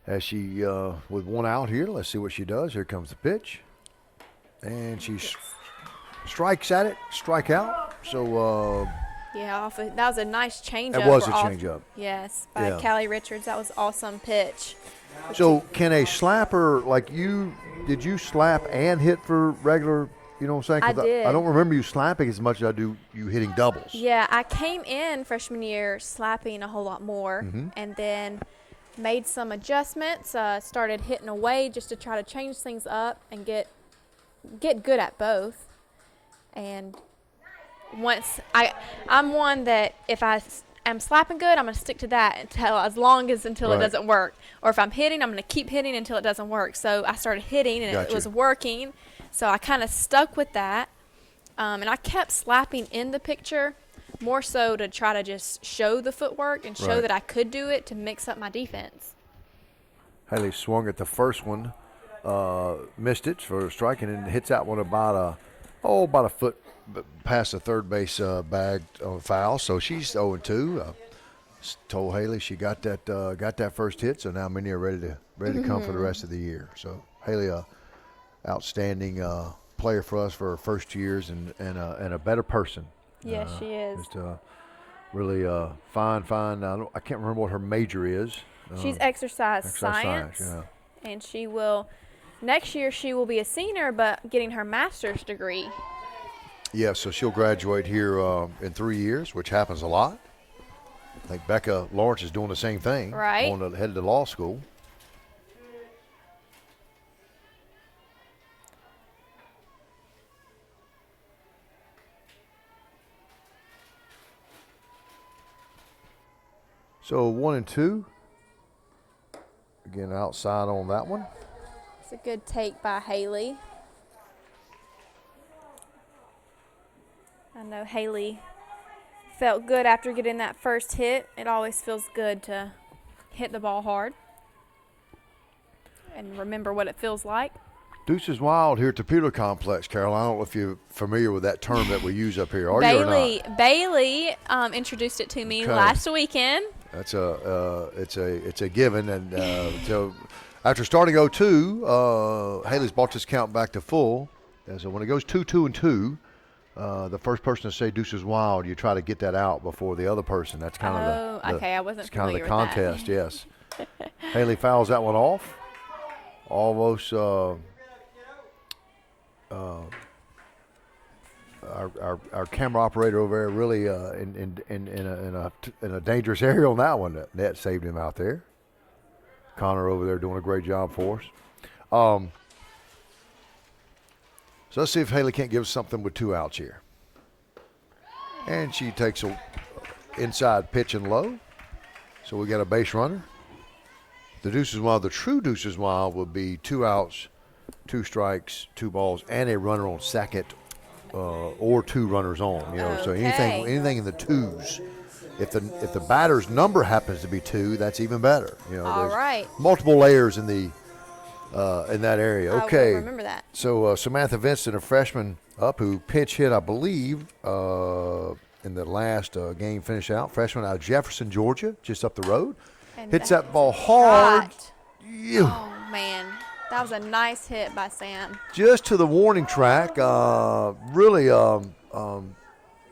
as she with one out here, let's see what she does. Here comes the pitch, and she strikes at it, strike out. So yeah, that was a nice changeup. that was a changeup. Yes, by Callie Richards. That was awesome pitch. So can a slapper like you? Did you slap and hit for regular? You know what I'm saying? 'Cause I did. I don't remember you slapping as much as I do you hitting doubles. Yeah, I came in freshman year slapping a whole lot more, and then made some adjustments. Started hitting away just to try to change things up and get good at both. And once I'm one that if I'm slapping good, I'm gonna stick to that until it doesn't work. Or if I'm hitting, I'm gonna keep hitting until it doesn't work. So I started hitting, and it was working. So I kind of stuck with that, and I kept slapping in the picture, more so to try to just show the footwork and show that I could do it to mix up my defense. Haley swung at the first one, missed it for striking, and hits that one about a foot past the third base bag on foul. So she's 0-2. Told Haley she got that first hit, so now Minnie are ready to come for the rest of the year. So Haley, outstanding player for us for her first years and a better person. Yes, she is. Just really fine. I can't remember what her major is. She's exercise science, yeah. and next year she will be a senior, but getting her master's degree. Yeah, so she'll graduate here in 3 years, which happens a lot. I think Becca Lawrence is doing the same thing. Right. Headed to law school. So 1-2. Again, outside on that one. It's a good take by Haley. I know Haley felt good after getting that first hit. It always feels good to hit the ball hard and remember what it feels like. Deuces Wild here at the Pewter Complex, Carol. I don't know if you're familiar with that term that we use up here. Are you or not? Bailey introduced it to me last weekend. It's a given, and so after starting 0-2, Haley's brought this count back to full. And so when it goes 2-2-2, the first person to say Deuces Wild, you try to get that out before the other person. That's kind of I wasn't kind of the familiar contest. with Yes. Haley fouls that one off. Almost. Our camera operator over there really in a dangerous area on that one. That net saved him out there. Connor over there doing a great job for us. So let's see if Haley can't give us something with 2 outs here. And she takes a inside pitch and low. So we got a base runner. The Deuces Wild, the true Deuces Wild, would be 2 outs, 2 strikes, 2 balls, and a runner on second, or 2 runners on. You know, so anything in the 2s. If the batter's number happens to be 2, that's even better. You know, All right. Multiple layers in that area. Okay. I remember that. So Samantha Vincent, a freshman up who pinch hit, I believe, in the last game finish out. Freshman out of Jefferson, Georgia, just up the road. And hits that ball hard. Oh, man. That was a nice hit by Sam. Just to the warning track. Really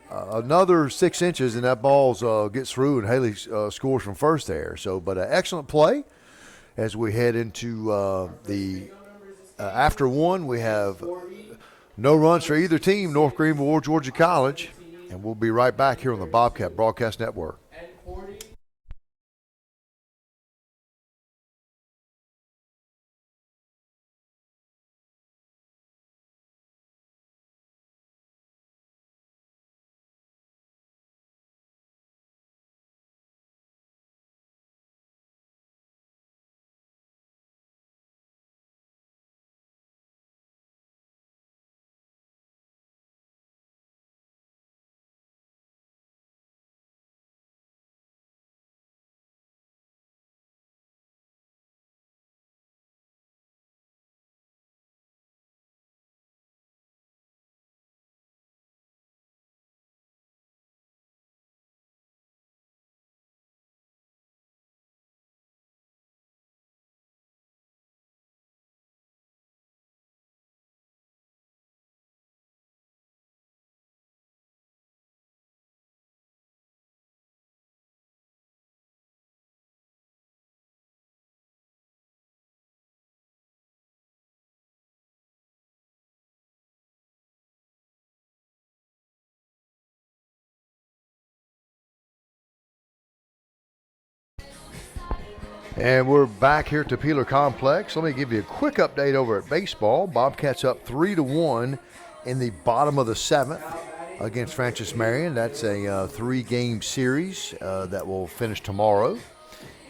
another 6 inches, and that ball gets through, and Haley scores from first there. So, but an excellent play as we head into the after 1. We have no runs for either team, North Greenville or Georgia College. And we'll be right back here on the Bobcat Broadcast Network. And we're back here at the Peeler Complex. Let me give you a quick update over at baseball. Bobcats up 3-1 in the bottom of the 7th against Francis Marion. That's a 3-game series that will finish tomorrow.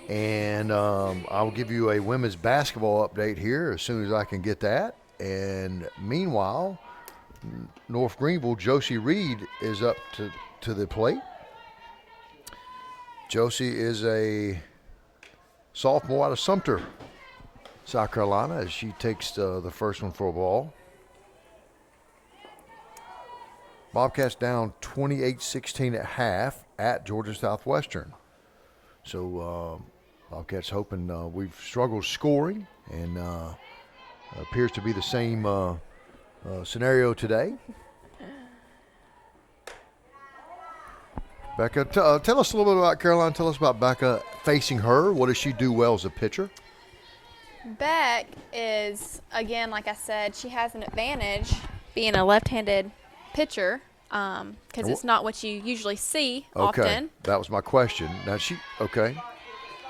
And I'll give you a women's basketball update here as soon as I can get that. And meanwhile, North Greenville, Josie Reed is up to the plate. Josie is a sophomore out of Sumter, South Carolina, as she takes the first one for a ball. Bobcats down 28-16 at half at Georgia Southwestern. So Bobcats hoping we've struggled scoring, and appears to be the same scenario today. Becca, tell us a little bit about Caroline. Tell us about Becca facing her. What does she do well as a pitcher? Beck is, again, like I said, she has an advantage being a left-handed pitcher because it's not what you usually see often. That was my question. Now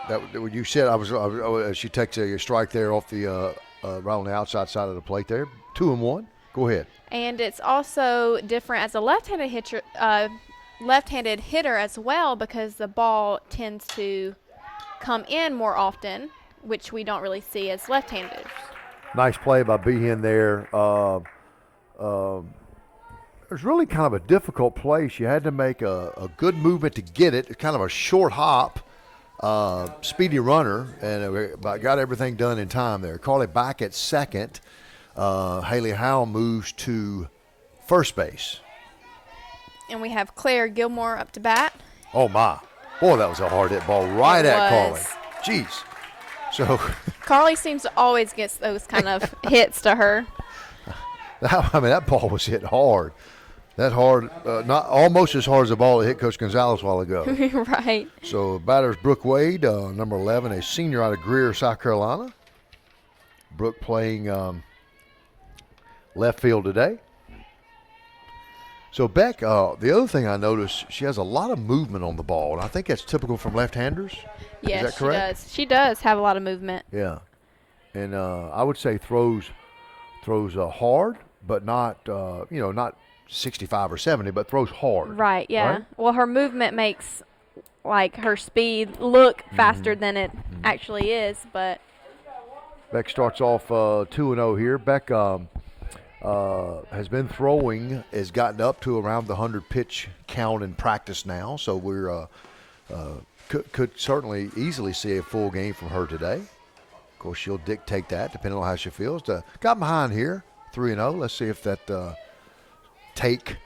that what you said. She takes a strike there off the right on the outside side of the plate there. 2-1. Go ahead. And it's also different as a left-handed hitter as well, because the ball tends to come in more often, which we don't really see as left-handed. Nice play by Behan there. It was really kind of a difficult play. She had to make a good movement to get it. It's kind of a short hop, speedy runner, and got everything done in time there. Carly back at second. Haley Howell moves to first base. And we have Claire Gilmore up to bat. Oh, my. Boy, that was a hard hit ball right at Carly. Jeez. So Carly seems to always get those kind of hits to her. that ball was hit hard. That hard, not almost as hard as the ball that hit Coach Gonzalez a while ago. Right. So batter's Brooke Wade, number 11, a senior out of Greer, South Carolina. Brooke playing left field today. So Beck, the other thing I noticed, she has a lot of movement on the ball, and I think that's typical from left-handers. Yes, is that correct? she does. She does have a lot of movement. Yeah, and I would say throws hard, but not not 65 or 70, but throws hard. Right. Yeah. Right? Well, her movement makes like her speed look faster than it actually is, but. Beck starts off 2-0 here. Beck has been throwing, has gotten up to around the 100 pitch count in practice now. So we're could certainly easily see a full game from her today. Of course, she'll dictate that depending on how she feels. Got behind here, 3-0. Let's see if that take.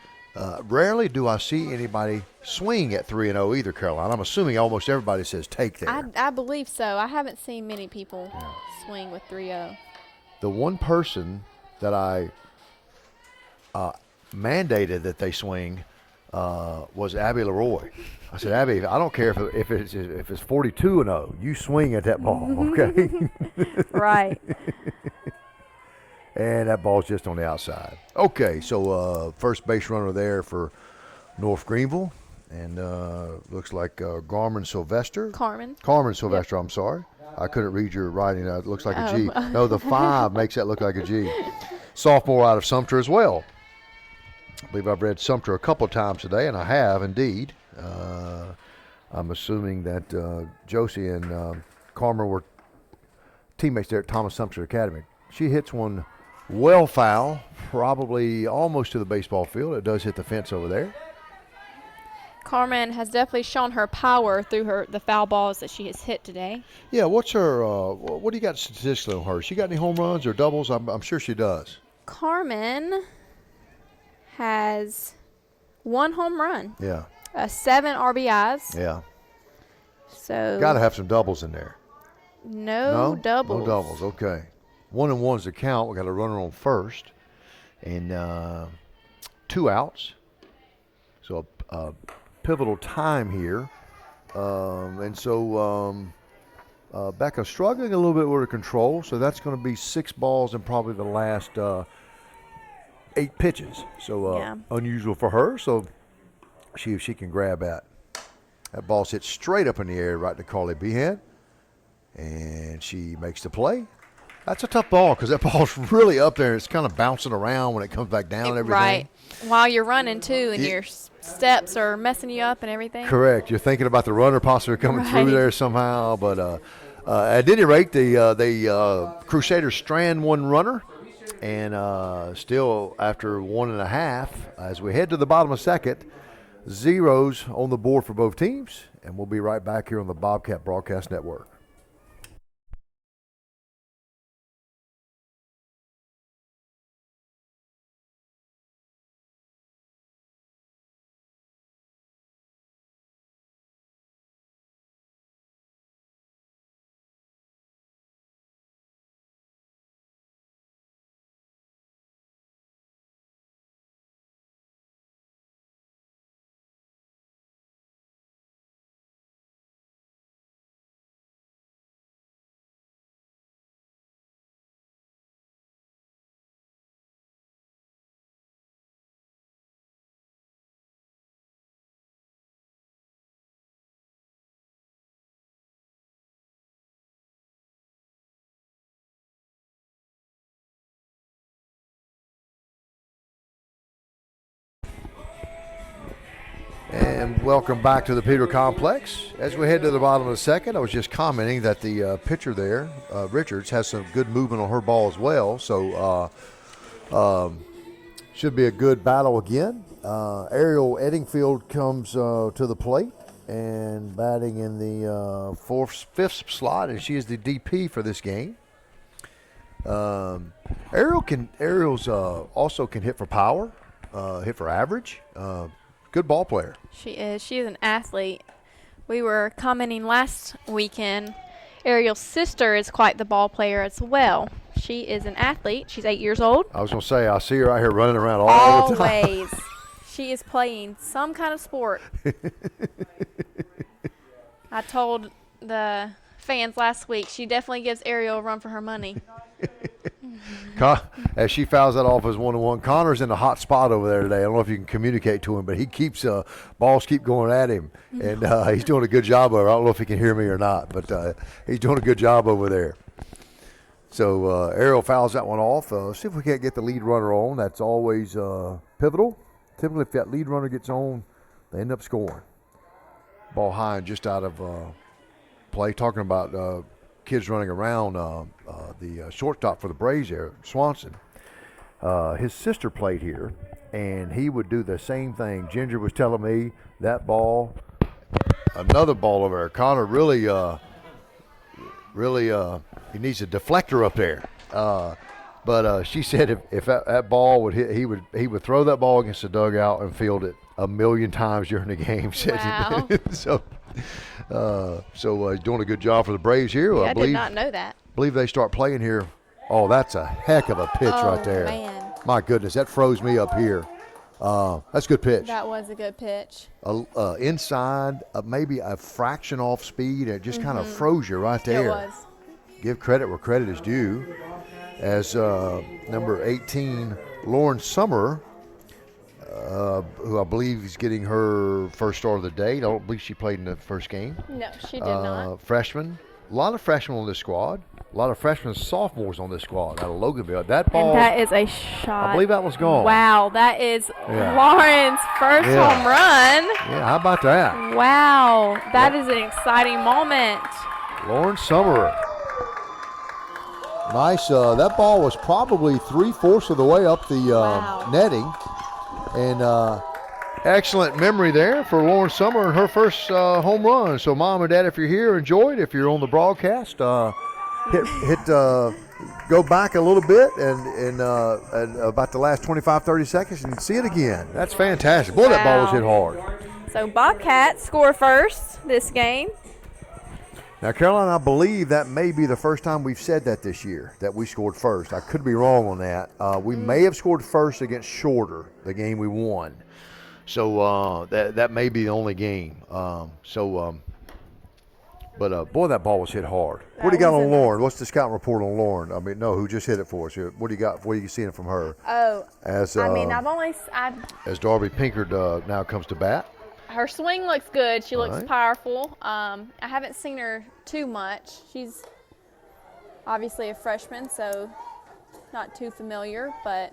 Rarely do I see anybody swing at 3-0 either, Caroline. I'm assuming almost everybody says take there. I believe so. I haven't seen many people swing with 3-0. The one person that I mandated that they swing was Abby Leroy. I said, Abby, I don't care if it's 42-0, you swing at that ball, okay? Right. And that ball's just on the outside. Okay, so first base runner there for North Greenville, and looks like Carmen Sylvester. Carmen Sylvester, yep. I'm sorry. I couldn't read your writing. It looks like a G. No, the 5 makes that look like a G. Sophomore out of Sumter as well. I believe I've read Sumter a couple of times today, and I have indeed. I'm assuming that Josie and Carmen were teammates there at Thomas Sumter Academy. She hits one well foul, probably almost to the baseball field. It does hit the fence over there. Carmen has definitely shown her power through the foul balls that she has hit today. Yeah, what's her? What do you got statistically on her? She got any home runs or doubles? I'm sure she does. Carmen has 1 home run. Yeah. 7 RBIs. Yeah. So. Got to have some doubles in there. No doubles. No doubles. Okay. 1 and 1's the count. We got a runner on first, and 2 outs. So a pivotal time here, and so Becca struggling a little bit with her control. So that's going to be 6 balls in probably the last 8 pitches. So unusual for her. So if she can grab that. That ball's hit straight up in the air right to Carly Behan. And she makes the play. That's a tough ball because that ball's really up there. It's kind of bouncing around when it comes back down and everything. Right. While you're running, too, and your steps are messing you up and everything. Correct. You're thinking about the runner possibly coming through there somehow. But at any rate, the Crusaders strand one runner. And still after 1.5, as we head to the bottom of second, zeros on the board for both teams. And we'll be right back here on the Bobcat Broadcast Network. And welcome back to the Peter Complex. As we head to the bottom of the second, I was just commenting that the pitcher there, Richards, has some good movement on her ball as well. So should be a good battle again. Ariel Eddingfield comes to the plate and batting in the fifth slot, and she is the DP for this game. Ariel's also can hit for power, hit for average. Good ball player. She is. She is an athlete. We were commenting last weekend. Ariel's sister is quite the ball player as well. She is an athlete. She's 8 years old. I was going to say, I see her out here running around all the time. Always. She is playing some kind of sport. I told the fans last week, she definitely gives Ariel a run for her money. As she fouls that off as 1-1, Connor's in a hot spot over there today. I don't know if you can communicate to him, but he keeps balls keep going at him, and he's doing a good job over. I don't know if he can hear me or not, but he's doing a good job over there. So Ariel fouls that one off. See if we can't get the lead runner on. That's always pivotal. Typically, if that lead runner gets on, they end up scoring. Ball high and just out of play. Talking about kids running around, the shortstop for the Braves there, Swanson. His sister played here, and he would do the same thing. Ginger was telling me that ball, another ball over there. Connor really, he needs a deflector up there. But she said if that ball would hit, he would throw that ball against the dugout and field it 1,000,000 times during the game. Wow. So he's doing a good job for the Braves here. Yeah, I did not know that. I believe they start playing here. Oh, that's a heck of a pitch right there. Man. My goodness, that froze me up here. That's a good pitch. That was a good pitch. Inside, maybe a fraction off speed, and it just kind of froze you right there. It was. Give credit where credit is due. As number 18, Lauren Summer, who I believe is getting her first start of the day. I don't believe she played in the first game. No, she did not. Freshman. A lot of freshmen on this squad. A lot of freshmen and sophomores on this squad out of Loganville. That ball. And that is a shot. I believe that was gone. Wow, that is Lauren's first home run. Yeah, how about that? Wow, that is an exciting moment. Lauren Summer. Nice. That ball was probably 3/4 of the way up the netting. And excellent memory there for Lauren Summer and her first home run. So, Mom and Dad, if you're here, enjoy it. If you're on the broadcast, go back a little bit and about the last 25, 30 seconds and see it again. That's fantastic. Boy, that ball was hit hard. So, Bobcats score first this game. Now, Caroline, I believe that may be the first time we've said that this year, that we scored first. I could be wrong on that. We may have scored first against Shorter, the game we won. So that may be the only game. But boy, that ball was hit hard. What do you got on Lauren? What's the scout report on Lauren? I mean, no, who just hit it for us? What do you got? What are you seeing from her? Oh, As I've Darby Pinkard now comes to bat. Her swing looks good. She looks right. powerful. I haven't seen her too much. She's obviously a freshman, so not too familiar, but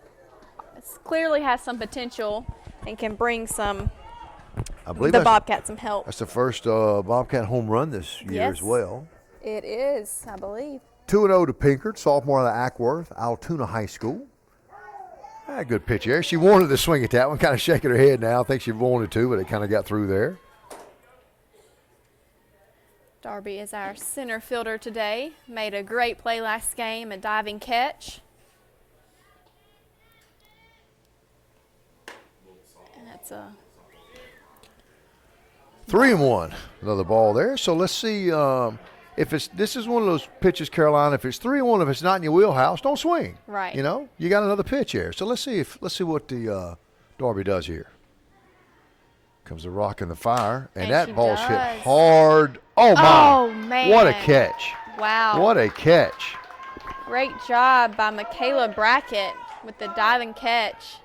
clearly has some potential and can bring I believe the Bobcats some help. that's the first Bobcat home run this year Yes. as well. It is, I believe. 2-0 to Pinkard, sophomore out of Ackworth, Altoona High School. Good pitch there. She wanted to swing at that one, kind of shaking her head now. I think she wanted to, but it kind of got through there. Darby is our center fielder today. Made a great play last game, a diving catch. And that's a 3-1, another ball there. So let's see if this is one of those pitches, Carolina. If it's 3-1, if it's not in your wheelhouse, don't swing. Right. You know, you got another pitch here. So let's see what the Darby does here. Comes the rock in the fire, and that ball's hit hard. Oh my! Oh man! What a catch! Wow! What a catch! Great job by Michaela Brackett with the diving catch.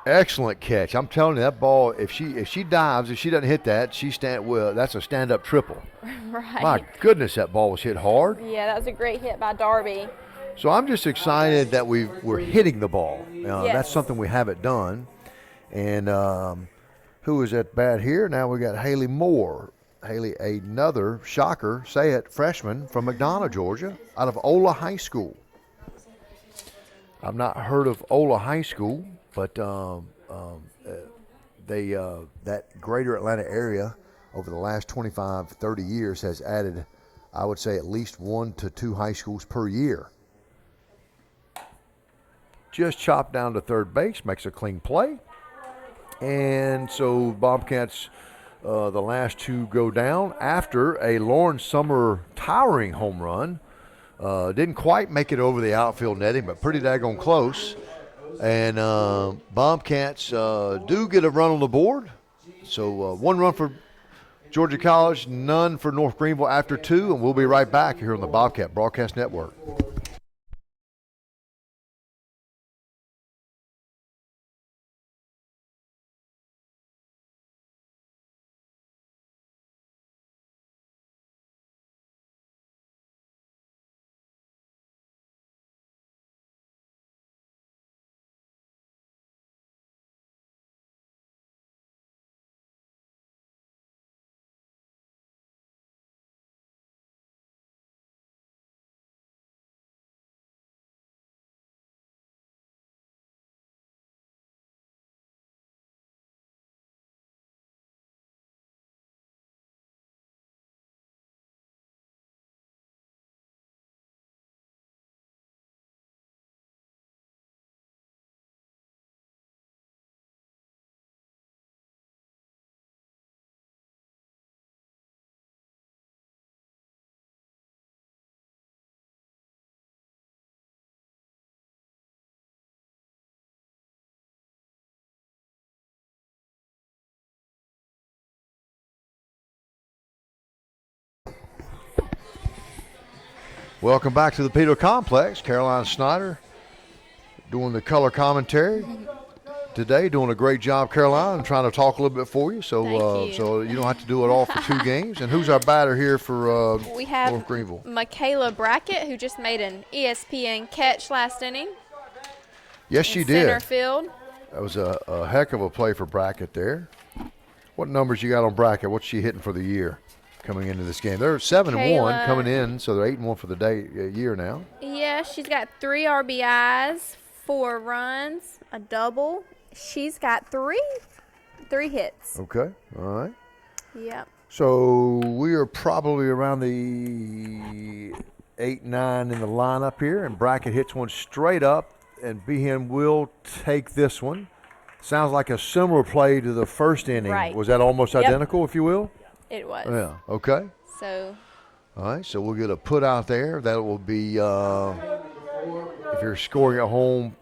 Excellent catch. I'm telling you, that ball, if she dives, if she doesn't hit that, that's a stand-up triple. Right. My goodness, that ball was hit hard. Yeah, that was a great hit by Darby. So I'm just excited that we're hitting the ball. Yes. That's something we haven't done. And who is at bat here? Now we got Haley Moore. Haley, another shocker, say it, freshman from McDonough, Georgia, out of Ola High School. I've not heard of Ola High School, but that greater Atlanta area over the last 25, 30 years has added, I would say, at least 1 to 2 high schools per year. Just chopped down to third base, makes a clean play. And so Bobcats, the last 2 go down after a Lauren Summer towering home run. Didn't quite make it over the outfield netting, but pretty daggone close. And Bobcats do get a run on the board. So 1 run for Georgia College, none for North Greenville after 2, and we'll be right back here on the Bobcat Broadcast Network. Welcome back to the Peter Complex. Caroline Snyder doing the color commentary today, doing a great job, Caroline. I'm trying to talk a little bit for you, so so you don't have to do it all for 2 games. And who's our batter here for We have North Greenville? Michaela Brackett, who just made an ESPN catch last inning. Yes, she Center did. field. That was a heck of a play for Brackett there. What numbers you got on Brackett? What's she hitting for the year coming into this game? They're 7-1 coming in, so they're 8-1 for the year now. Yeah, she's got 3 RBIs, 4 runs, a double. She's got 3 hits. Okay, all right. Yep. So we are probably around the 8-9 in the lineup here, and Brackett hits one straight up, and Behan will take this one. Sounds like a similar play to the first inning. Right. Was that almost identical, if you will? It was. Yeah, okay. So. All right, so we'll get a put out there. That will be, if you're scoring at home,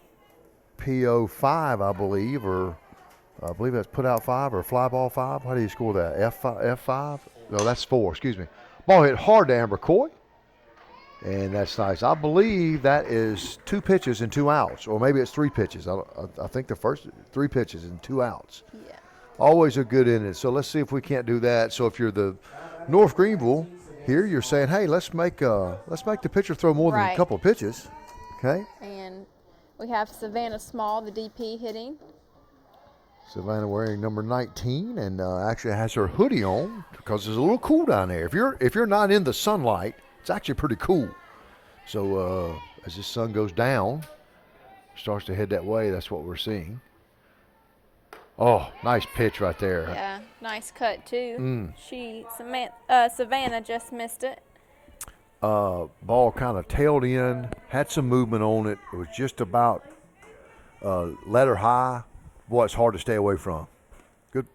PO5, I believe, or I believe that's put out 5 or fly ball 5. How do you score that? F5? No, that's 4, excuse me. Ball hit hard to Amber Coy, and that's nice. I believe that is 2 pitches and 2 outs, or maybe it's 3 pitches. I think the first 3 pitches and 2 outs. Yeah. Always a good inning. So let's see if we can't do that. So if you're the North Greenville here, you're saying, hey, let's make the pitcher throw more than a Right. couple of pitches. Okay. And we have Savannah Small, the DP, hitting. Savannah wearing number 19 and actually has her hoodie on because it's a little cool down there. If you're not in the sunlight, it's actually pretty cool. So as the sun goes down, starts to head that way, that's what we're seeing. Oh, nice pitch right there. Yeah, nice cut too. Savannah just missed it. Ball kind of tailed in, had some movement on it. It was just about letter high. Boy, it's hard to stay away from. Good.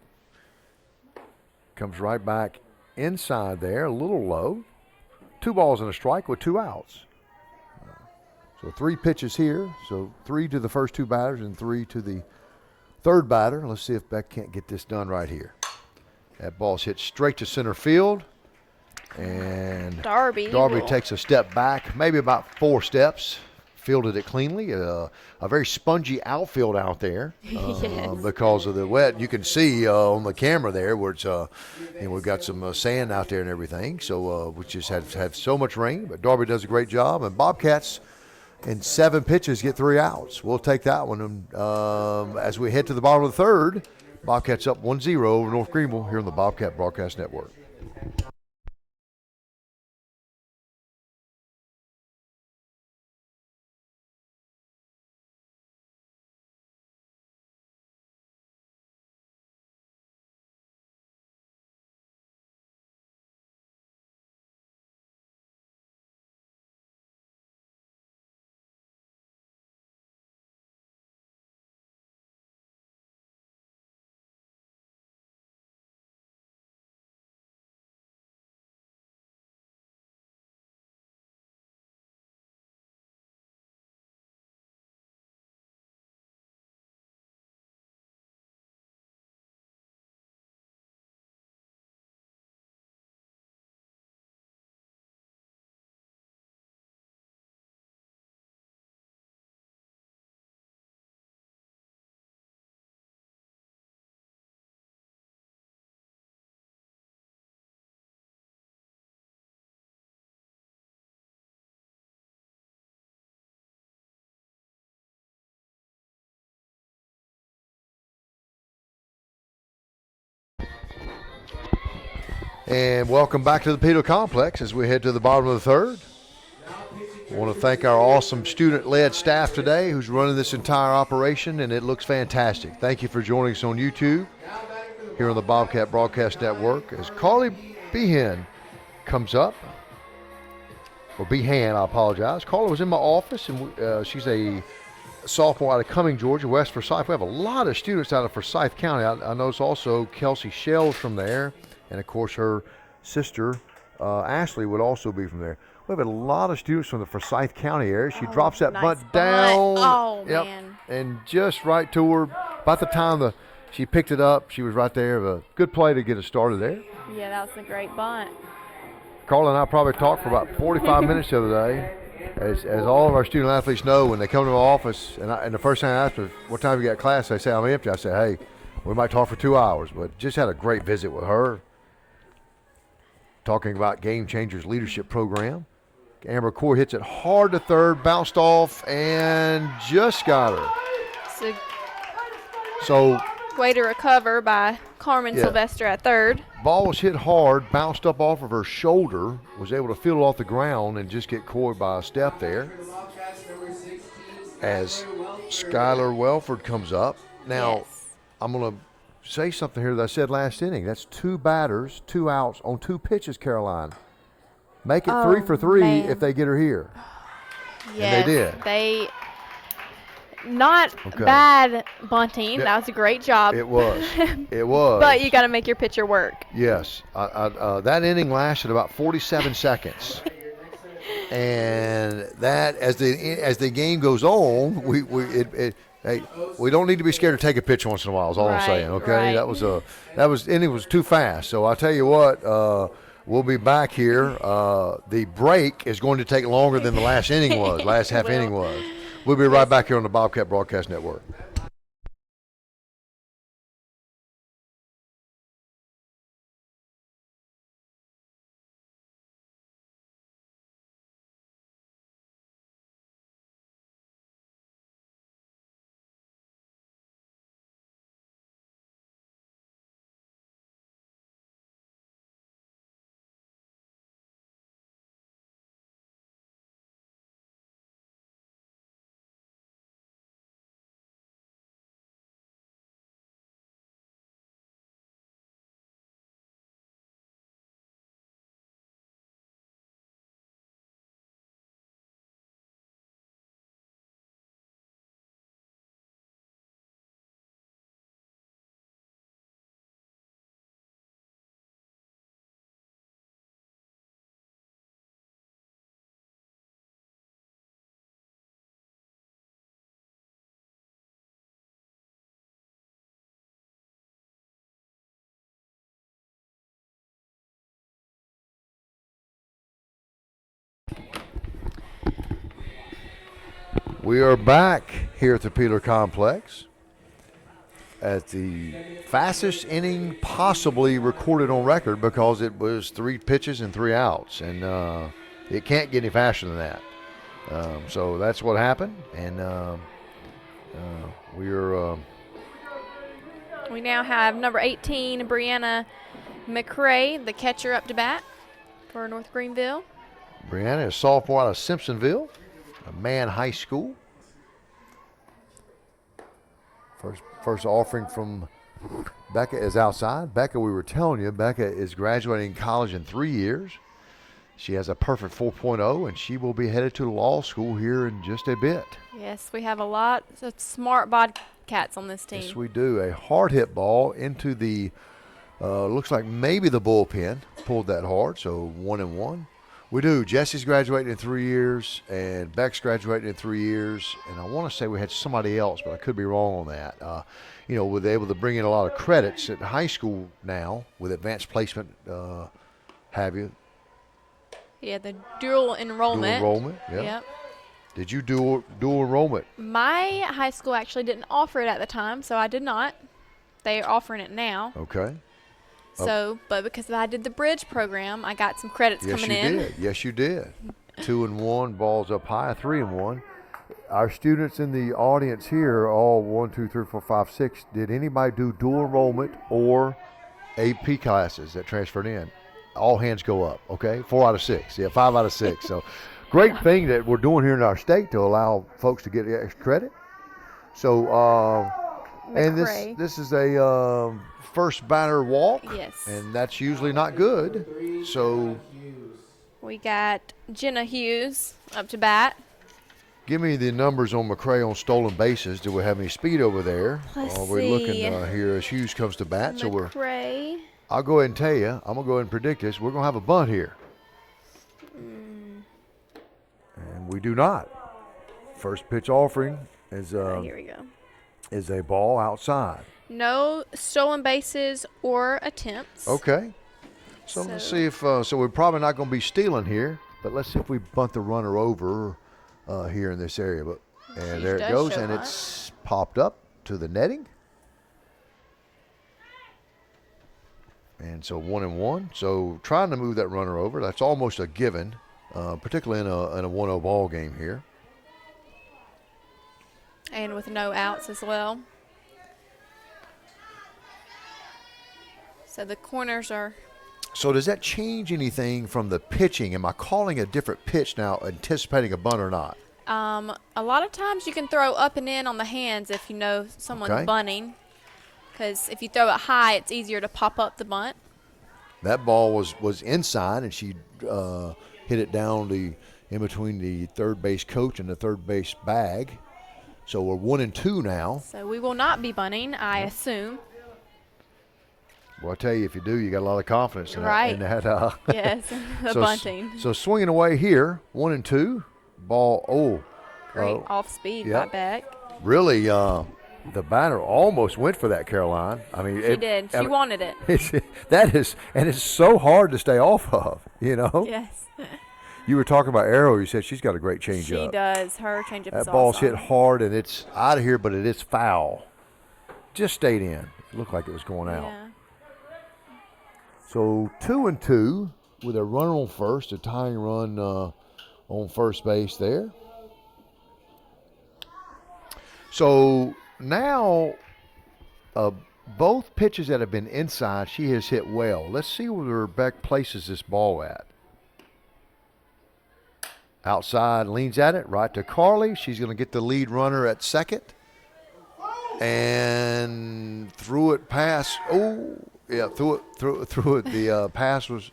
Comes right back inside there, a little low. 2 balls and a strike with 2 outs. So 3 pitches here. So 3 to the first 2 batters and 3 to the third batter. Let's see if Beck can't get this done right here. That ball's hit straight to center field. And Darby takes a step back, maybe about 4 steps. Fielded it cleanly. A very spongy outfield out there Yes. because of the wet. You can see on the camera there where it's, we've got some sand out there and everything. So we just have so much rain. But Darby does a great job. And Bobcats in 7 pitches get 3 outs. We'll take that one. And as we head to the bottom of the third, Bobcats up 1-0 over North Greenville here on the Bobcat Broadcast Network. And welcome back to the Peto Complex as we head to the bottom of the third. I want to thank our awesome student-led staff today who's running this entire operation, and it looks fantastic. Thank you for joining us on YouTube here on the Bobcat Broadcast Network. As Carly Behan comes up, or Behan, I apologize. Carly was in my office, and she's a sophomore out of Cumming, Georgia, West Forsyth. We have a lot of students out of Forsyth County. I notice also Kelsey Shells from there. And, of course, her sister, Ashley, would also be from there. We have a lot of students from the Forsyth County area. She drops that nice bunt down. Oh, man. And just right to her. About the time she picked it up, she was right there. A good play to get us started there. Yeah, that was a great bunt. Carla and I probably talked for about 45 minutes the other day. As all of our student athletes know, when they come to my office, and the first time I asked them, what time you got class, they say, I'm empty. I say, hey, we might talk for 2 hours. But just had a great visit with her. Talking about Game Changers Leadership Program. Amber Core hits it hard to third, bounced off, and just got her. So Way to recover by Carmen Sylvester at third. Ball was hit hard, bounced up off of her shoulder, was able to feel it off the ground and just get cored by a step there. As Skylar Welford comes up. Now, Yes. I'm going to say something here that I said last inning. That's 2 batters, 2 outs on 2 pitches, Caroline. Make it 3 for 3 man. if they get her here. Yes, they did. They not Okay. bad bunting. Yeah. That was a great job. It was. It was. But you got to make your pitcher work. Yes. That inning lasted about 47 seconds. And that, as the game goes on, we don't need to be scared to take a pitch once in a while. Is all I'm Right, saying. Okay, right. that was inning was too fast. So I tell you what, we'll be back here. The break is going to take longer than the last inning was. Last half inning was. We'll be right back here on the Bobcat Broadcast Network. We are back here at the Peeler Complex at the fastest inning possibly recorded on record because it was 3 pitches and 3 outs, and it can't get any faster than that. So that's what happened, and We now have number 18, Brianna McRae, the catcher, up to bat for North Greenville. Brianna is sophomore out of Simpsonville, a Man High School. First offering from Becca is outside. Becca, we were telling you, Becca is graduating college in 3 years. She has a perfect 4.0, and she will be headed to law school here in just a bit. Yes, we have a lot of smart Bobcats on this team. Yes, we do. A hard hit ball into the, looks like maybe the bullpen pulled that hard, so 1-1. We do. Jesse's graduating in 3 years, and Beck's graduating in 3 years. And I want to say we had somebody else, but I could be wrong on that. We're able to bring in a lot of credits at high school now with advanced placement, have you? Yeah, the dual enrollment. Dual enrollment, yeah. Yep. Did you dual enrollment? My high school actually didn't offer it at the time, so I did not. They are offering it now. Okay. So, but because I did the bridge program, I got some credits coming in. Yes, you did. 2-1, balls up high, 3-1. Our students in the audience here, all 1, 2, 3, 4, 5, 6, did anybody do dual enrollment or AP classes that transferred in? All hands go up, okay? 4 out of 6. Yeah, 5 out of 6. So great thing that we're doing here in our state to allow folks to get the extra credit. So, and this is a first batter walk. Yes. And that's usually not good. So we got Jenna Hughes up to bat. Give me the numbers on McRae on stolen bases. Do we have any speed over there? Let's we're see. looking here as Hughes comes to bat. McRae. I'll go ahead and tell you. I'm going to go ahead and predict this. We're going to have a bunt here. And we do not. First pitch offering is Here we go. Is a ball outside. No stolen bases or attempts. Okay. So let's see if so we're probably not going to be stealing here, but let's see if we bunt the runner over here in this area. But and there it goes, and it's popped up to the netting. And so 1-1. So trying to move that runner over, that's almost a given, particularly in a 1-0 ball game here. And with no outs as well. So the corners are. So does that change anything from the pitching? Am I calling a different pitch now, anticipating a bunt or not? A lot of times you can throw up and in on the hands if you know someone's bunting. Because if you throw it high, it's easier to pop up the bunt. That ball was inside, and she hit it down in between the third base coach and the third base bag. So we're 1-2 now. So we will not be bunting, I assume. Well, I tell you, if you do, you got a lot of confidence in right. that. Yes, the bunting. So swinging away here, 1-2. Ball, great off speed by Beck. Really, the batter almost went for that, Caroline. I mean, she did. She wanted it. That is, and it's so hard to stay off of, you know? Yes. You were talking about Arrow. You said she's got a great changeup. She does. Her changeup is awesome. That ball's hit hard, and it's out of here, but it is foul. Just stayed in. It looked like it was going out. Yeah. So 2-2 with a runner on first, a tying run on first base there. So now both pitches that have been inside, she has hit well. Let's see where Beck places this ball at. Outside, leans at it, right to Carly. She's going to get the lead runner at second. And threw it past. Oh, yeah, threw it. The pass was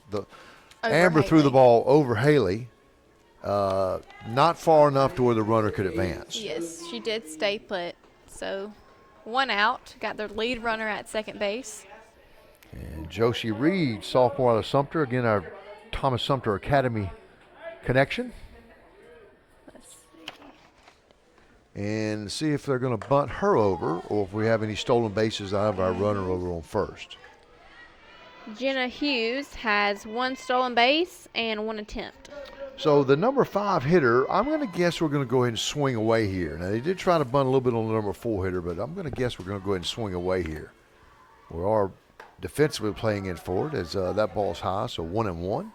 Amber threw the ball over Haley. Not far enough to where the runner could advance. Yes, she did stay put. So 1 out, got their lead runner at second base. And Josie Reed, sophomore out of Sumter, again our Thomas Sumter Academy connection. And see if they're going to bunt her over or if we have any stolen bases out of our runner over on first. Jenna Hughes has 1 stolen base and 1 attempt. So the number 5 hitter, I'm going to guess we're going to go ahead and swing away here. Now, they did try to bunt a little bit on the number 4 hitter, but I'm going to guess we're going to go ahead and swing away here. We are defensively playing in for it as that ball's high, so 1-1.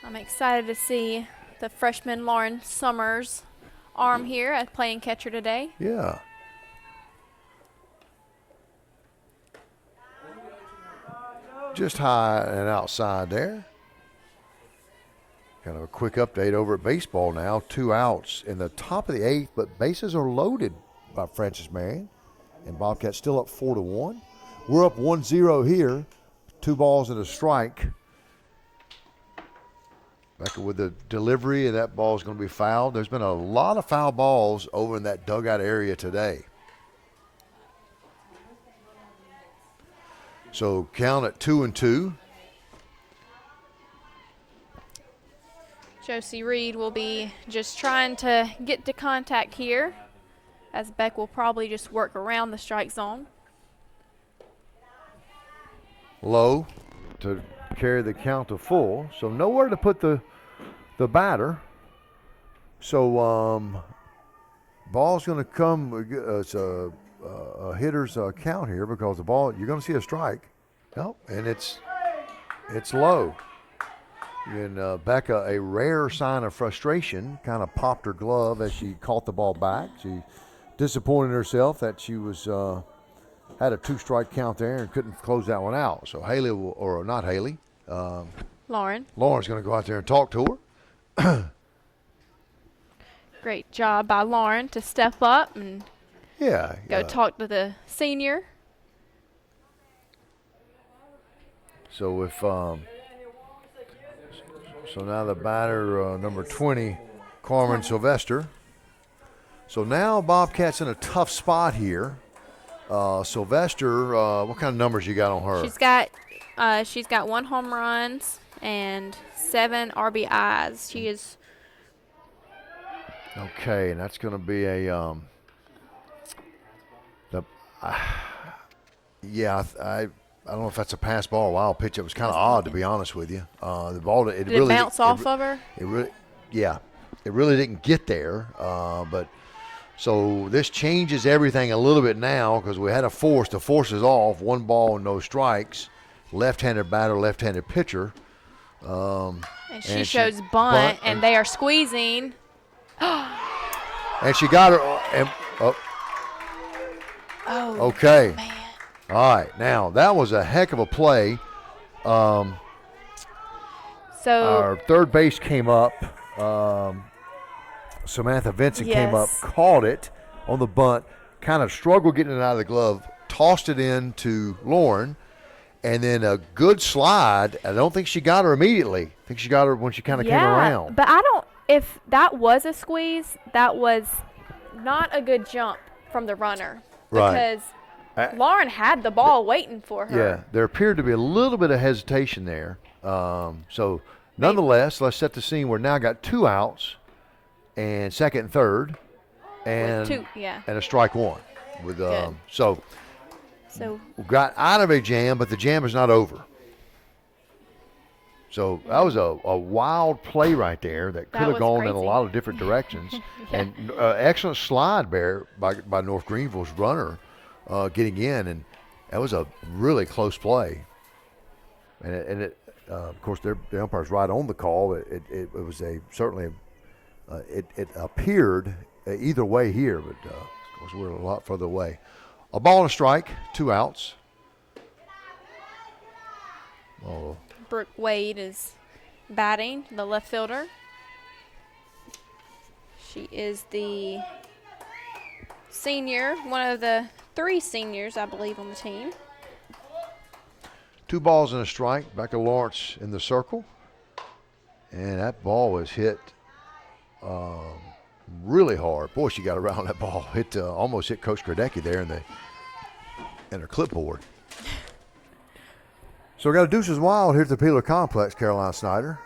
I'm excited to see the freshman Lauren Summers' arm here at playing catcher today. Yeah. Just high and outside there. Kind of a quick update over at baseball now. 2 outs in the top of the 8th, but bases are loaded by Francis Marion. And Bobcats still up 4-1. We're up 1-0 here. 2 balls and a strike. Back with the delivery, and that ball is going to be fouled. There's been a lot of foul balls over in that dugout area today. So count at 2-2. Josie Reed will be just trying to get to contact here, as Beck will probably just work around the strike zone. Low to carry the count to full. So nowhere to put the batter. So ball's going to come. It's a hitter's count here because the ball, you're going to see a strike. Nope, and it's low. And Becca, a rare sign of frustration, kind of popped her glove as she caught the ball back. She disappointed herself that she was had a 2-strike count there and couldn't close that one out. So Haley, or not Haley, Lauren's going to go out there and talk to her. Great job by Lauren to step up and go talk to the senior. So if so now the batter, number 20, Carmen Sylvester. So now Bobcats in a tough spot here. Sylvester, what kind of numbers you got on her? She's got 1 home runs and 7 RBIs. She is okay, and that's going to be a I don't know if that's a pass ball or a wild pitch. It was kind of odd, to be honest with you. The ball, did it bounce off of her? It really didn't get there. But so this changes everything a little bit now because we had a force. The force is off. 1 ball, no strikes. Left-handed batter, left-handed pitcher. And she shows bunt, and they are squeezing. And she got her. Okay. Man. All right, now that was a heck of a play. So our third base came up. Samantha Vincent came up, caught it on the bunt, kind of struggled getting it out of the glove, tossed it in to Lauren, and then a good slide. I don't think she got her immediately. I think she got her when she kind of came around. But if that was a squeeze, that was not a good jump from the runner. Right. Because Lauren had the ball waiting for her. Yeah, there appeared to be a little bit of hesitation there. So, nonetheless, let's set the scene. We're now got 2 outs and second and third, and a strike 1. With so we got out of a jam, but the jam is not over. So that was a wild play right there that could have gone in a lot of different directions. And excellent slide there by North Greenville's runner. Getting in, and that was a really close play. And it of course, the umpire's right on the call. It was it appeared either way here, but of course we're a lot further away. A ball and a strike, 2 outs. Oh. Brooke Wade is batting, the left fielder. She is the senior, one of the 3 seniors, I believe, on the team. 2 balls and a strike. Back to Lawrence in the circle. And that ball was hit really hard. Boy, she got around that ball. It almost hit Coach Kradecki there in her clipboard. So we got a Deuces Wild here at the Peeler Complex, Caroline Snyder.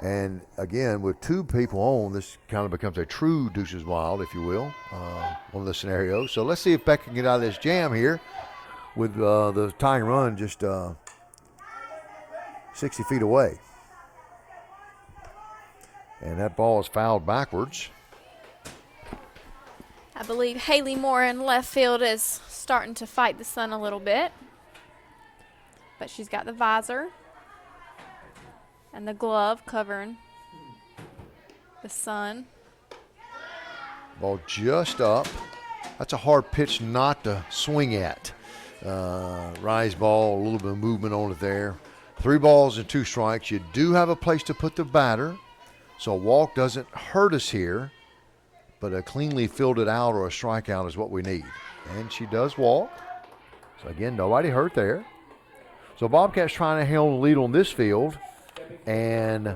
And again, with 2 people on, this kind of becomes a true Deuces Wild, if you will, one of the scenarios. So let's see if Beck can get out of this jam here. with the tying run just 60 feet away. And that ball is fouled backwards. I believe Haley Moore in left field is starting to fight the sun a little bit. But she's got the visor and the glove covering the sun. Ball just up. That's a hard pitch not to swing at. Rise ball, a little bit of movement on it there. 3 balls and 2 strikes. You do have a place to put the batter, so a walk doesn't hurt us here, but a cleanly fielded out or a strikeout is what we need. And she does walk. So again, nobody hurt there. So Bobcats trying to handle the lead on this field, and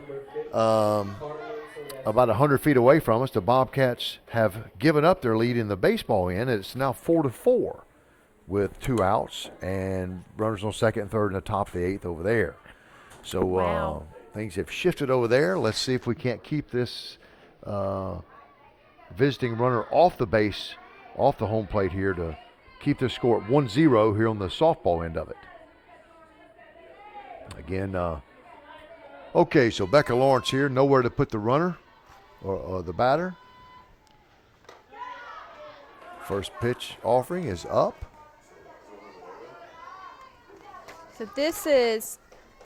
about 100 feet away from us, the Bobcats have given up their lead in the baseball end. It's now 4-4 with 2 outs and runners on second and third in the top of the 8th over there. So Wow. things have shifted over there. Let's see if we can't keep this visiting runner off the base, off the home plate here to keep this score at 1-0 here on the softball end of it. Again, okay, so Becca Lawrence here, nowhere to put the runner or the batter. First pitch offering is up. So this is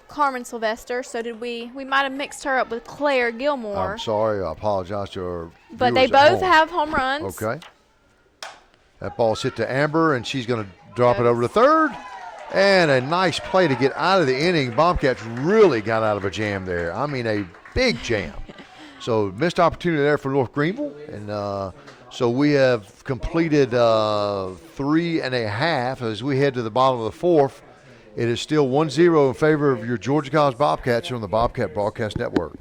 Carmen Sylvester. So did we might have mixed her up with Claire Gilmore. I'm sorry, I apologize to our But they viewers at both home. have home runs. Okay. That ball's hit to Amber, and she's going to drop it over to third. And a nice play to get out of the inning. Bobcats really got out of a jam there. I mean, a big jam. So missed opportunity there for North Greenville. And so we have completed 3.5 as we head to the bottom of the 4th. It is still 1-0 in favor of your Georgia College Bobcats here on the Bobcat Broadcast Network.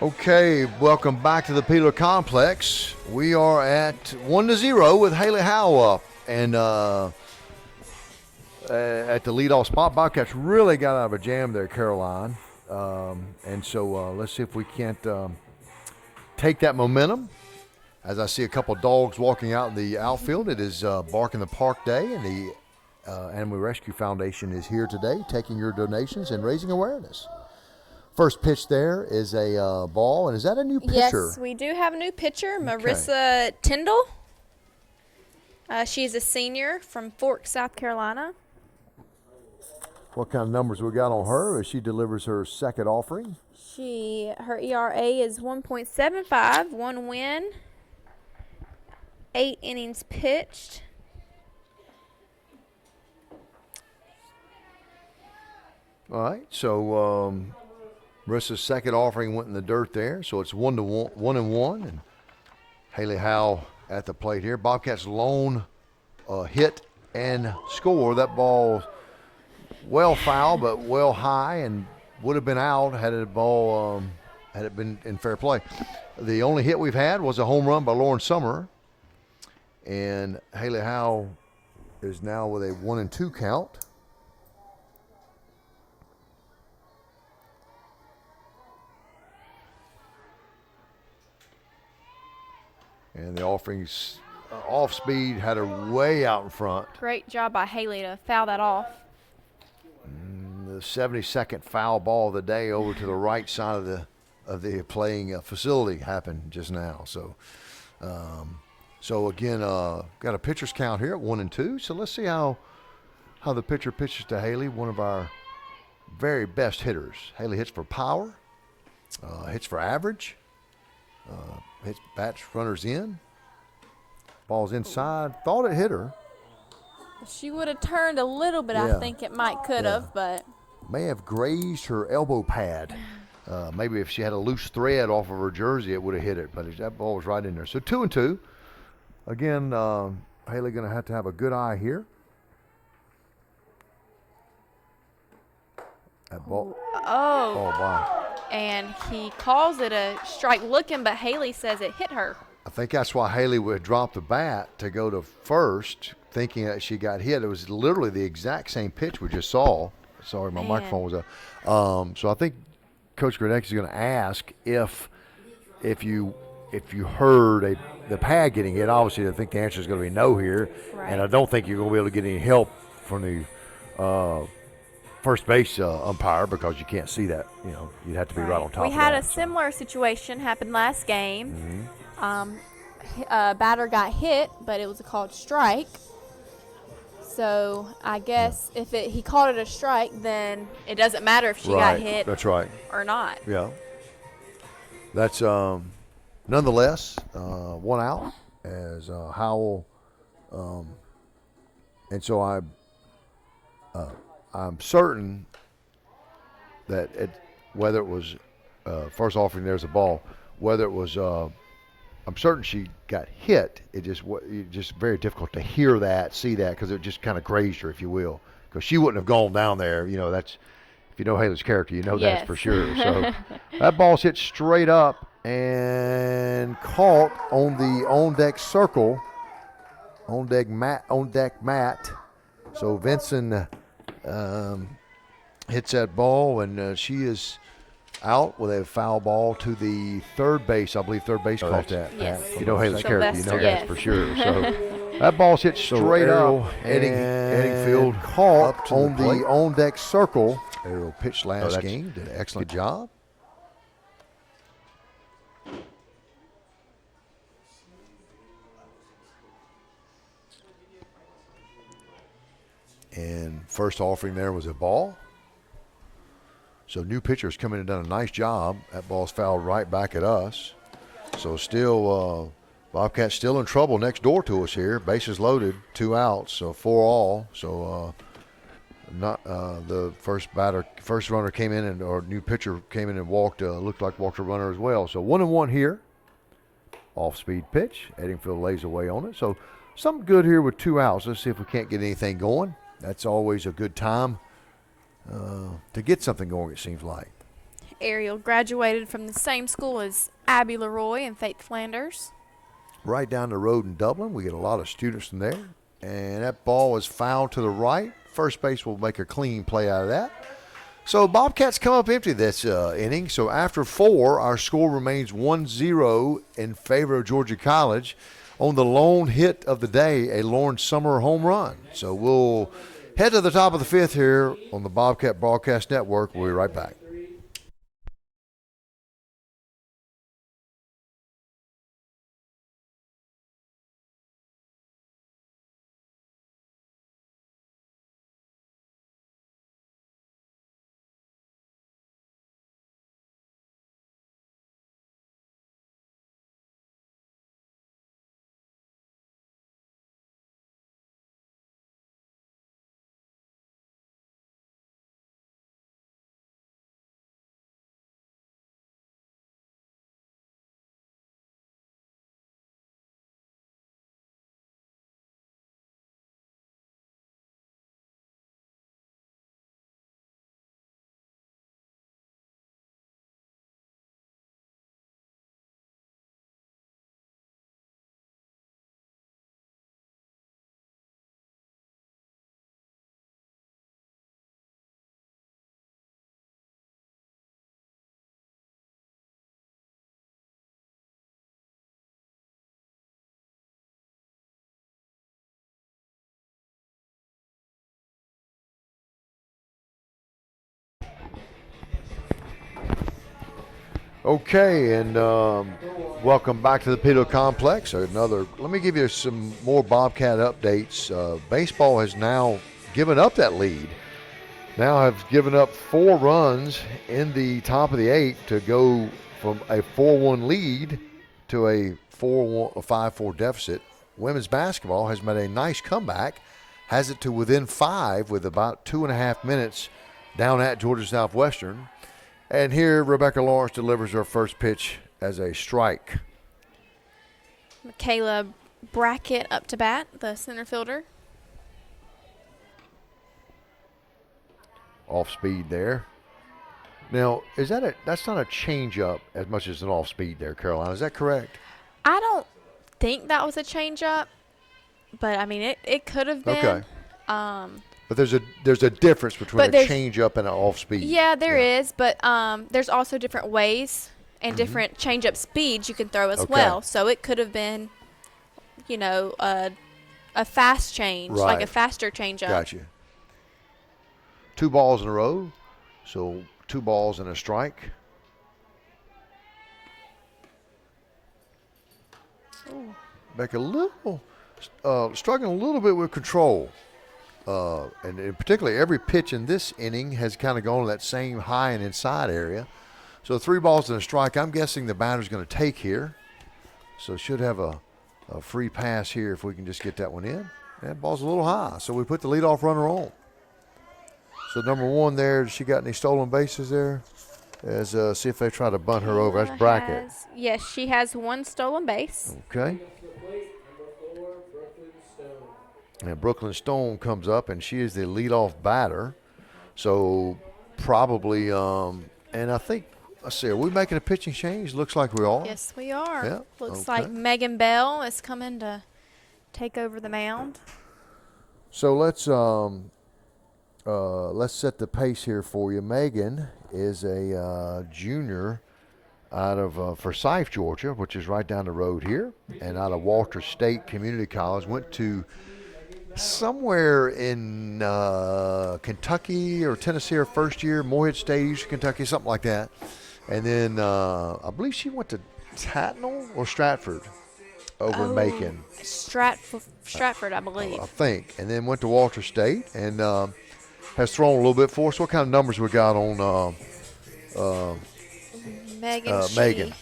Okay, welcome back to the Peeler Complex. We are at 1-0 with Haley Howell up. And at the leadoff spot, Bobcats really got out of a jam there, Caroline. And so let's see if we can't take that momentum. As I see a couple dogs walking out in the outfield, it is Bark in the Park Day, and the Animal Rescue Foundation is here today taking your donations and raising awareness. First pitch there is a ball, and is that a new pitcher? Yes, we do have a new pitcher, Marissa Tyndall. She's a senior from Forks, South Carolina. What kind of numbers we got on her as she delivers her second offering? Her ERA is 1.75, 1 win, 8 innings pitched. All right, so Marissa's second offering went in the dirt there, so it's 1-1, and Haley Howell at the plate here. Bobcats lone hit and score. That ball well foul, but well high, and would have been out had it been in fair play. The only hit we've had was a home run by Lauren Summer, and Haley Howell is now with a 1-2 count. And the offerings off speed had her way out in front. Great job by Haley to foul that off. The 72nd foul ball of the day over to the right side of the playing facility happened just now. So, again, got a pitcher's count here at 1-2. So let's see how the pitcher pitches to Haley, one of our very best hitters. Haley hits for power, hits for average, hits bats runners in. Ball's inside. Thought it hit her. She would have turned a little bit. Yeah. I think it could have, but May have grazed her elbow pad. Maybe if she had a loose thread off of her jersey, it would have hit it. But that ball was right in there. So 2-2. Again, Haley going to have a good eye here. That ball. oh, Wow. and he calls it a strike looking, but Haley says it hit her. I think that's why Haley would drop the bat to go to first, thinking that she got hit. It was literally the exact same pitch we just saw. Sorry, my microphone was up. So I think Coach Gradecki is going to ask if you heard the pad getting hit. Obviously, I think the answer is going to be no here, Right. and I don't think you're going to be able to get any help from the first base umpire because you can't see that. You know, you'd have to be right on top. We of had that, a similar situation happen last game. Batter got hit, but it was a called strike. So I guess if he called it a strike, then it doesn't matter if she got hit. That's right. Or not. Yeah. That's nonetheless 1 out as Howell, and so I'm certain that whether it was first offering, there's a ball, whether it was. I'm certain she got hit. It just very difficult to hear that, see that, because it just kind of grazed her, if you will. Because she wouldn't have gone down there. You know, that's if you know Haley's character, you know Yes. that's for sure. So that ball's hit straight up and caught on the on-deck circle, on-deck mat. So Vincent hits that ball, and she is out with a foul ball to the third base. I believe third base caught that. Yes. You know Haley's character. You know Sylvester, that yes. for sure. So that ball's hit straight up. Heading field caught up to on the on-deck circle. Ariel pitched last game. Did an excellent job. And first offering there was a ball. So new pitcher's come in and done a nice job. That ball's fouled right back at us. So still, Bobcats still in trouble next door to us here. Bases loaded, 2 outs, so 4 all. So not the first runner came in or new pitcher came in and walked a runner as well. So 1-1 here. Off-speed pitch. Eddingfield lays away on it. So something good here with 2 outs. Let's see if we can't get anything going. That's always a good time to get something going, it seems like. Ariel graduated from the same school as Abby Leroy and Faith Flanders. Right down the road in Dublin. We get a lot of students from there. And that ball is fouled to the right. First base will make a clean play out of that. So Bobcats come up empty this inning. So after 4, our score remains 1-0 in favor of Georgia College on the lone hit of the day, a Lawrence Summer home run. So we'll head to the top of the 5th here on the Bobcat Broadcast Network. We'll be right back. Okay, and welcome back to the Pito Complex. Let me give you some more Bobcat updates. Baseball has now given up that lead. Now have given up 4 runs in the top of the 8th to go from a 4-1 lead to a 5-4 deficit. Women's basketball has made a nice comeback, has it to within 5 with about 2.5 minutes down at Georgia Southwestern. And here Rebecca Lawrence delivers her first pitch as a strike. Michaela Brackett up to bat, the center fielder. Off speed there. Now, that's not a changeup as much as an off speed there, Caroline. Is that correct? I don't think that was a changeup, but I mean it could have been. Okay. But there's a difference between a changeup and an off speed. Yeah, there is, but there's also different ways and different changeup speeds you can throw as well. So it could have been, a fast change, like a faster changeup. Gotcha. 2 balls in a row, so 2 balls and a strike. Back a little, struggling a little bit with control. And in particularly every pitch in this inning has kind of gone to that same high and inside area. So 3 balls and a strike. I'm guessing the batter's going to take here. So should have a free pass here if we can just get that one in. That ball's a little high, so we put the leadoff runner on. So number 1 there, she got any stolen bases there? As see if they try to bunt her over. That's Brackett. Yes, she has 1 stolen base. Okay. And Brooklyn Stone comes up, and she is the leadoff batter. So probably, and I think, let's see, are we making a pitching change? Looks like we are. Yes, we are. Yeah. Looks like Megan Bell is coming to take over the mound. So let's set the pace here for you. Megan is a junior out of Forsyth, Georgia, which is right down the road here, and out of Walter State Community College. Went to somewhere in Kentucky or Tennessee her first year, Morehead State, Kentucky, something like that. And then I believe she went to Tatnall or Stratford over in Macon. Stratford, I believe. I think. And then went to Walter State and has thrown a little bit for us. What kind of numbers we got on Megan?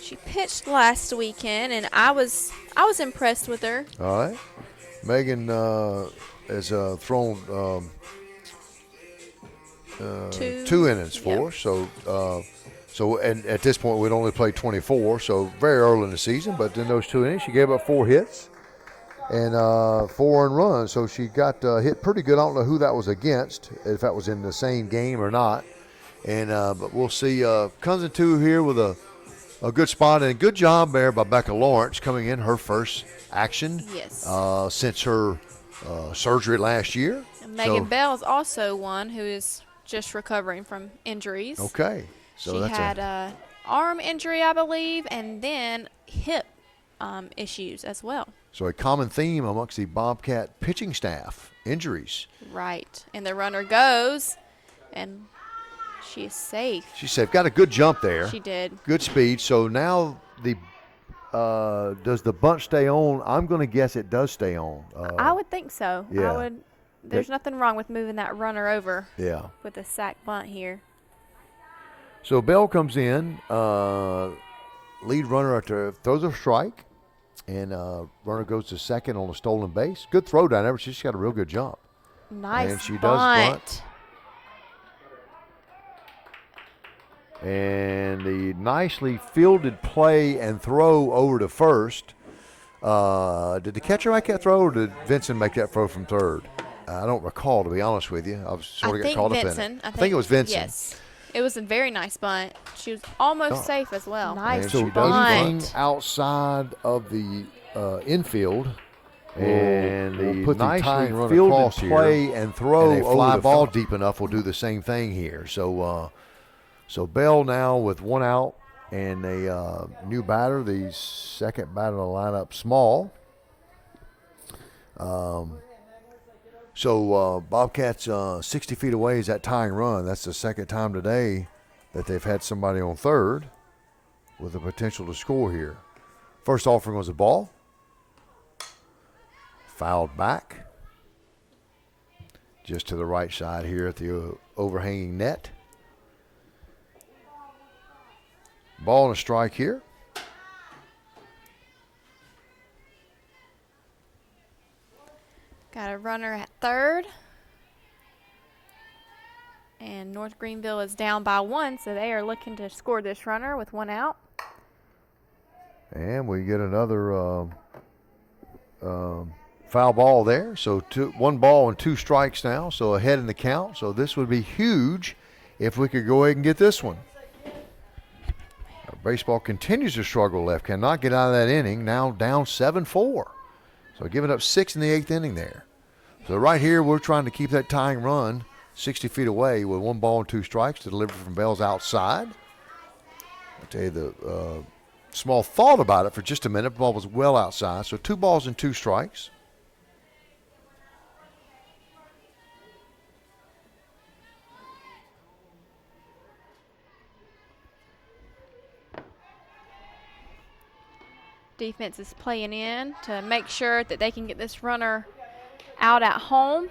She pitched last weekend, and I was impressed with her. All right. Megan has thrown 2 innings for us. So and at this point we'd only played 24, so very early in the season. But in those 2 innings, she gave up 4 hits and 4 earned runs. So she got hit pretty good. I don't know who that was against, if that was in the same game or not. And but we'll see. Comes into here with a good spot and a good job there by Becca Lawrence coming in her first action since her surgery last year. And Megan Bell is also one who is just recovering from injuries. Okay. So she had an arm injury, I believe, and then hip issues as well. So a common theme amongst the Bobcat pitching staff, injuries. Right. And the runner goes, and she is safe. She's safe. Got a good jump there. She did. Good speed. So now does the bunt stay on? I'm going to guess it does stay on. I would think so. Yeah. There's nothing wrong with moving that runner over. Yeah. With a sack bunt here. So Bell comes in, lead runner throws a strike, and runner goes to second on a stolen base. Good throw down there. She's got a real good jump. Nice and she bunt. does bunt. And the nicely fielded play and throw over to first. Did the catcher make that throw, or did Vincent make that throw from third? I don't recall, to be honest with you. I was sort of got caught up in it. I think it was Vincent. Yes. It was a very nice bunt. She was almost safe as well. Nice bunt. Outside of the infield. And the put nicely fielded play and throw and a fly ball deep enough will do the same thing here. So Bell now with 1 out and a new batter, the second batter in the lineup, Small. So Bobcats 60 feet away is that tying run. That's the second time today that they've had somebody on third. with the potential to score here. First offering was a ball. Fouled back. Just to the right side here at the overhanging net. Ball and a strike here. Got a runner at third. And North Greenville is down by 1, so they are looking to score this runner with 1 out. And we get another foul ball there. So 1 ball and 2 strikes now, so ahead in the count. So this would be huge if we could go ahead and get this one. Baseball continues to struggle left, cannot get out of that inning, now down 7-4. So giving up 6 in the 8th inning there. So right here we're trying to keep that tying run 60 feet away with 1 ball and 2 strikes to deliver from Bell's outside. I'll tell you the small thought about it for just a minute. The ball was well outside, so 2 balls and 2 strikes. Defense is playing in to make sure that they can get this runner out at home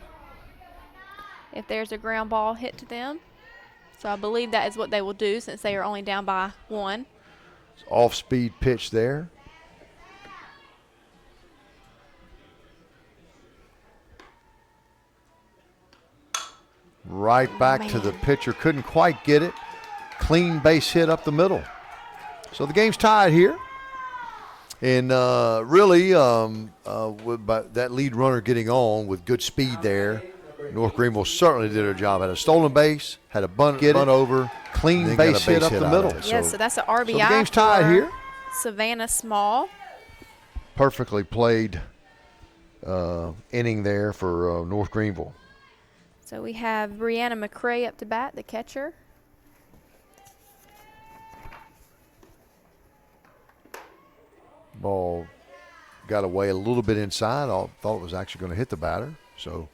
if there's a ground ball hit to them. So I believe that is what they will do since they are only down by 1. Off-speed pitch there. Right back to the pitcher. Couldn't quite get it. Clean base hit up the middle. So the game's tied here. And really, by that lead runner getting on with good speed there, North Greenville certainly did their job. Had a stolen base, had a bunt over, clean base hit up the middle. Yes, so that's an RBI. So the game's tied here. Savannah Small. Perfectly played inning there for North Greenville. So we have Brianna McCray up to bat, the catcher. Ball got away a little bit inside. I thought it was actually going to hit the batter. So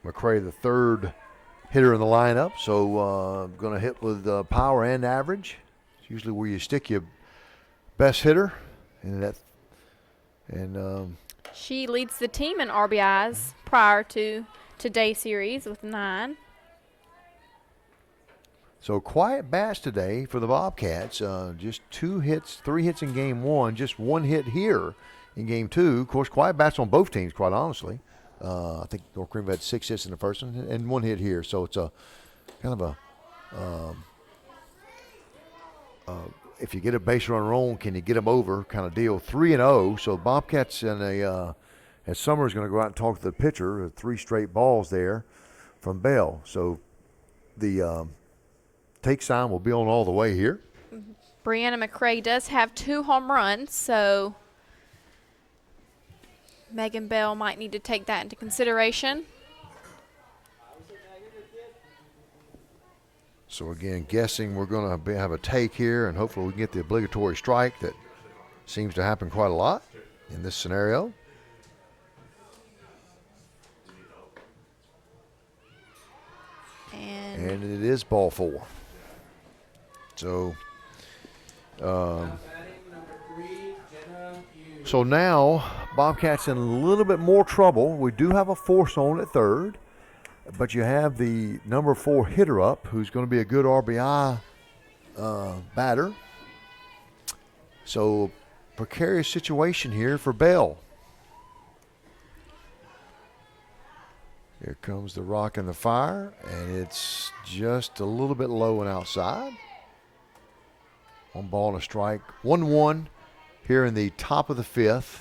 McCray, the third hitter in the lineup. So going to hit with power and average. It's usually where you stick your best hitter. And she leads the team in RBIs prior to today's series with 9. So quiet bats today for the Bobcats. Just 2 hits, 3 hits in game 1, just 1 hit here in game 2. Of course, quiet bats on both teams, quite honestly. I think North Greenville had 6 hits in the first one and 1 hit here. So it's a kind of a if you get a base runner on, can you get them over kind of deal. 3-0. So Bobcats and Summer is going to go out and talk to the pitcher. 3 straight balls there from Bell. So the take sign will be on all the way here. Brianna McCray does have 2 home runs, so Megan Bell might need to take that into consideration. So again, guessing we're going to have a take here, and hopefully we can get the obligatory strike that seems to happen quite a lot in this scenario. And it is ball 4. So, so now Bobcats in a little bit more trouble. We do have a force on at third, but you have the number 4 hitter up, who's going to be a good RBI batter. So, precarious situation here for Bell. Here comes the rock and the fire, and it's just a little bit low and outside. 1 ball and a strike. 1-1 here in the top of the 5th.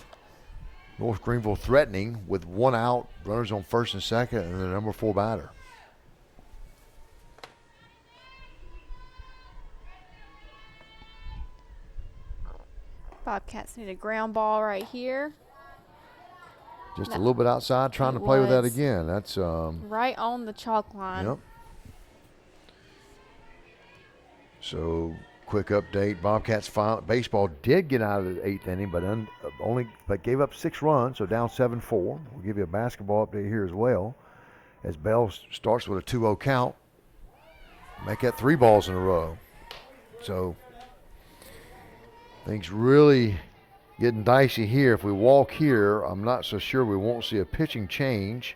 North Greenville threatening with 1 out, runners on first and second, and the number 4 batter. Bobcats need a ground ball right here. Just a little bit outside, trying to play with that again. That's right on the chalk line. Yep. So, quick update: Bobcats baseball did get out of the 8th inning, but gave up 6 runs, so down 7-4. We'll give you a basketball update here as well, as Bell starts with a 2-0 count. Make that 3 balls in a row. So things really getting dicey here. If we walk here, I'm not so sure we won't see a pitching change,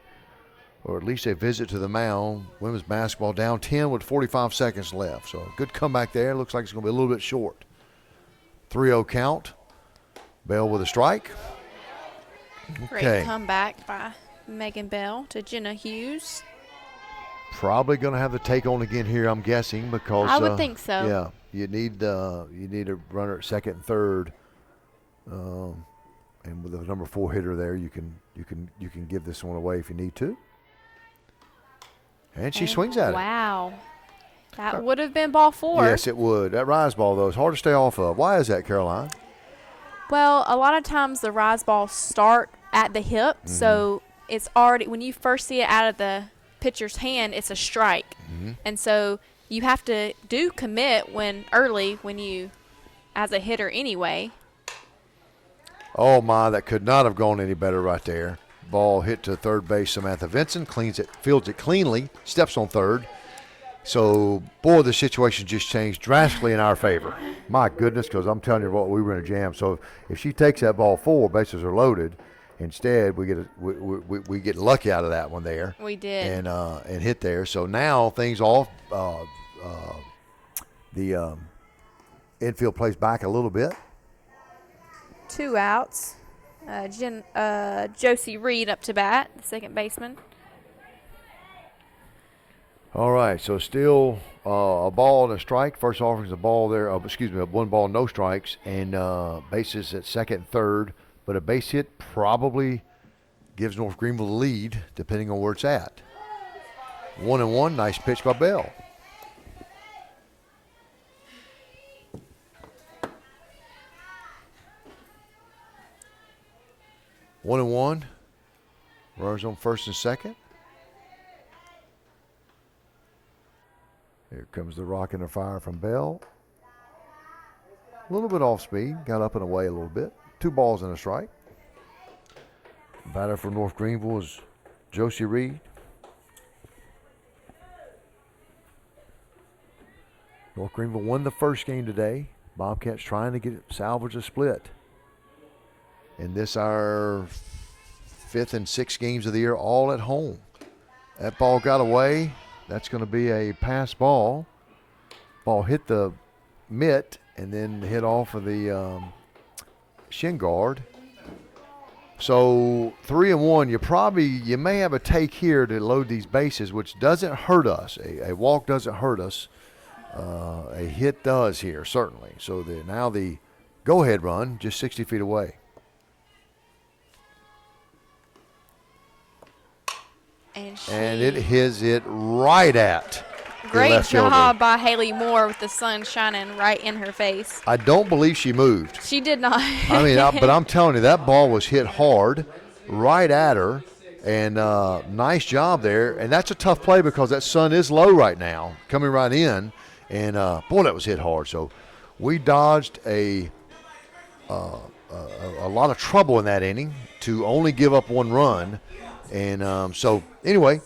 or at least a visit to the mound. Women's basketball down 10 with 45 seconds left. So a good comeback there. Looks like it's going to be a little bit short. 3-0 count. Bell with a strike. Great comeback by Megan Bell to Jenna Hughes. Probably going to have to take on again here, I'm guessing, because I would think so. Yeah, you need a runner at second and third, and with the number 4 hitter there, you can give this one away if you need to. And she swings at it. Wow, that would have been ball 4. Yes, it would. That rise ball though is hard to stay off of. Why is that, Caroline? Well, a lot of times the rise balls start at the hip, so it's already, when you first see it out of the pitcher's hand, it's a strike. And so you have to commit when you, as a hitter anyway. Oh my, that could not have gone any better right there. Ball hit to third base. Samantha Vinson fields it cleanly, steps on third. So, boy, the situation just changed drastically in our favor. My goodness, because I'm telling you what, we were in a jam. So if she takes that ball 4, bases are loaded. Instead, we get lucky out of that one there. We did. And hit there. So now things off. The infield plays back a little bit. 2 outs. Josie Reed up to bat, the second baseman. All right, so still a ball and a strike. First offering is a ball there. 1 ball, no strikes, and bases at second and third. But a base hit probably gives North Greenville the lead, depending on where it's at. 1-1, nice pitch by Bell. One and one. Runners on first and second. Here comes the rock and the fire from Bell. A little bit off speed. Got up and away a little bit. 2 balls and a strike. Batter for North Greenville is Josie Reed. North Greenville won the first game today. Bobcats trying to salvage a split. And this our 5th and 6th games of the year, all at home. That ball got away. That's going to be a pass ball. Ball hit the mitt and then hit off of the shin guard. So 3-1. You may have a take here to load these bases, which doesn't hurt us. A walk doesn't hurt us. A hit does here, certainly. So now the go-ahead run, just 60 feet away. And it hits it right at Great the left job fielder. by Haley Moore with the sun shining right in her face. I don't believe she moved. She did not. But I'm telling you, that ball was hit hard right at her. And nice job there. And that's a tough play because that sun is low right now, coming right in. And, boy, that was hit hard. So we dodged a lot of trouble in that inning to only give up 1 run. And so, anyway,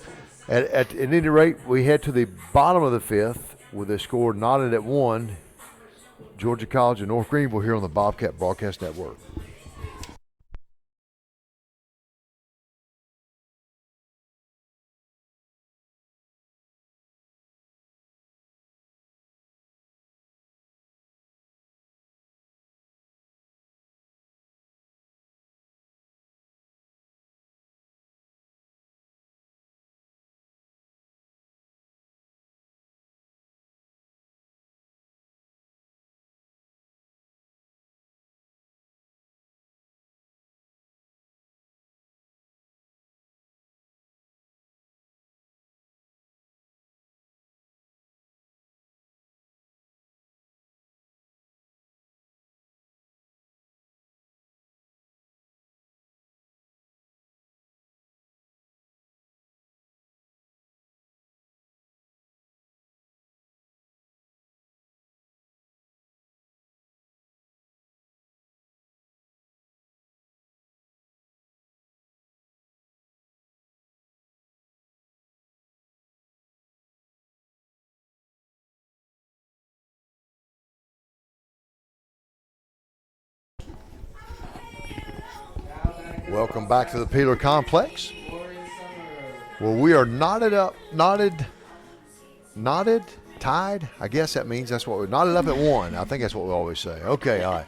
at any rate, we head to the bottom of the 5th with a score knotted at 1. Georgia College and North Greenville here on the Bobcat Broadcast Network. Welcome back to the Peeler Complex. Well, we are knotted, tied. I guess that means that's what we're knotted up at 1. I think that's what we always say. Okay, all right.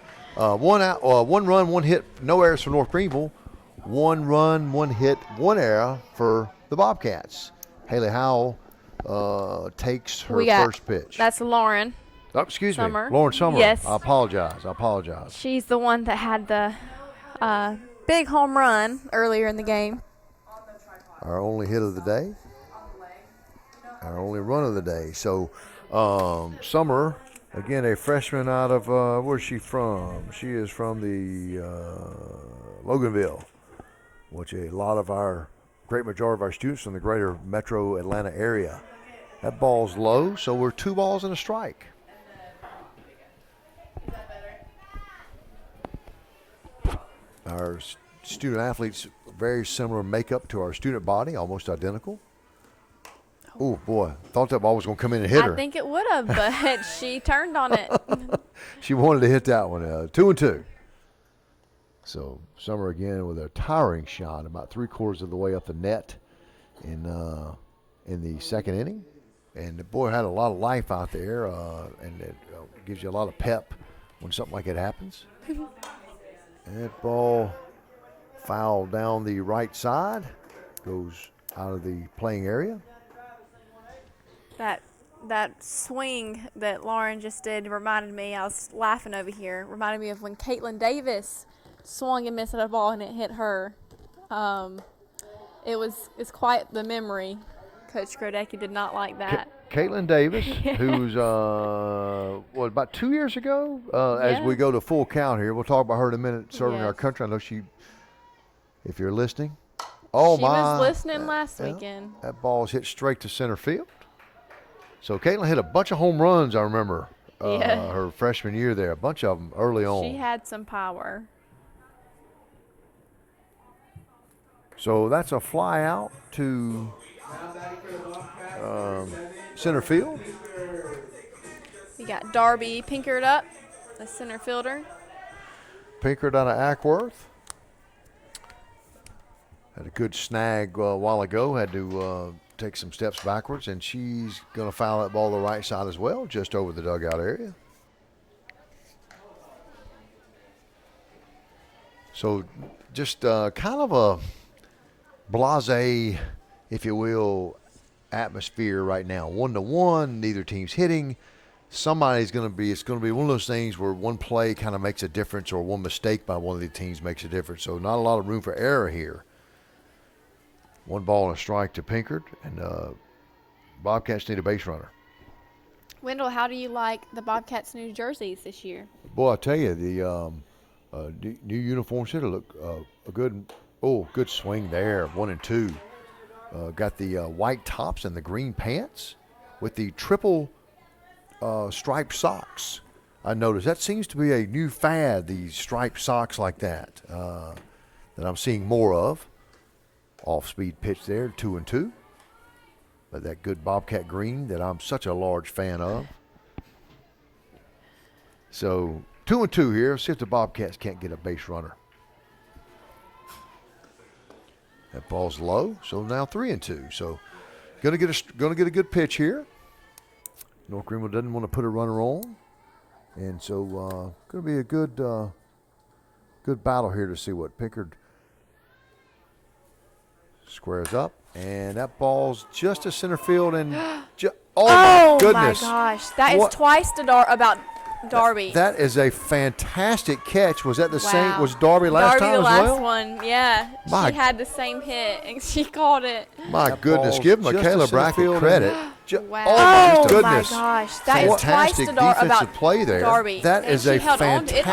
One run, 1 hit, no errors for North Greenville. 1 run, 1 hit, 1 error for the Bobcats. Haley Howell takes her first pitch. That's Lauren. Oh, excuse Summer. me, Lauren Summer. Yes. I apologize. She's the one that had the big home run earlier in the game. Our only hit of the day. Our only run of the day. So, Summer, again, a freshman out of, where's she from? She is from the Loganville, which a lot of our, great majority of our students from the greater metro Atlanta area. That ball's low, so we're 2 balls and a strike. Our student athletes, very similar makeup to our student body, almost identical. Oh, boy. Thought that ball was going to come in and hit her. I think it would have, but she turned on it. She wanted to hit that one. 2-2. So, Summer again with a towering shot about 3/4 of the way up the net in the second inning. And the boy had a lot of life out there, and it gives you a lot of pep when something like it happens. And that ball fouled down the right side, goes out of the playing area. That swing that Lauren just did reminded me, I was laughing over here, reminded me of when Caitlin Davis swung and missed at a ball and it hit her. It's quite the memory. Coach Grodecki did not like that. Caitlin Davis, who's, about 2 years ago, as we go to full count here, we'll talk about her in a minute, serving our country. I know she, if you're listening. Oh, she was listening last weekend. That ball's hit straight to center field. So Caitlin hit a bunch of home runs, I remember, her freshman year there, a bunch of them early on. She had some power. So that's a fly out to center field. We got Darby Pinkard up, the center fielder. Pinkard out of Ackworth. Had a good snag a while ago. Had to take some steps backwards, and she's going to foul that ball the right side as well, just over the dugout area. So just kind of a blasé, if you will, atmosphere right now. 1-1, neither team's hitting. It's going to be one of those things where one play kind of makes a difference, or one mistake by one of the teams makes a difference. So not a lot of room for error here. 1 ball and a strike to Pinkard, and Bobcats need a base runner. Wendell, how do you like the Bobcats' new jerseys this year? Boy, I tell you, the new uniforms here look a good swing there, 1 and 2. Got the white tops and the green pants with the triple striped socks. I noticed that seems to be a new fad, these striped socks like that I'm seeing more of. Off-speed pitch there, 2 and 2. But that good Bobcat green that I'm such a large fan of. So 2 and 2 here. See if the Bobcats can't get a base runner. That ball's low, so now 3 and 2. So gonna get a good pitch here. North Greenville doesn't want to put a runner on, and so gonna be a good battle here to see what Pinkard squares up, and that ball's just to center field, and oh my goodness! My gosh, that is twice to about Darby. That is a fantastic catch. Was that the same? Was Darby last time as well? Darby the last one, yeah. She had the same hit, and she caught it. My goodness, give Michaela Brackett credit. Wow. Oh my goodness! My gosh, that is twice to defensive play there. Darby. That is a fantastic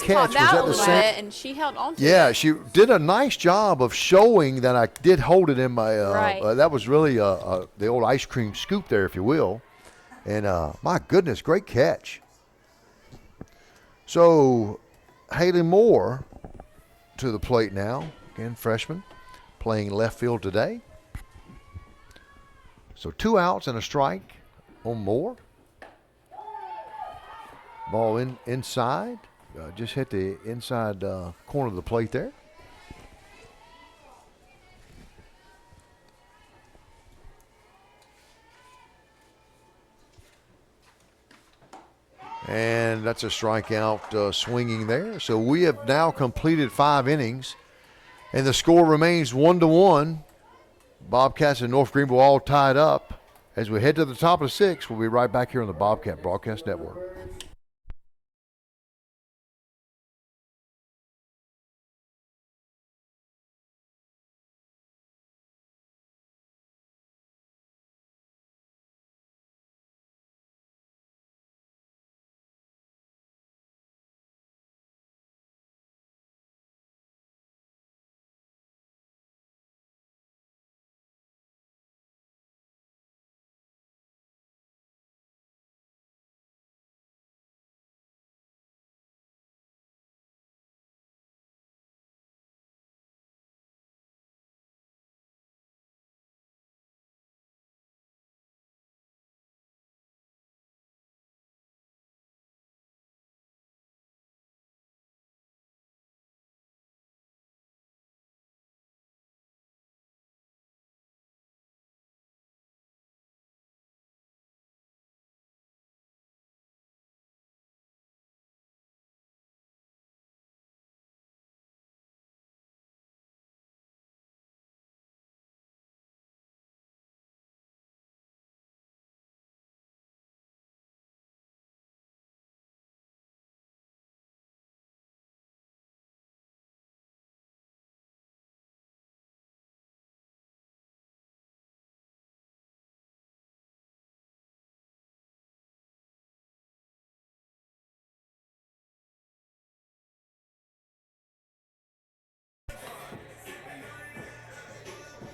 catch. Was that the same? And she held on to it. Yeah, she did a nice job of showing that I did hold it in my. That was really the old ice cream scoop there, if you will. And my goodness, great catch. So, Haley Moore to the plate now. Again, freshman, playing left field today. So 2 outs and a strike on Moore. Ball inside. Just hit the inside corner of the plate there. And that's a strikeout swinging there. So we have now completed 5 innings, and the score remains 1-1. Bobcats and North Greenville all tied up. As we head to the top of the 6th, we'll be right back here on the Bobcat Broadcast Network.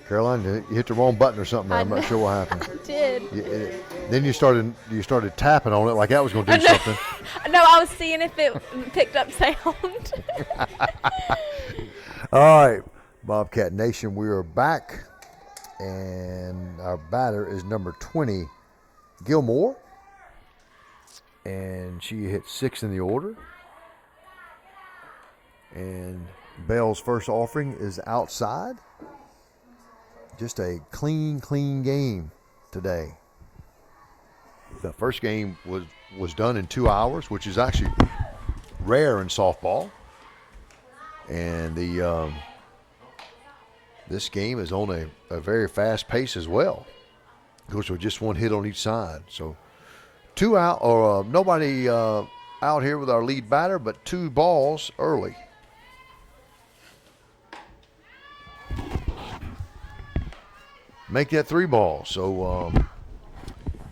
Caroline, you hit the wrong button or something. I'm not sure what happened. I did. Then you started tapping on it like that was going to do something. No, I was seeing if it picked up sound. All right, Bobcat Nation, we are back, and our batter is number 20, Gilmore, and she hit 6th in the order. And Bell's first offering is outside. Just a clean game today. The first game was done in 2 hours, which is actually rare in softball. And this game is on a very fast pace as well. Of course, with just one hit on each side. So 2 out, or nobody out here with our lead batter, but 2 balls early. Make that 3 balls. So,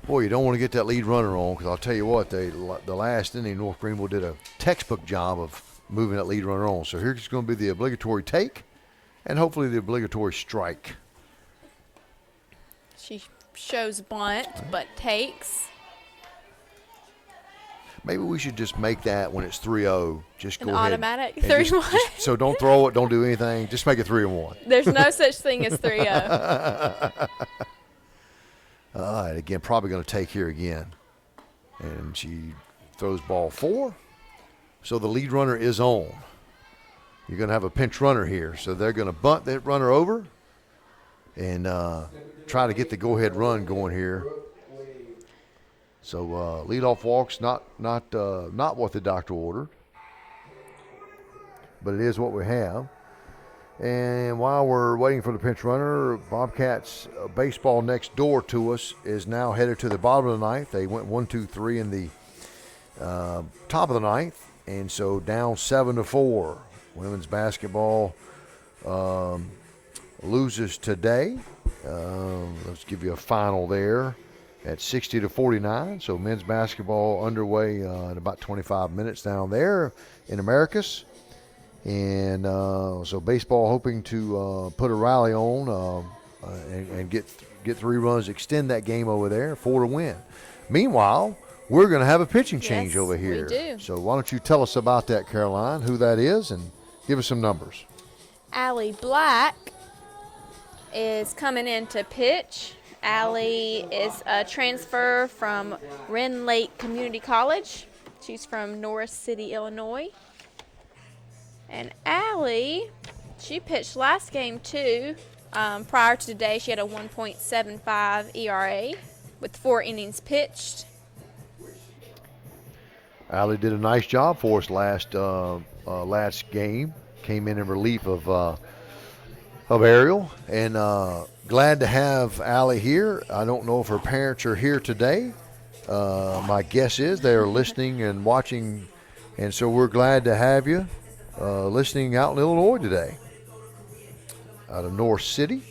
boy, you don't want to get that lead runner on, because I'll tell you what, the last inning, North Greenville did a textbook job of moving that lead runner on. So here's going to be the obligatory take, and hopefully the obligatory strike. She shows bunt, but takes. Maybe we should just make that when it's 3-0. Just go ahead. Automatic 3-1. So don't throw it, don't do anything. Just make it 3-1. There's no such thing as 3-0. All right, again, probably going to take here again. And she throws ball 4. So the lead runner is on. You're going to have a pinch runner here. So they're going to bunt that runner over and try to get the go-ahead run going here. So leadoff walk's not what the doctor ordered, but it is what we have. And while we're waiting for the pinch runner, Bobcats baseball next door to us is now headed to the bottom of the 9th. They went 1-2-3 in the top of the 9th, and so down 7-4. Women's basketball loses today. Let's give you a final there. At 60-49, so men's basketball underway in about 25 minutes down there in Americas. And so baseball hoping to put a rally on and get 3 runs, extend that game over there, 4 to win. Meanwhile, we're going to have a pitching change over here. We do. So why don't you tell us about that, Caroline, who that is, and give us some numbers. Allie Black is coming in to pitch. Allie is a transfer from Wren Lake Community College. She's from Norris City, Illinois. And Allie, she pitched last game too. Prior to today, she had a 1.75 ERA with 4 innings pitched. Allie did a nice job for us last game. Came in relief of Ariel, and glad to have Allie here. I don't know if her parents are here today. My guess is they are listening and watching, and so we're glad to have you listening out in Illinois today, out of North City.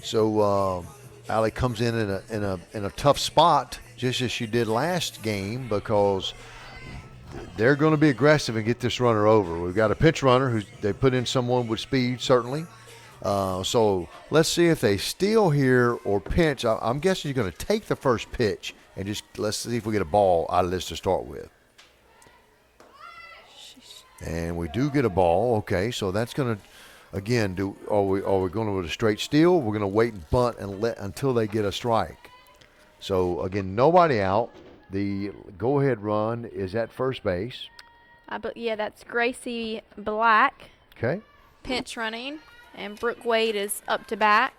So Allie comes in a tough spot, just as she did last game, because they're going to be aggressive and get this runner over. We've got a pitch runner who they put in someone with speed, certainly. So let's see if they steal here or pinch. I'm guessing you're going to take the first pitch and just let's see if we get a ball out of this to start with. And we do get a ball. Okay, so that's going to, again, are we going to with a straight steal? We're going to wait and bunt and until they get a strike. So again, nobody out. The go-ahead run is at first base. Yeah, that's Gracie Black. Okay. Pinch running, and Brooke Wade is up to bat.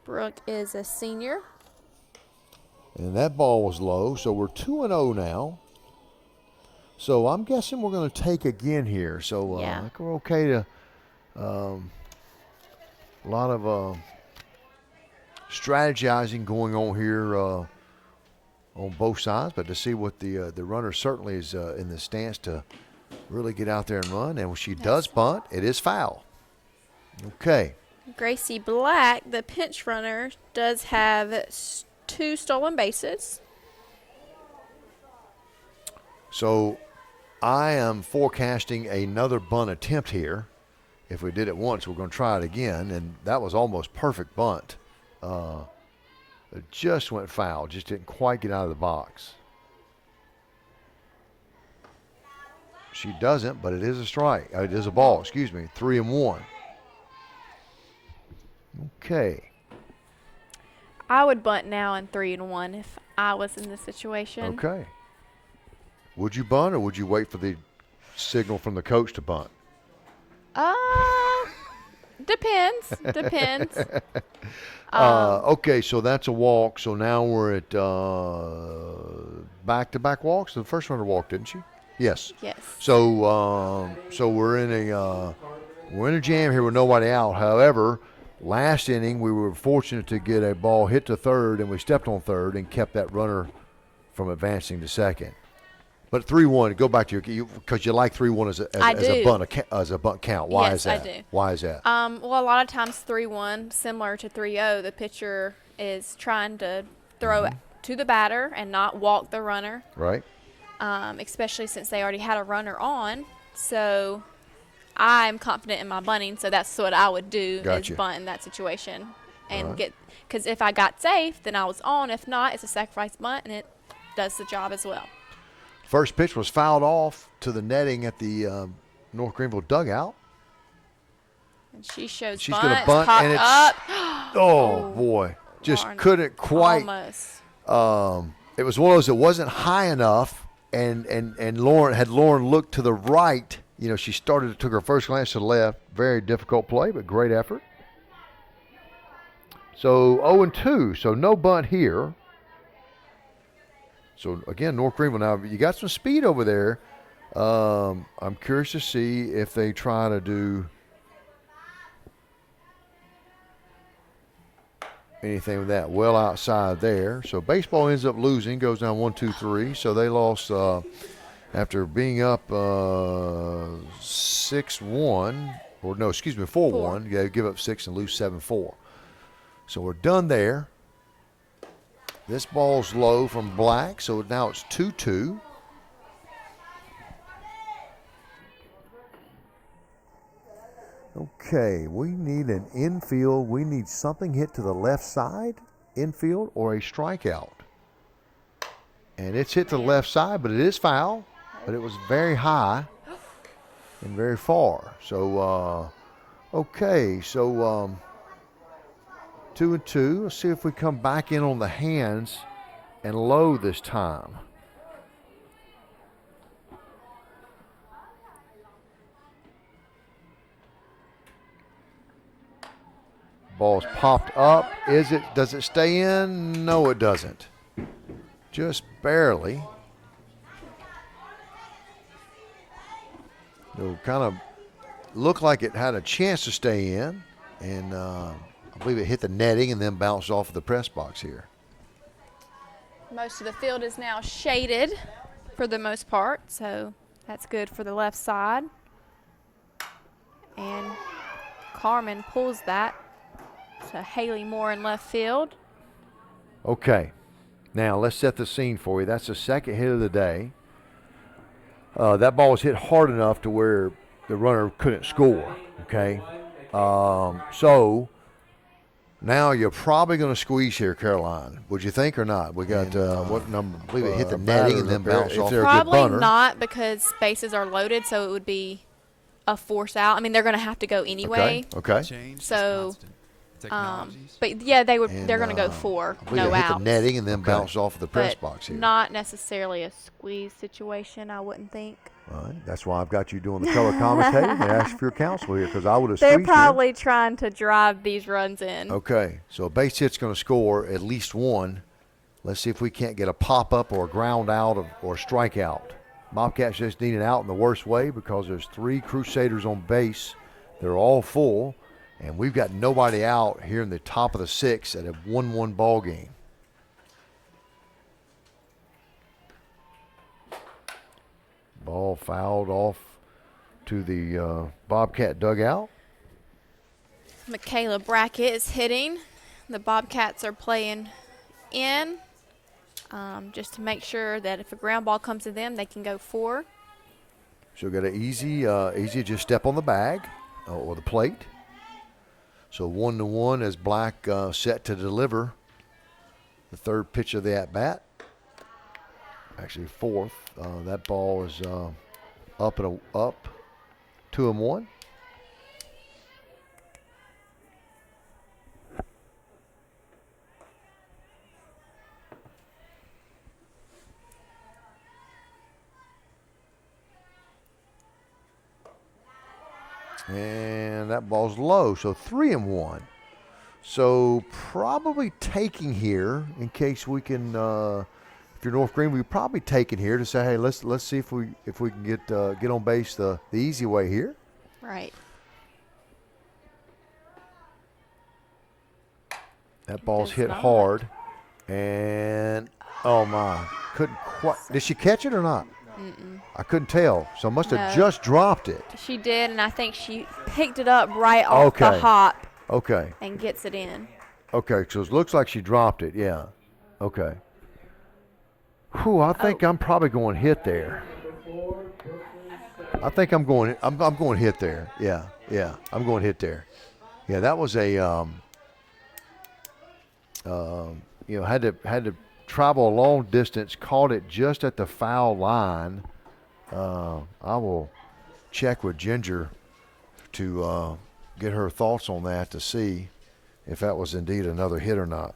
Brooke is a senior. And that ball was low, so we're 2-0 now. So I'm guessing we're going to take again here. So I think we're okay to a lot of strategizing going on here on both sides, but to see what the runner certainly is in the stance to really get out there and run. And when she does bunt, it is foul. Okay. Gracie Black, the pinch runner, does have 2 stolen bases. So I am forecasting another bunt attempt here. If we did it once, we're going to try it again, and that was almost perfect bunt. It just went foul, just didn't quite get out of the box. She doesn't, but it is a strike. It is a ball, 3-1. Okay. I would bunt now in 3-1 if I was in this situation. Okay. Would you bunt or would you wait for the signal from the coach to bunt? Depends. Depends. Okay, so that's a walk. So now we're at back-to-back walks. The first runner walked, didn't she? Yes. Yes. So we're in a jam here with nobody out. However, last inning we were fortunate to get a ball hit to third, and we stepped on third and kept that runner from advancing to second. But 3-1. Go back to your because you like 3-1 as a bunt count. Why is that? Yes, I do. Why is that? Well, a lot of times 3-1, similar to 3-0, the pitcher is trying to throw it to the batter and not walk the runner. Right. Especially since they already had a runner on. So I'm confident in my bunting, so that's what I would do is bunt in that situation and because if I got safe, then I was on. If not, it's a sacrifice bunt, and it does the job as well. First pitch was fouled off to the netting at the North Greenville dugout. And she shows She's bunt. going to bunt, and it's up. oh boy, just couldn't quite. Almost. It was one of those that wasn't high enough, and Lauren looked to the right. You know, she took her first glance to the left. Very difficult play, but great effort. So 0-2. So no bunt here. So, again, North Greenville. Now, you got some speed over there. I'm curious to see if they try to do anything with that. Well outside there. So, baseball ends up losing, goes down 1-2-3. So, they lost after being up 6-1. Or, no, 4-1. Yeah, give up 6 and lose 7-4. So, we're done there. This ball's low from Black, so now it's 2-2. Okay, we need an infield. We need something hit to the left side, infield, or a strikeout. And it's hit to the left side, but it is foul. But it was very high and very far. So, okay, so 2-2. Let's see if we come back in on the hands and low this time. Ball's popped up. Does it stay in? No, it doesn't. just barely. It'll kind of look like it had a chance to stay in, and I believe it hit the netting and then bounced off of the press box here. Most of the field is now shaded for the most part, so that's good for the left side. And Carmen pulls that to Haley Moore in left field. Okay, now let's set the scene for you. That's the second hit of the day. That ball was hit hard enough to where the runner couldn't score, okay? So now you're probably going to squeeze here, Caroline. Would you think or not? We got, what number? I believe it hit the netting and then bounced off. Probably not, because bases are loaded, so it would be a force out. I mean, they're going to have to go anyway. Okay. So, but yeah, they're going to go 4, no hit outs. The netting and then bounced off of the press box here. Not necessarily a squeeze situation, I wouldn't think. All right. That's why I've got you doing the color commentating and ask for your counsel here, because I would have They're squeezed probably trying to drive these runs in. Okay, so a base hit's going to score at least one. Let's see if we can't get a pop-up or a ground out or strikeout. Bobcats just need an out in the worst way because there's 3 Crusaders on base. They're all full, and we've got nobody out here in the top of the 6th at a 1-1 ball game. Ball fouled off to the Bobcat dugout. Michaela Brackett is hitting. The Bobcats are playing in, just to make sure that if a ground ball comes to them, they can go 4. She'll get an easy just step on the bag or the plate. So 1-1 as Black set to deliver the 3rd pitch of the at-bat. Actually 4th. That ball is up, 2-1. And that ball's low, so 3-1. So probably taking here in case we can. If you're North Greenville, we're probably taking here to say, hey, let's see if we can get on base the easy way here. Right. That ball's hit hard, and oh my, couldn't quite. Did she catch it or not? Mm-mm. I couldn't tell. So must have just dropped it. She did, and I think she picked it up right off the hop. Okay. And gets it in. Okay, so it looks like she dropped it. Yeah. Okay. Whew, I think I'm probably going hit there. I think I'm going hit there. Yeah. I'm going hit there. Yeah, that was a had to travel a long distance, caught it just at the foul line. I will check with Ginger to get her thoughts on that to see if that was indeed another hit or not.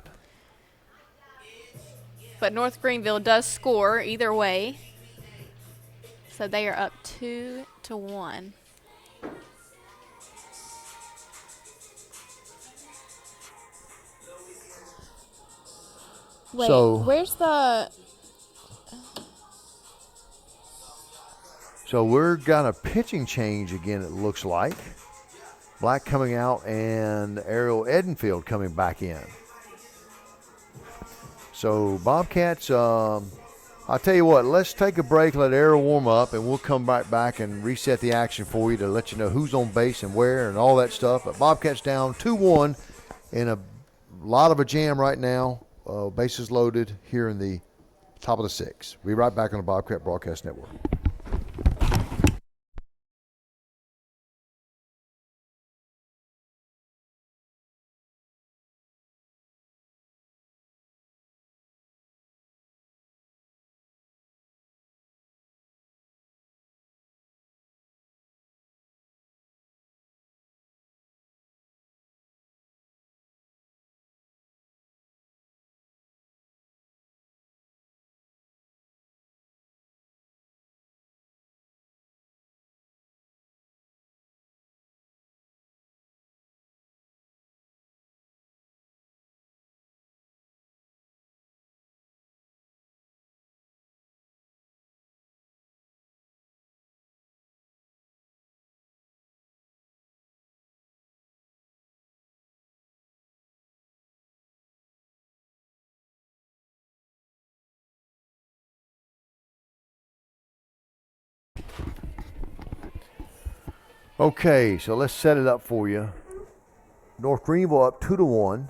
But North Greenville does score either way. So they are up 2-1. Wait, where's the... So we're got a pitching change again, it looks like. Black coming out and Ariel Edenfield coming back in. So Bobcats, I'll tell you what, let's take a break, let Ariel warm up, and we'll come back and reset the action for you to let you know who's on base and where and all that stuff. But Bobcats down 2-1 in a lot of a jam right now. Bases loaded here in the top of the 6th. We'll be right back on the Bobcat Broadcast Network. Okay, so let's set it up for you. North Greenville up 2-1.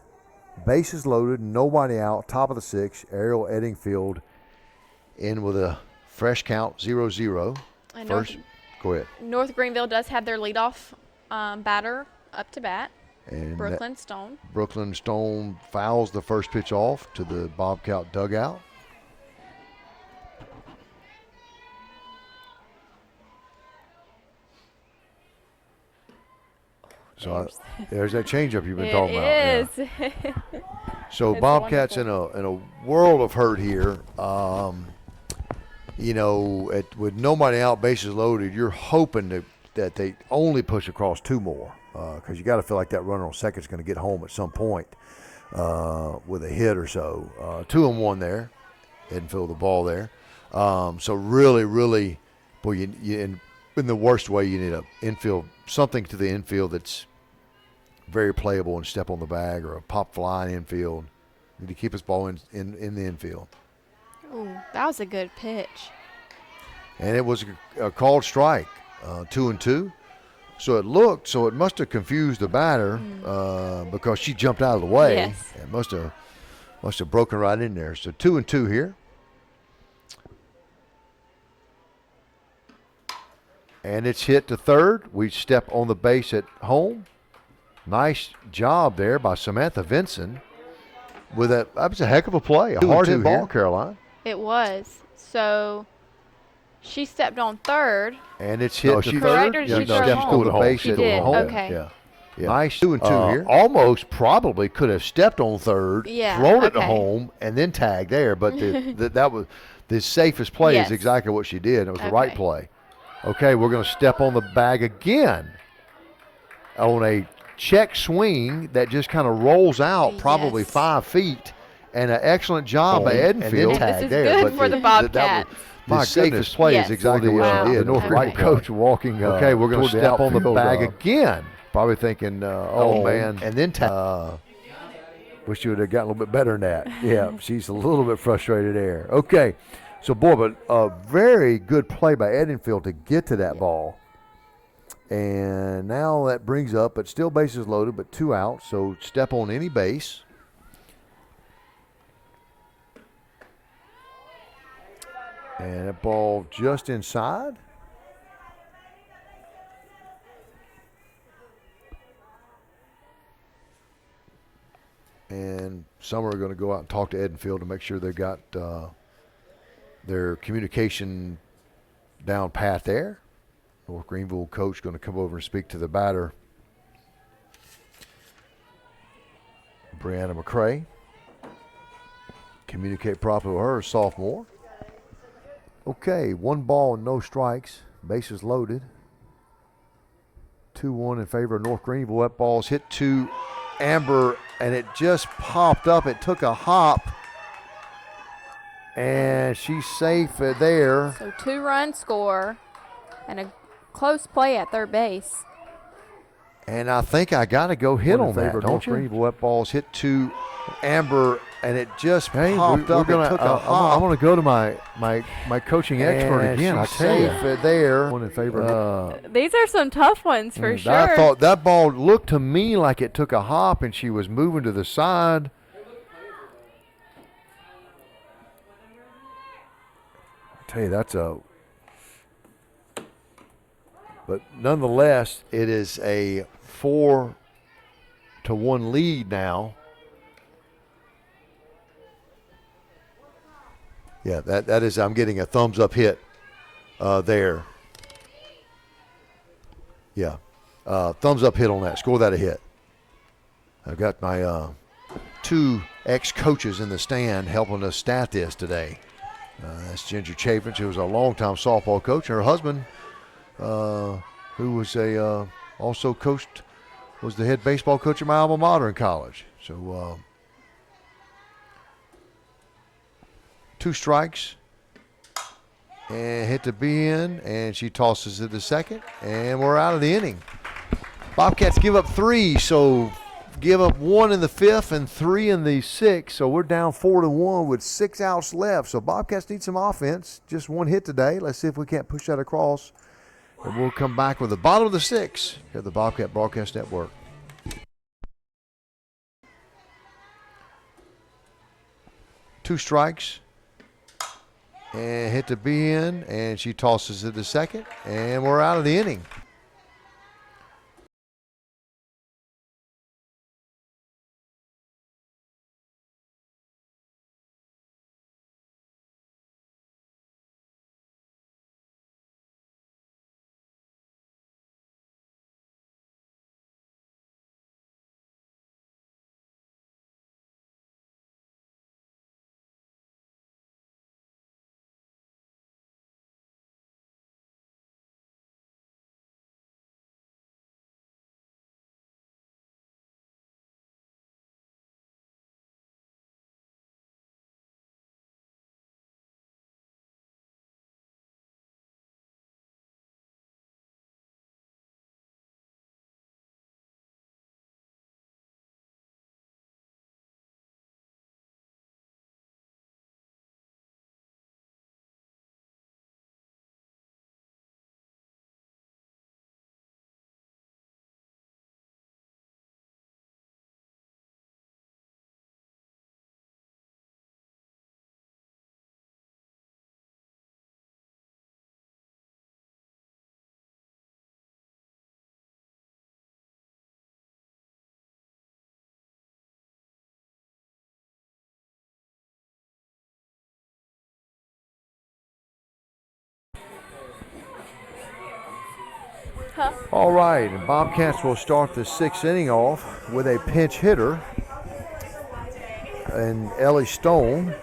Bases loaded, nobody out. Top of the 6th. Ariel Eddingfield in with a fresh count, 0-0. And First, go ahead. North Greenville does have their leadoff batter up to bat, And Brooklyn Stone. Brooklyn Stone fouls the first pitch off to the Bobcat dugout. So there's that changeup you've been talking about. It is. Yeah. So It's Bobcats in a world of hurt here. With nobody out, bases loaded, you're hoping that they only push across 2 more because you got to feel like that runner on second is going to get home at some point with a hit or so. 2-1 there. Didn't feel the ball there. So really, boy, you in the worst way, you need a infield, something to the infield that's very playable and step on the bag, or a pop fly in infield. Need to keep his ball in the infield. Ooh, that was a good pitch. And it was a called strike, 2-2. So it must have confused the batter because she jumped out of the way. Yes. It must have broken right in there. So 2-2 here. And it's hit to third. We step on the base at home. Nice job there by Samantha Vinson. That was a heck of a play. A hard hit ball, here. Caroline. It was. So she stepped on third. And it's hit to correct, third. or did she throw steps home? on the base She at did, home. okay. Yeah. Nice 2-2 here. Almost probably could have stepped on third, thrown it to home, and then tagged there. But that was the safest play. Is exactly what she did. It was the right play. Okay, we're going to step on the bag again on a check swing that just kind of rolls out probably 5 feet, and an excellent job by Edenfield. And this is good for the Bobcats. My safest play is exactly what she did. The North Greenville coach walking. Okay, we're going to step on the bag again. Probably thinking, oh man, and then wish you would have gotten a little bit better than that. Yeah, she's a little bit frustrated there. Okay, so boy, but a very good play by Edenfield to get to that ball. And now that brings up, but still bases loaded, but 2 outs. So step on any base. And that ball just inside. And some are going to go out and talk to Edenfield to make sure they got their communication down pat there. North Greenville coach going to come over and speak to the batter, Brianna McCray. Communicate properly with her, sophomore. Okay, 1 ball and no strikes. Bases loaded. 2-1 in favor of North Greenville. That ball's hit to Amber, and it just popped up. It took a hop, and she's safe there. So 2-run score and a close play at third base. And I think I got to go hit on that, don't you? Greenville, that ball's hit to Amber, and it just popped up. It took a hop. I'm going to go to my coaching expert again. I tell you, there. One in favor. These are some tough ones for sure. I thought that ball looked to me like it took a hop, and she was moving to the side. I tell you, that's a. But nonetheless, it is a 4-1 lead now. Yeah, that is, I'm getting a thumbs up hit there. Yeah, thumbs up hit on that. Score that a hit. I've got my 2 ex-coaches in the stand helping us stat this today. That's Ginger Chafin, who was a longtime softball coach. Her husband, who was also coached, was the head baseball coach at my alma mater in college. So 2 strikes and hit the B in, and she tosses it to second, and we're out of the inning. Bobcats give up 3, so give up 1 in the 5th and 3 in the 6th, so we're down 4-1 with 6 outs left. So Bobcats need some offense. Just 1 hit today. Let's see if we can't push that across And we'll come back with the bottom of the 6 here at the Bobcat Broadcast Network. Two strikes. And hit the B in, and she tosses it to second, and we're out of the inning. All right, and Bobcats will start the 6th inning off with a pinch hitter. And Ellie Stone,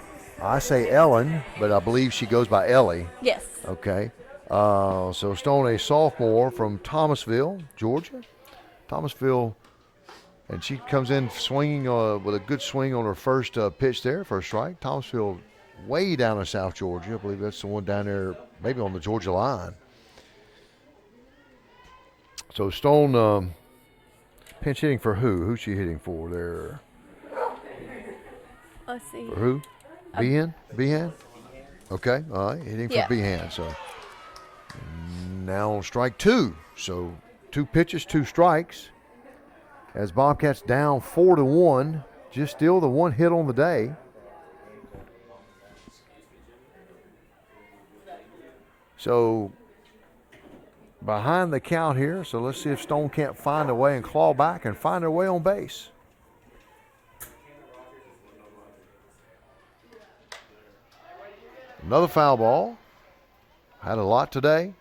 I say Ellen, but I believe she goes by Ellie. Yes. Okay. So Stone, a sophomore from Thomasville, Georgia. Thomasville, and she comes in swinging with a good swing on her first pitch there, first strike. Thomasville, way down in South Georgia. I believe that's the one down there, maybe on the Georgia line. So Stone pinch hitting for who? Who's she hitting for there? Let's see. For who? Behan? Behan? Okay, all right, hitting for Behan. So now on strike 2. So 2 pitches, 2 strikes. As Bobcats down 4-1, just still the 1 hit on the day. So behind the count here, so let's see if Stone can't find a way and claw back and find her way on base. Another foul ball. Had a lot today.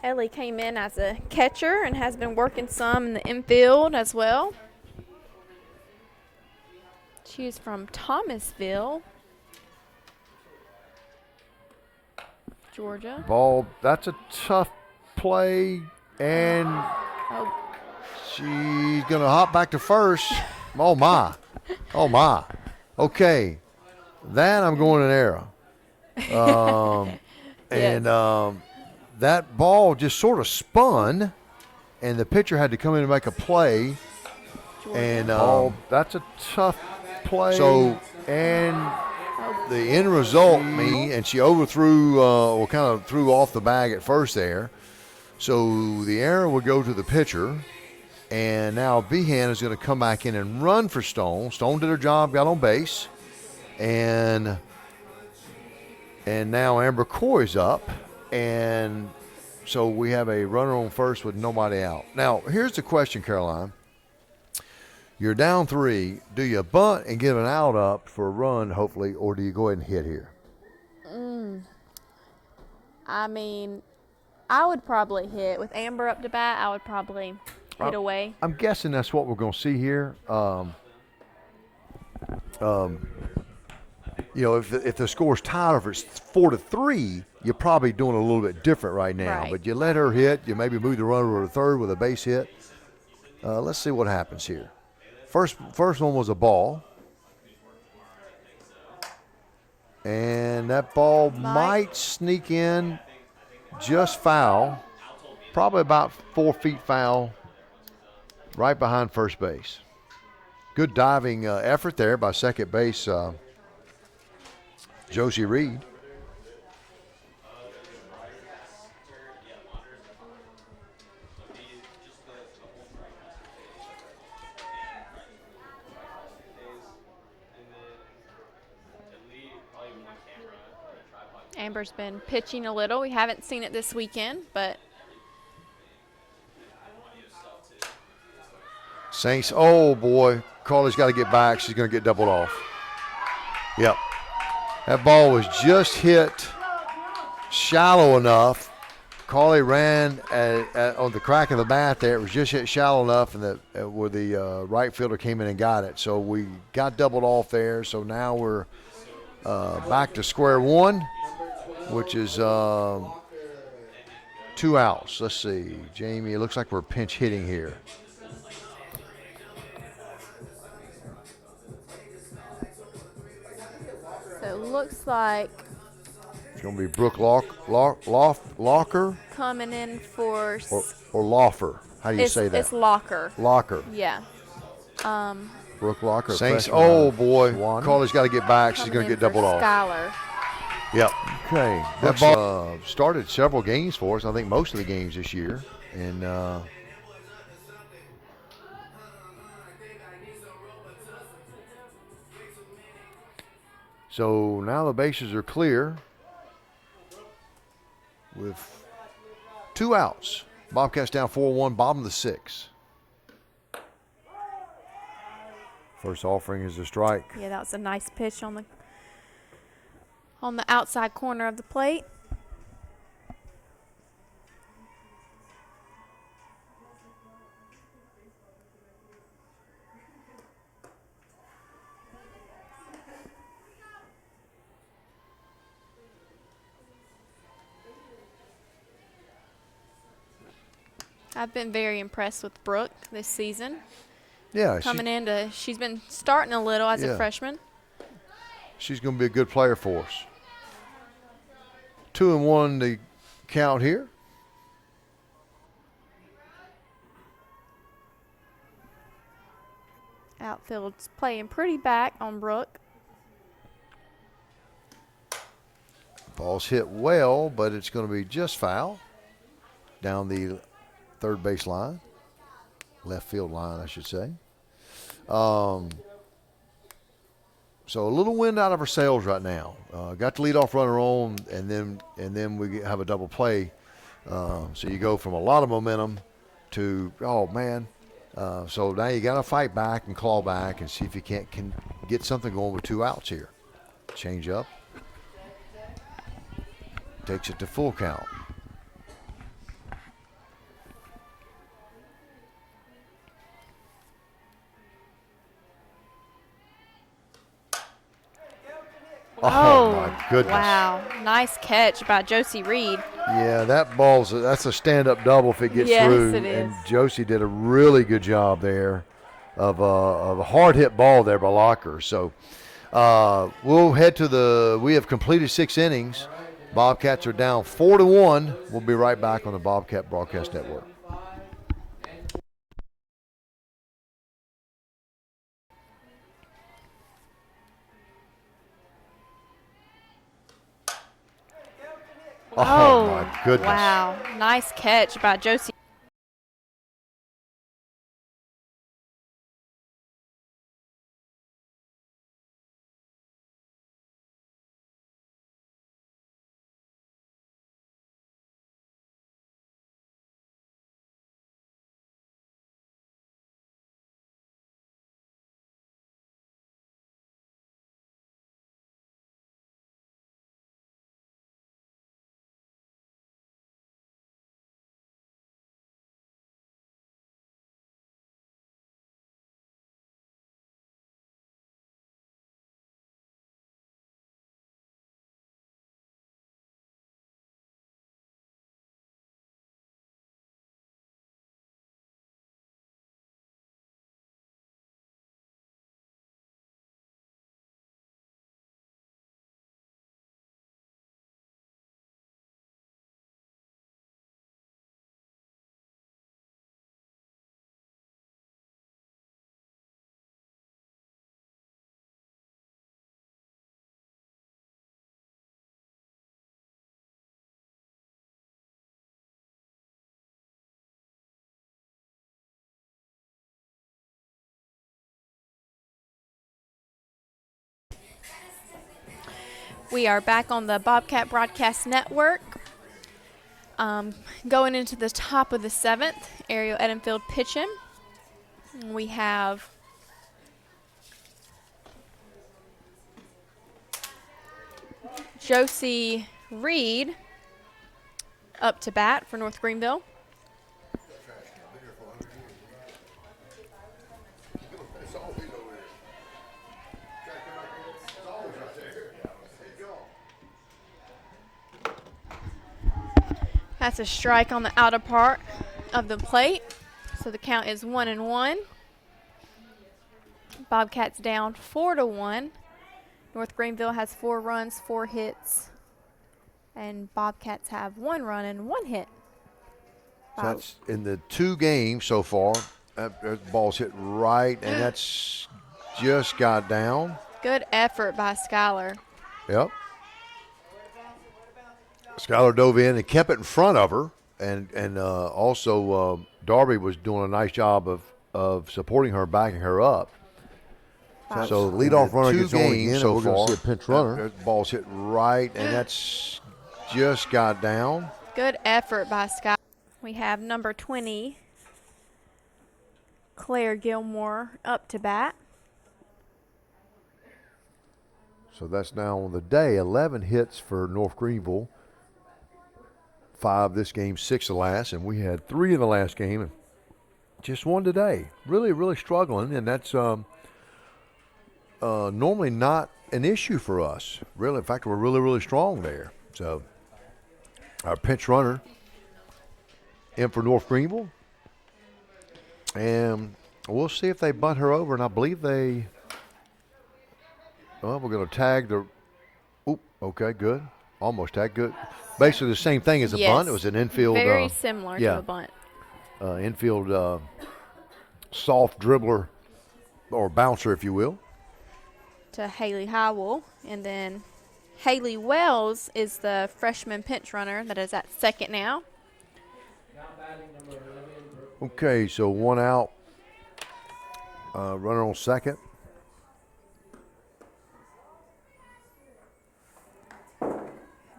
Ellie came in as a catcher and has been working some in the infield as well. She's from Thomasville, Georgia. Ball, that's a tough play, and she's going to hop back to first. Oh, my. Oh, my. Okay. That I'm going an error. And that ball just sort of spun, and the pitcher had to come in and make a play. And that's a tough play. So, and the end result, and she overthrew, or kind of threw off the bag at first there. So the error would go to the pitcher. And now Behan is going to come back in and run for Stone. Stone did her job, got on base. And now Amber Coy's up. And so we have a runner on first with nobody out. Now, here's the question, Caroline. You're down 3. Do you bunt and give an out up for a run, hopefully, or do you go ahead and hit here? I mean, I would probably hit. With Amber up to bat, I would probably hit away. I'm guessing that's what we're going to see here. You know, if the score's tied or if it's 4-3, you're probably doing a little bit different right now. Right. But you let her hit. You maybe move the runner to third with a base hit. Let's see what happens here. First one was a ball. And that ball might sneak in just foul. Probably about 4 feet foul right behind first base. Good diving effort there by second base Josie Reed. Amber's been pitching a little. We haven't seen it this weekend, but Saints, oh boy, Carly's got to get back. She's going to get doubled off. Yep. That ball was just hit shallow enough. Carly ran on the crack of the bat there. It was just hit shallow enough, and where the right fielder came in and got it. So we got doubled off there. So now we're back to square one, which is 2 outs. Let's see. Jamie, it looks like we're pinch hitting here. so it looks like It's going to be Brooke Locker coming in for or Loffer. How do you say that? It's Locker. Locker. Yeah. Brooke Locker. Saints, freshman, oh boy, Swan. Carly's got to get back. She's Coming going to in get doubled for off. Skylar. Yep. Okay. That ball started several games for us. I think most of the games this year. And so now the bases are clear with 2 outs. Bobcats down 4-1, bottom of the 6th. First offering is a strike. Yeah, that was a nice pitch on the outside corner of the plate. I've been very impressed with Brooke this season. Yeah, She's been starting a little as a Yeah. freshman. she's going to be a good player for us. 2-1 the count here. Outfield's playing pretty back on Brooke. Ball's hit well, but it's going to be just foul down the third base line, left field line, I should say. So a little wind out of our sails right now. Got the leadoff runner on, and then we have a double play. So you go from a lot of momentum to, oh man. So now you got to fight back and claw back and see if you can get something going with 2 outs here. Change up. Takes it to full count. Oh, my goodness. Wow. Nice catch by Josie Reed. Yeah, that's a stand-up double if it gets Yes, through. it is. And Josie did a really good job there of a hard hit ball there by Locker. So we'll head to we have completed 6 innings. Bobcats are down 4-1. We'll be right back on the Bobcat Broadcast Network. Oh, my goodness. Wow. Nice catch by Josie. We are back on the Bobcat Broadcast Network. Going into the top of the 7th, Ariel Edenfield pitching. We have Josie Reed up to bat for North Greenville. That's a strike on the outer part of the plate. So the count is 1-1. Bobcats down 4-1. North Greenville has 4 runs, 4 hits. And Bobcats have 1 run and 1 hit. So that's in the 2 games so far. That ball's hit right, and that's just got down. Good effort by Skylar. Yep. Skylar dove in and kept it in front of her, and also Darby was doing a nice job of supporting her, backing her up. So leadoff runner gets on again, so far. We're going to see a pinch runner. That ball's hit right, and that's just got down. Good effort by Skylar. We have number 20, Claire Gilmore, up to bat. So that's now on the day 11 hits for North Greenville. 5 this game, 6 the last, and we had 3 in the last game and just 1 today. Really, really struggling, and that's normally not an issue for us. Really, in fact, we're really, really strong there. So our pinch runner in for North Greenville, and we'll see if they bunt her over, and I believe they. Well, we're going to tag the. Oop, okay, good. Almost tag, good. Basically the same thing as a bunt. It was an infield. Very similar to a bunt. Infield soft dribbler or bouncer, if you will. To Haley Howell. And then Haley Wells is the freshman pinch runner that is at second now. Okay, so 1 out. Runner on second.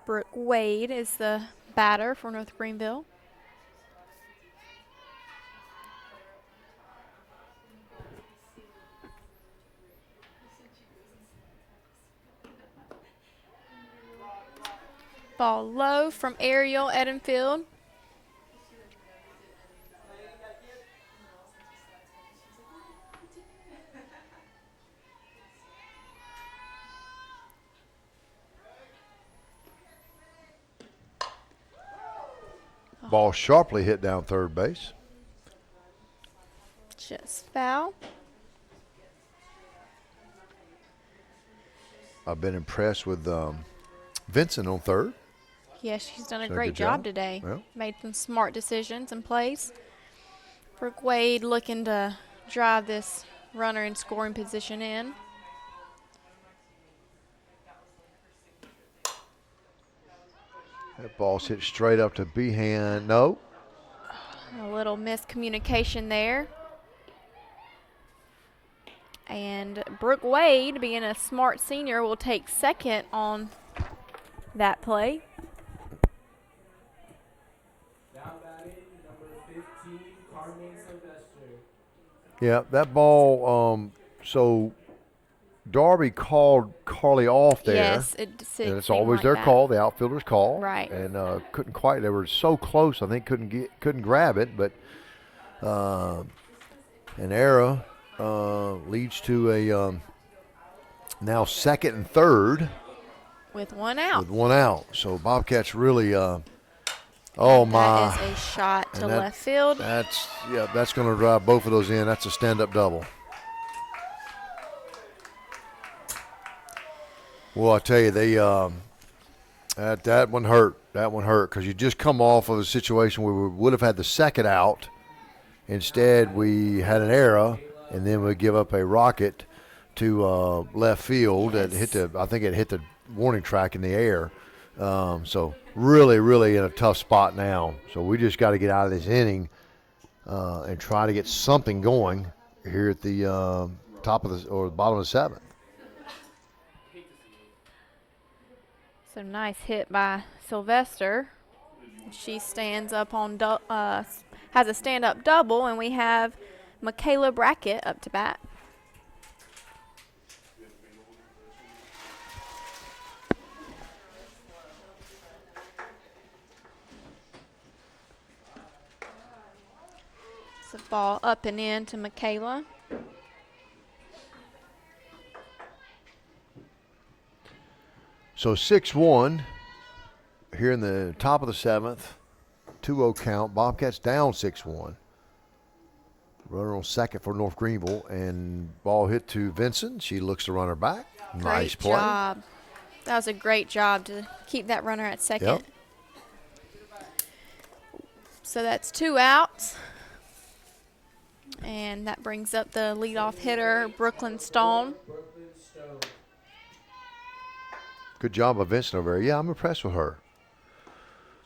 Brooke Wade is the batter for North Greenville. Ball low from Ariel Edenfield. Ball sharply hit down third base. Just foul. I've been impressed with Vincent on third. Yes, she's done a So great good job job. today. Yeah. Made some smart decisions and plays. Brooke Wade looking to drive this runner in scoring position in. That ball's hit straight up to Behan. No. A little miscommunication there. And Brooke Wade, being a smart senior, will take second on that play. Now batting, number 15, Carmen Sylvester. Yeah, that ball, so Darby called Carly off there. Yes, And it's seemed always like their that. call, the outfielder's call. Right. And couldn't quite, they were so close, I think couldn't grab it, but an error leads to a now second and third. With 1 out. With 1 out. So Bobcats really, That is a shot to And that- left field. that's going to drive both of those in. That's a stand-up double. Well, I tell you, they that one hurt. That one hurt because you just come off of a situation where we would have had the second out. Instead, we had an error, and then we give up a rocket to left field that I think it hit the warning track in the air. So really, really in a tough spot now. So we just got to get out of this inning and try to get something going here at the top of the or the bottom of the 7th. So nice hit by Sylvester. She stands up on, has a stand-up double, and we have Michaela Brackett up to bat. It's a ball up and in to Michaela. So 6-1 here in the top of the 7th. 2-0 count. Bobcats down 6-1. Runner on second for North Greenville, and ball hit to Vincent. She looks to run her back. Nice play. Great job. That was a great job to keep that runner at second. Yep. So that's 2 outs. And that brings up the leadoff hitter, Brooklyn Stone. Good job of Vincent over there. Yeah, I'm impressed with her.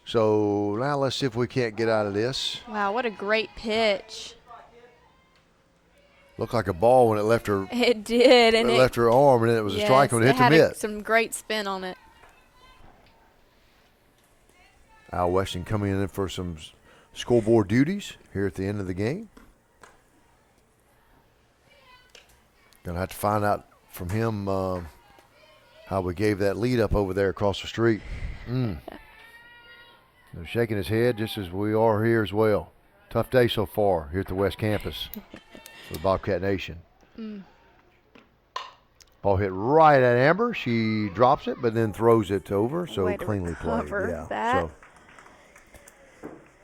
So now let's see if we can't get out of this. Wow, what a great pitch. Looked like a ball when it left her. It did. And it left her arm, and then it was a strike when it hit the mitt. Some great spin on it. Al Weston coming in for some scoreboard duties here at the end of the game. Going to have to find out from him how we gave that lead up over there across the street. They're shaking his head just as we are here as well. Tough day so far here at the West Campus for the Bobcat Nation. Ball hit right at Amber. She drops it, but then throws it over, so cleanly played. Yeah. That.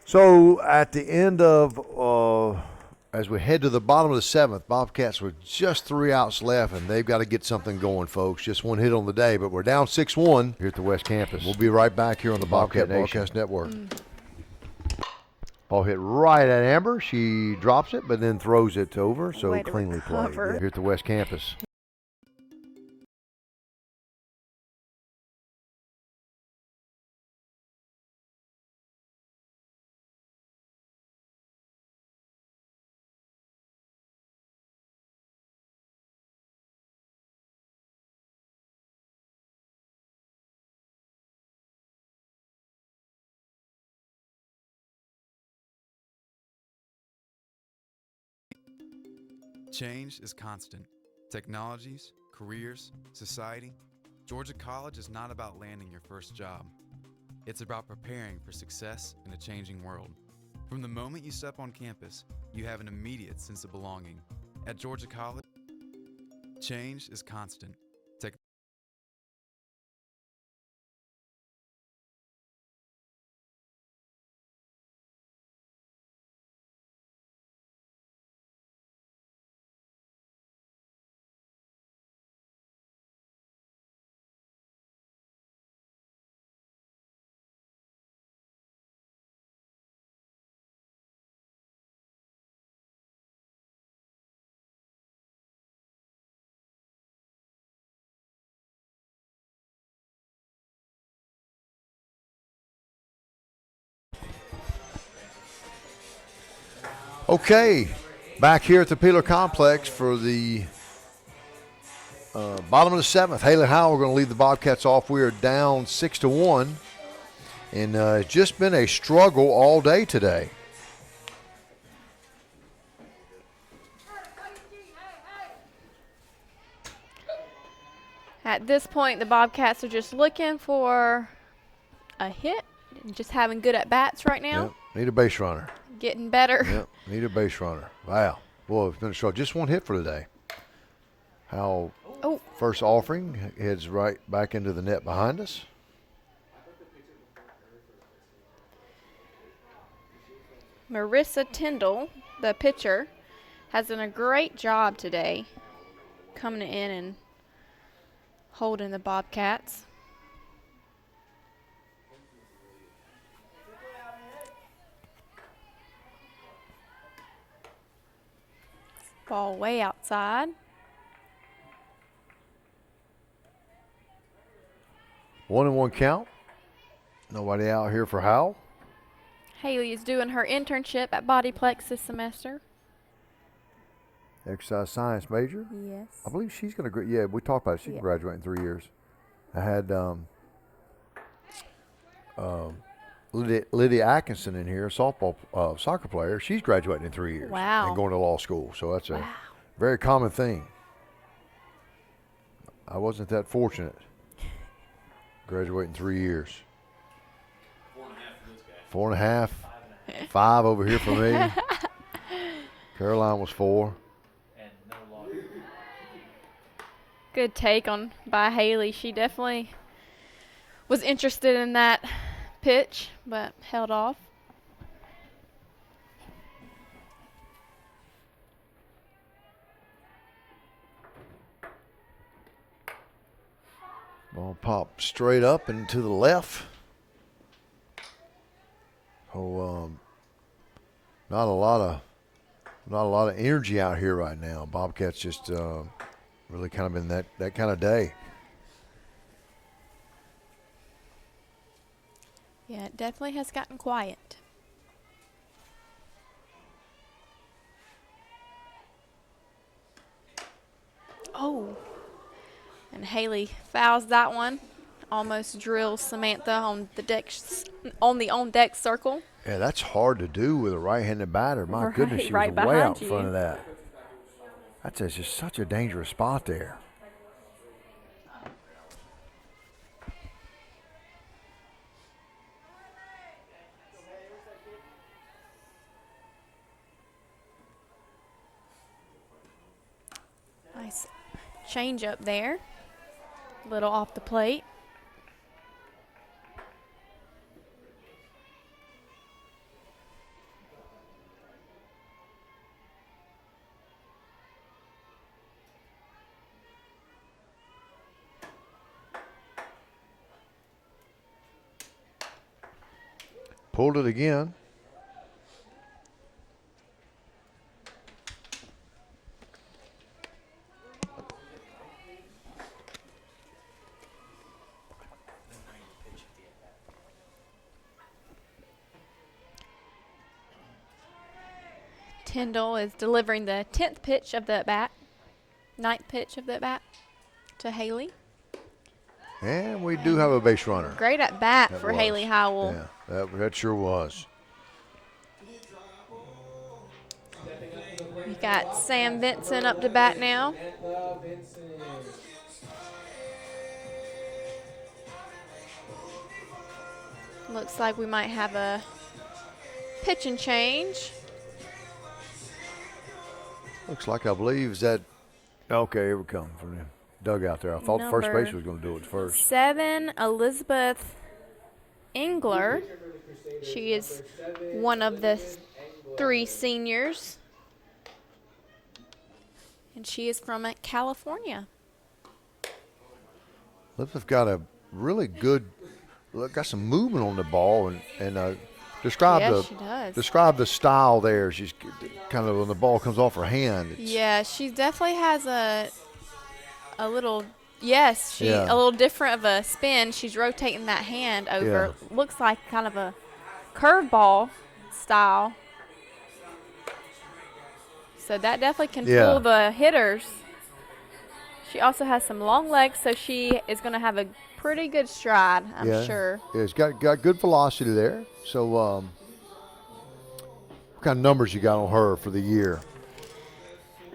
So at the end of, as we head to the bottom of the 7th, Bobcats with just 3 outs left, and they've got to get something going, folks. Just one hit on the day, but we're down 6-1 here at the West Campus. We'll be right back here on the Bobcat Broadcast Network. Ball hit right at Amber. She drops it, but then throws it over, so cleanly played here at the West Campus. Change is constant. Technologies, careers, society. Georgia College is not about landing your first job. It's about preparing for success in a changing world. From the moment you step on campus, you have an immediate sense of belonging. At Georgia College, change is constant. Okay, back here at the Peeler Complex for the bottom of the 7th. Haley Howell, we're going to lead the Bobcats off. We are down 6-1, and it's just been a struggle all day today. At this point, the Bobcats are just looking for a hit, just having good at-bats right now. Yep, need a base runner. Getting better. Yep, need a base runner. Wow. Boy, it's been a struggle. Just one hit for today. Howell, first offering, heads right back into the net behind us. Marissa Tyndall, the pitcher, has done a great job today coming in and holding the Bobcats. Ball way outside. 1-1 count. Nobody out here for Howell. Haley is doing her internship at Bodyplex this semester. Exercise science major. Yes. I believe she's going to, yeah, we talked about it. She can graduate in 3 years. I had Lydia Atkinson in here, soccer player. She's graduating in 3 years. Wow. And going to law school. So that's a Wow. very common thing. I wasn't that fortunate. Graduating 3 years. 4.5. 5 over here for me. Caroline was 4. Good take by Haley. She definitely was interested in that pitch, but held off. Ball popped straight up and to the left. Oh, not a lot of energy out here right now. Bobcats just really kind of in that kind of day. Yeah, it definitely has gotten quiet. Oh, and Haley fouls that one. Almost drills Samantha on the on-deck circle. Yeah, that's hard to do with a right-handed batter. My goodness, she was right way behind out in you. front of that. That's just such a dangerous spot there. Nice change up there. Little off the plate. Pulled it again. Tyndall is delivering the 10th pitch of the at-bat, 9th pitch of the at-bat to Haley. And we do have a base runner. Great at-bat That for was. Haley Howell. Yeah, that sure was. We got Sam Vincent up to bat now. Looks like we might have a pitch and change. Looks like I believe is that. Okay, here we come from the dugout there. I thought the first Number base was going to do it first. 7, Elizabeth Engler. She is one of the 3 seniors. And she is from California. Elizabeth got a really good, got some movement on the ball and describe Yes, she does. describe the style there. She's kind of when the ball comes off her hand. Yeah, she definitely has a little, yes, Yeah. a little different of a spin. She's rotating that hand over. Looks like kind of a curveball style. So that definitely can fool the hitters. She also has some long legs, so she is going to have a pretty good stride, I'm sure. Yeah, it's got good velocity there. So what kind of numbers you got on her for the year?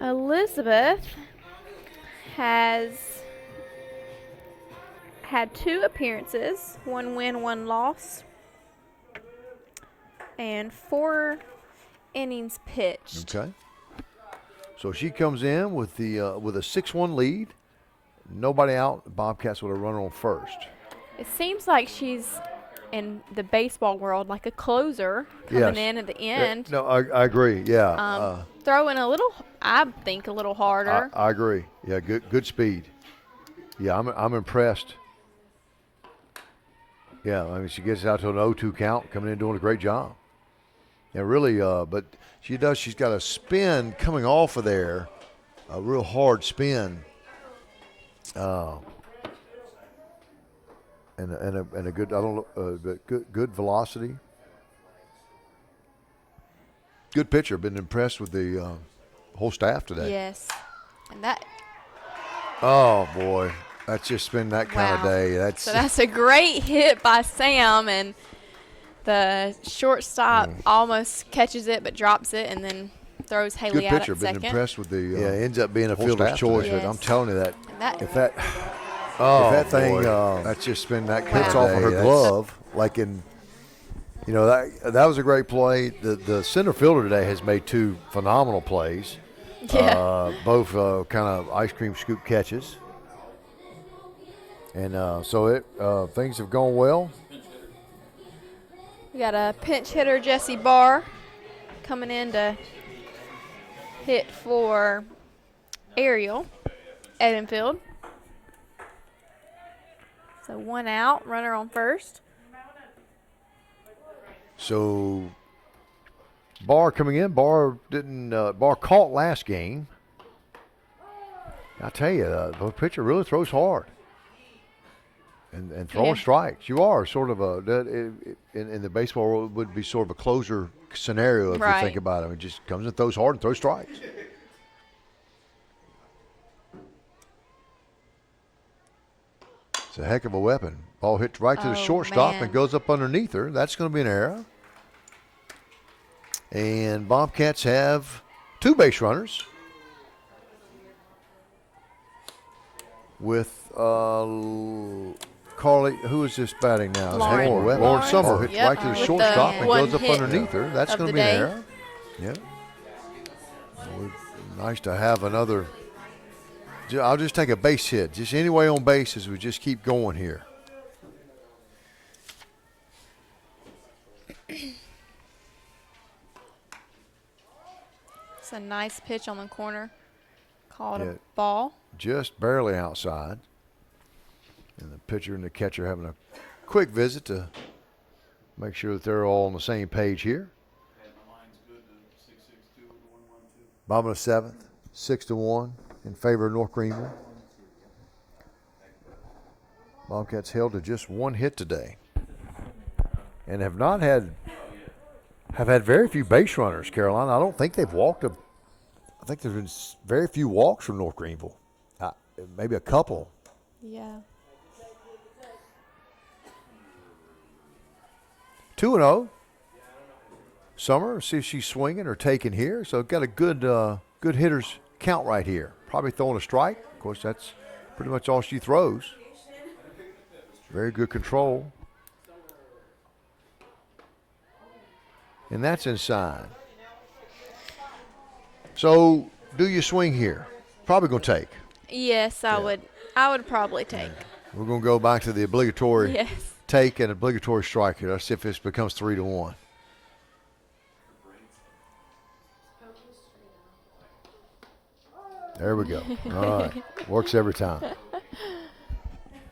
Elizabeth has had 2 appearances, 1 win, 1 loss, and 4 innings pitched. Okay. So she comes in with a 6-1 lead. Nobody out. The Bobcats with a runner on first. It seems like she's in the baseball world like a closer coming in at the end. No, I agree. Yeah. Throwing I think a little harder. I agree. Yeah, good speed. Yeah, I'm impressed. Yeah, I mean she gets out to an 0-2 count, coming in doing a great job. Yeah, really. But she does. She's got a spin coming off of there, a real hard spin. And a good good velocity. Good pitcher. Been impressed with the whole staff today. Yes. And that Oh boy, That's just been that kind of Wow. day. So that's a great hit by Sam, and the shortstop almost catches it but drops it, and then throws Haley good out pitcher. at Been second. impressed with the ends up being a whole fielder's staff choice. today. But I'm Yes. telling you that And that, if that Boy. that's just been that kind Hits of off day. of her That's- glove. like in, that was a great play. The center fielder today has made 2 phenomenal plays. yeah. Both kind of ice cream scoop catches. And so things have gone well. We got a pinch hitter, Jesse Barr, coming in to hit for Ariel Edenfield. So 1 out, runner on first. So Barr coming in. Barr didn't. Barr caught last game. I tell you, the pitcher really throws hard. And throwing Yeah. strikes. You are sort of in the baseball world would be sort of a closer scenario if you Right. think about it. It just comes and throws hard and throws strikes. It's a heck of a weapon. Ball hits right to the Oh, shortstop man. and goes up underneath her. That's going to be an error. And Bobcats have 2 base runners with Carly. Who is this batting now? It's a heck of a Lauren. weapon. Lauren Summer Summer. hits Yep. right to the With the shortstop and one goes up hit underneath her. That's of going to the be an day. error. Yeah. Nice to have another. I'll just take a base hit. Just any way on base as we just keep going here. It's a nice pitch on the corner. Called Yeah. a ball. Just barely outside. And the pitcher and the catcher having a quick visit to make sure that they're all on the same page here. Bottom of the 7th, 6-1 in favor of North Greenville. Bobcats held to just 1 hit today, and have had very few base runners. Carolina, I don't think they've walked I think there's been very few walks from North Greenville. Maybe a couple. Yeah. 2-0. Summer, see if she's swinging or taking here. So got a good hitters count right here. Probably throwing a strike. Of course, that's pretty much all she throws. Very good control. And that's inside. So do you swing here? Probably going to take. Yes, I would. I would probably take. We're going to go back to the obligatory Yes. take and obligatory strike here. Let's see if this becomes 3-1. There we go. All right. Works every time.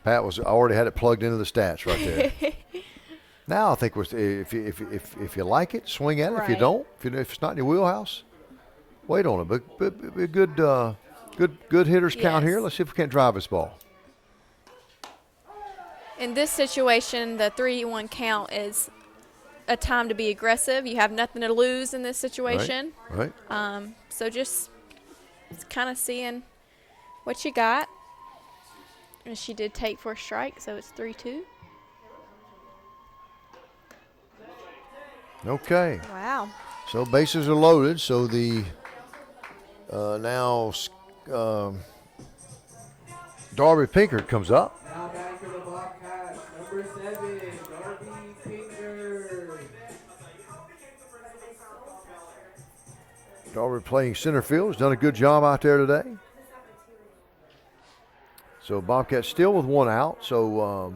Pat I already had it plugged into the stats right there. Now I think if you like it, swing at it. If you Right. don't, if it's not in your wheelhouse, wait on it. But a good hitters count Yes. here. Let's see if we can't drive this ball. In this situation, the 3-1 count is a time to be aggressive. You have nothing to lose in this situation. Right. So just kind of seeing what you got. And she did take for a strike, so it's 3-2. Okay. Wow. So bases are loaded. So the now Darby Pinkert comes up. Now back for the Bobcats, number 7, Darby Pinkert. Darby playing center field. Has done a good job out there today. So Bobcats still with 1 out. So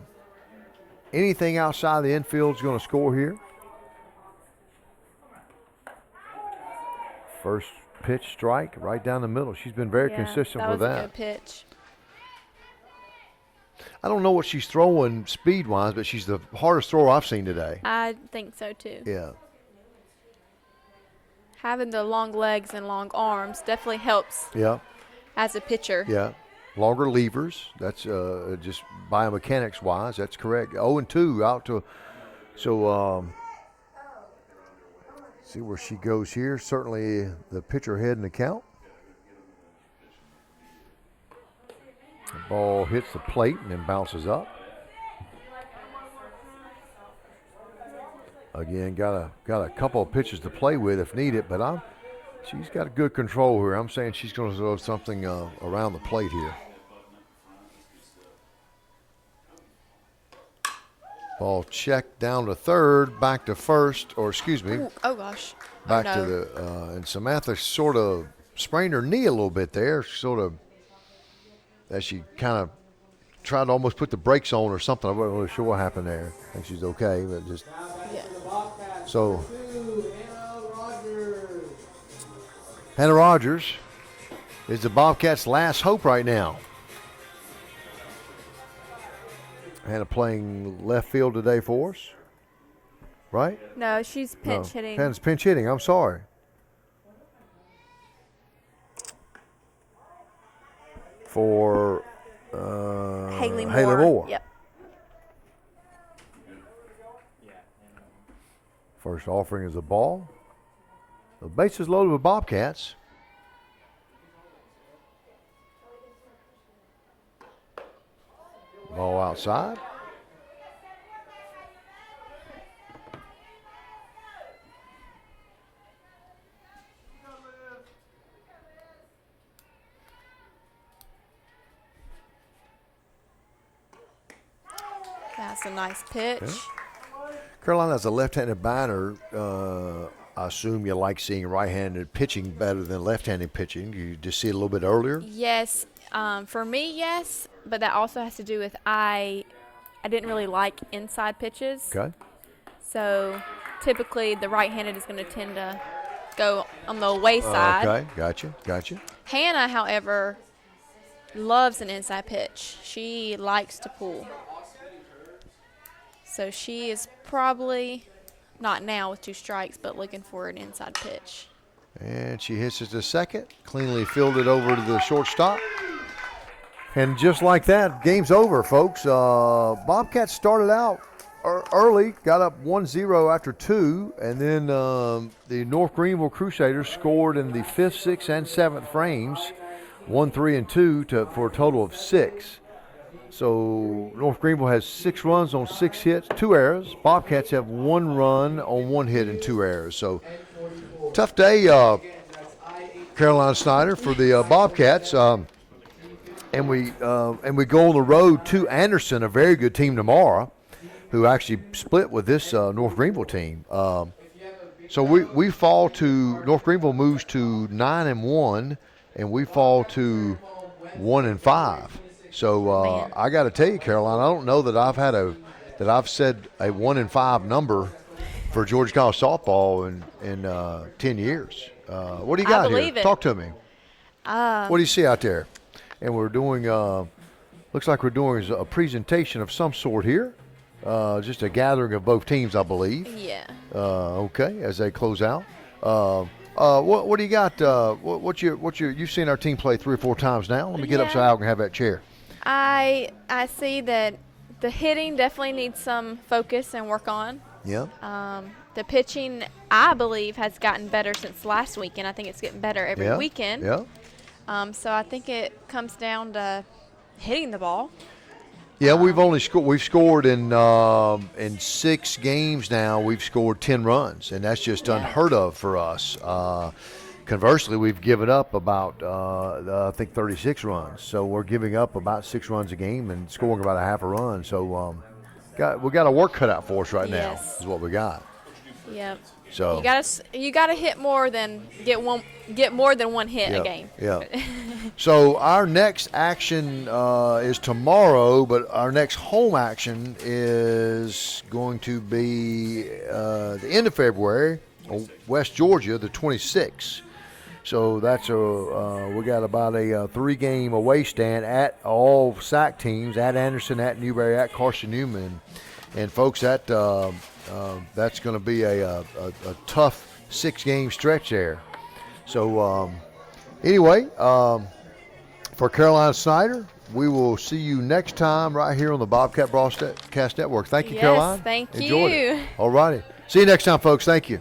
anything outside the infield is going to score here. First pitch strike right down the middle. She's been very consistent with That was a that. good pitch. I don't know what she's throwing speed-wise, but she's the hardest thrower I've seen today. I think so too. Yeah. Having the long legs and long arms definitely helps Yeah. as a pitcher. Yeah. Longer levers. That's just biomechanics-wise. That's correct. 0-2 out to. So see where she goes here. Certainly the pitcher ahead in the count. The ball hits the plate and then bounces up. Again, got a couple of pitches to play with if needed, but she's got a good control here. I'm saying she's going to throw something around the plate here. Ball checked down to third, back to first, or excuse me. Ooh, oh gosh. Back oh, no. to the and Samantha sort of sprained her knee a little bit there, sort of as she kind of tried to almost put the brakes on or something. I wasn't really sure what happened there. I think she's okay, but just so. Hannah Rogers is the Bobcats' last hope right now. Hannah playing left field today for us, right? No, she's pinch hitting. Hannah's pinch hitting. I'm sorry. For Haley Moore. Yep. First offering is a ball. The bases loaded with Bobcats. Ball outside. That's a nice pitch. Okay. Carolina has a left-handed batter. I assume you like seeing right-handed pitching better than left-handed pitching. You just see it a little bit earlier? Yes. For me, yes. But that also has to do with I didn't really like inside pitches. Okay. So typically the right-handed is going to tend to go on the away side. Okay, gotcha. Hannah, however, loves an inside pitch. She likes to pull. So she is probably, not now with 2 strikes, but looking for an inside pitch. And she hits it to second, cleanly fielded over to the shortstop. And just like that, game's over, folks. Bobcats started out early, got up 1-0 after 2, and then the North Greenville Crusaders scored in the 5th, 6th, and 7th frames, 1, 3, and 2 for a total of 6. So North Greenville has 6 runs on 6 hits, 2 errors. Bobcats have 1 run on 1 hit and 2 errors. So tough day, Caroline Snyder, for the Bobcats. And we go on the road to Anderson, a very good team tomorrow, who actually split with this North Greenville team. So we fall to, North Greenville moves to 9-1, and we fall to 1-5. So I got to tell you, Caroline, I don't know that I've said a 1-5 number for Georgia College softball in 10 years. What do you got here? Talk to me. What do you see out there? And we're doing, looks like we're doing a presentation of some sort here. Just a gathering of both teams, I believe. Yeah. Okay, as they close out. What do you got? You've seen our team play 3 or 4 times now. Let me get up so Al can have that chair. I see that the hitting definitely needs some focus and work on. Yeah. The pitching, I believe, has gotten better since last weekend. I think it's getting better every weekend. Yeah. So I think it comes down to hitting the ball. Yeah, we've scored in 6 games now. We've scored 10 runs, and that's just unheard of for us. Conversely, we've given up about I think 36 runs. So we're giving up about 6 runs a game and scoring about a half a run. So we got a work cut out for us right now. Is what we got. Yep. So you gotta hit more than get more than 1 hit a game. Yeah. So our next action is tomorrow, but our next home action is going to be the end of February, West Georgia, the 26th. So that's we got about a 3-game away stand at all SAC teams, at Anderson, at Newberry, at Carson Newman, and folks, that's going to be a tough 6-game stretch there. So anyway, for Caroline Snyder, we will see you next time right here on the Bobcat Broadcast Network. Thank you, Caroline. Thank you. Enjoyed it. All righty. See you next time, folks. Thank you.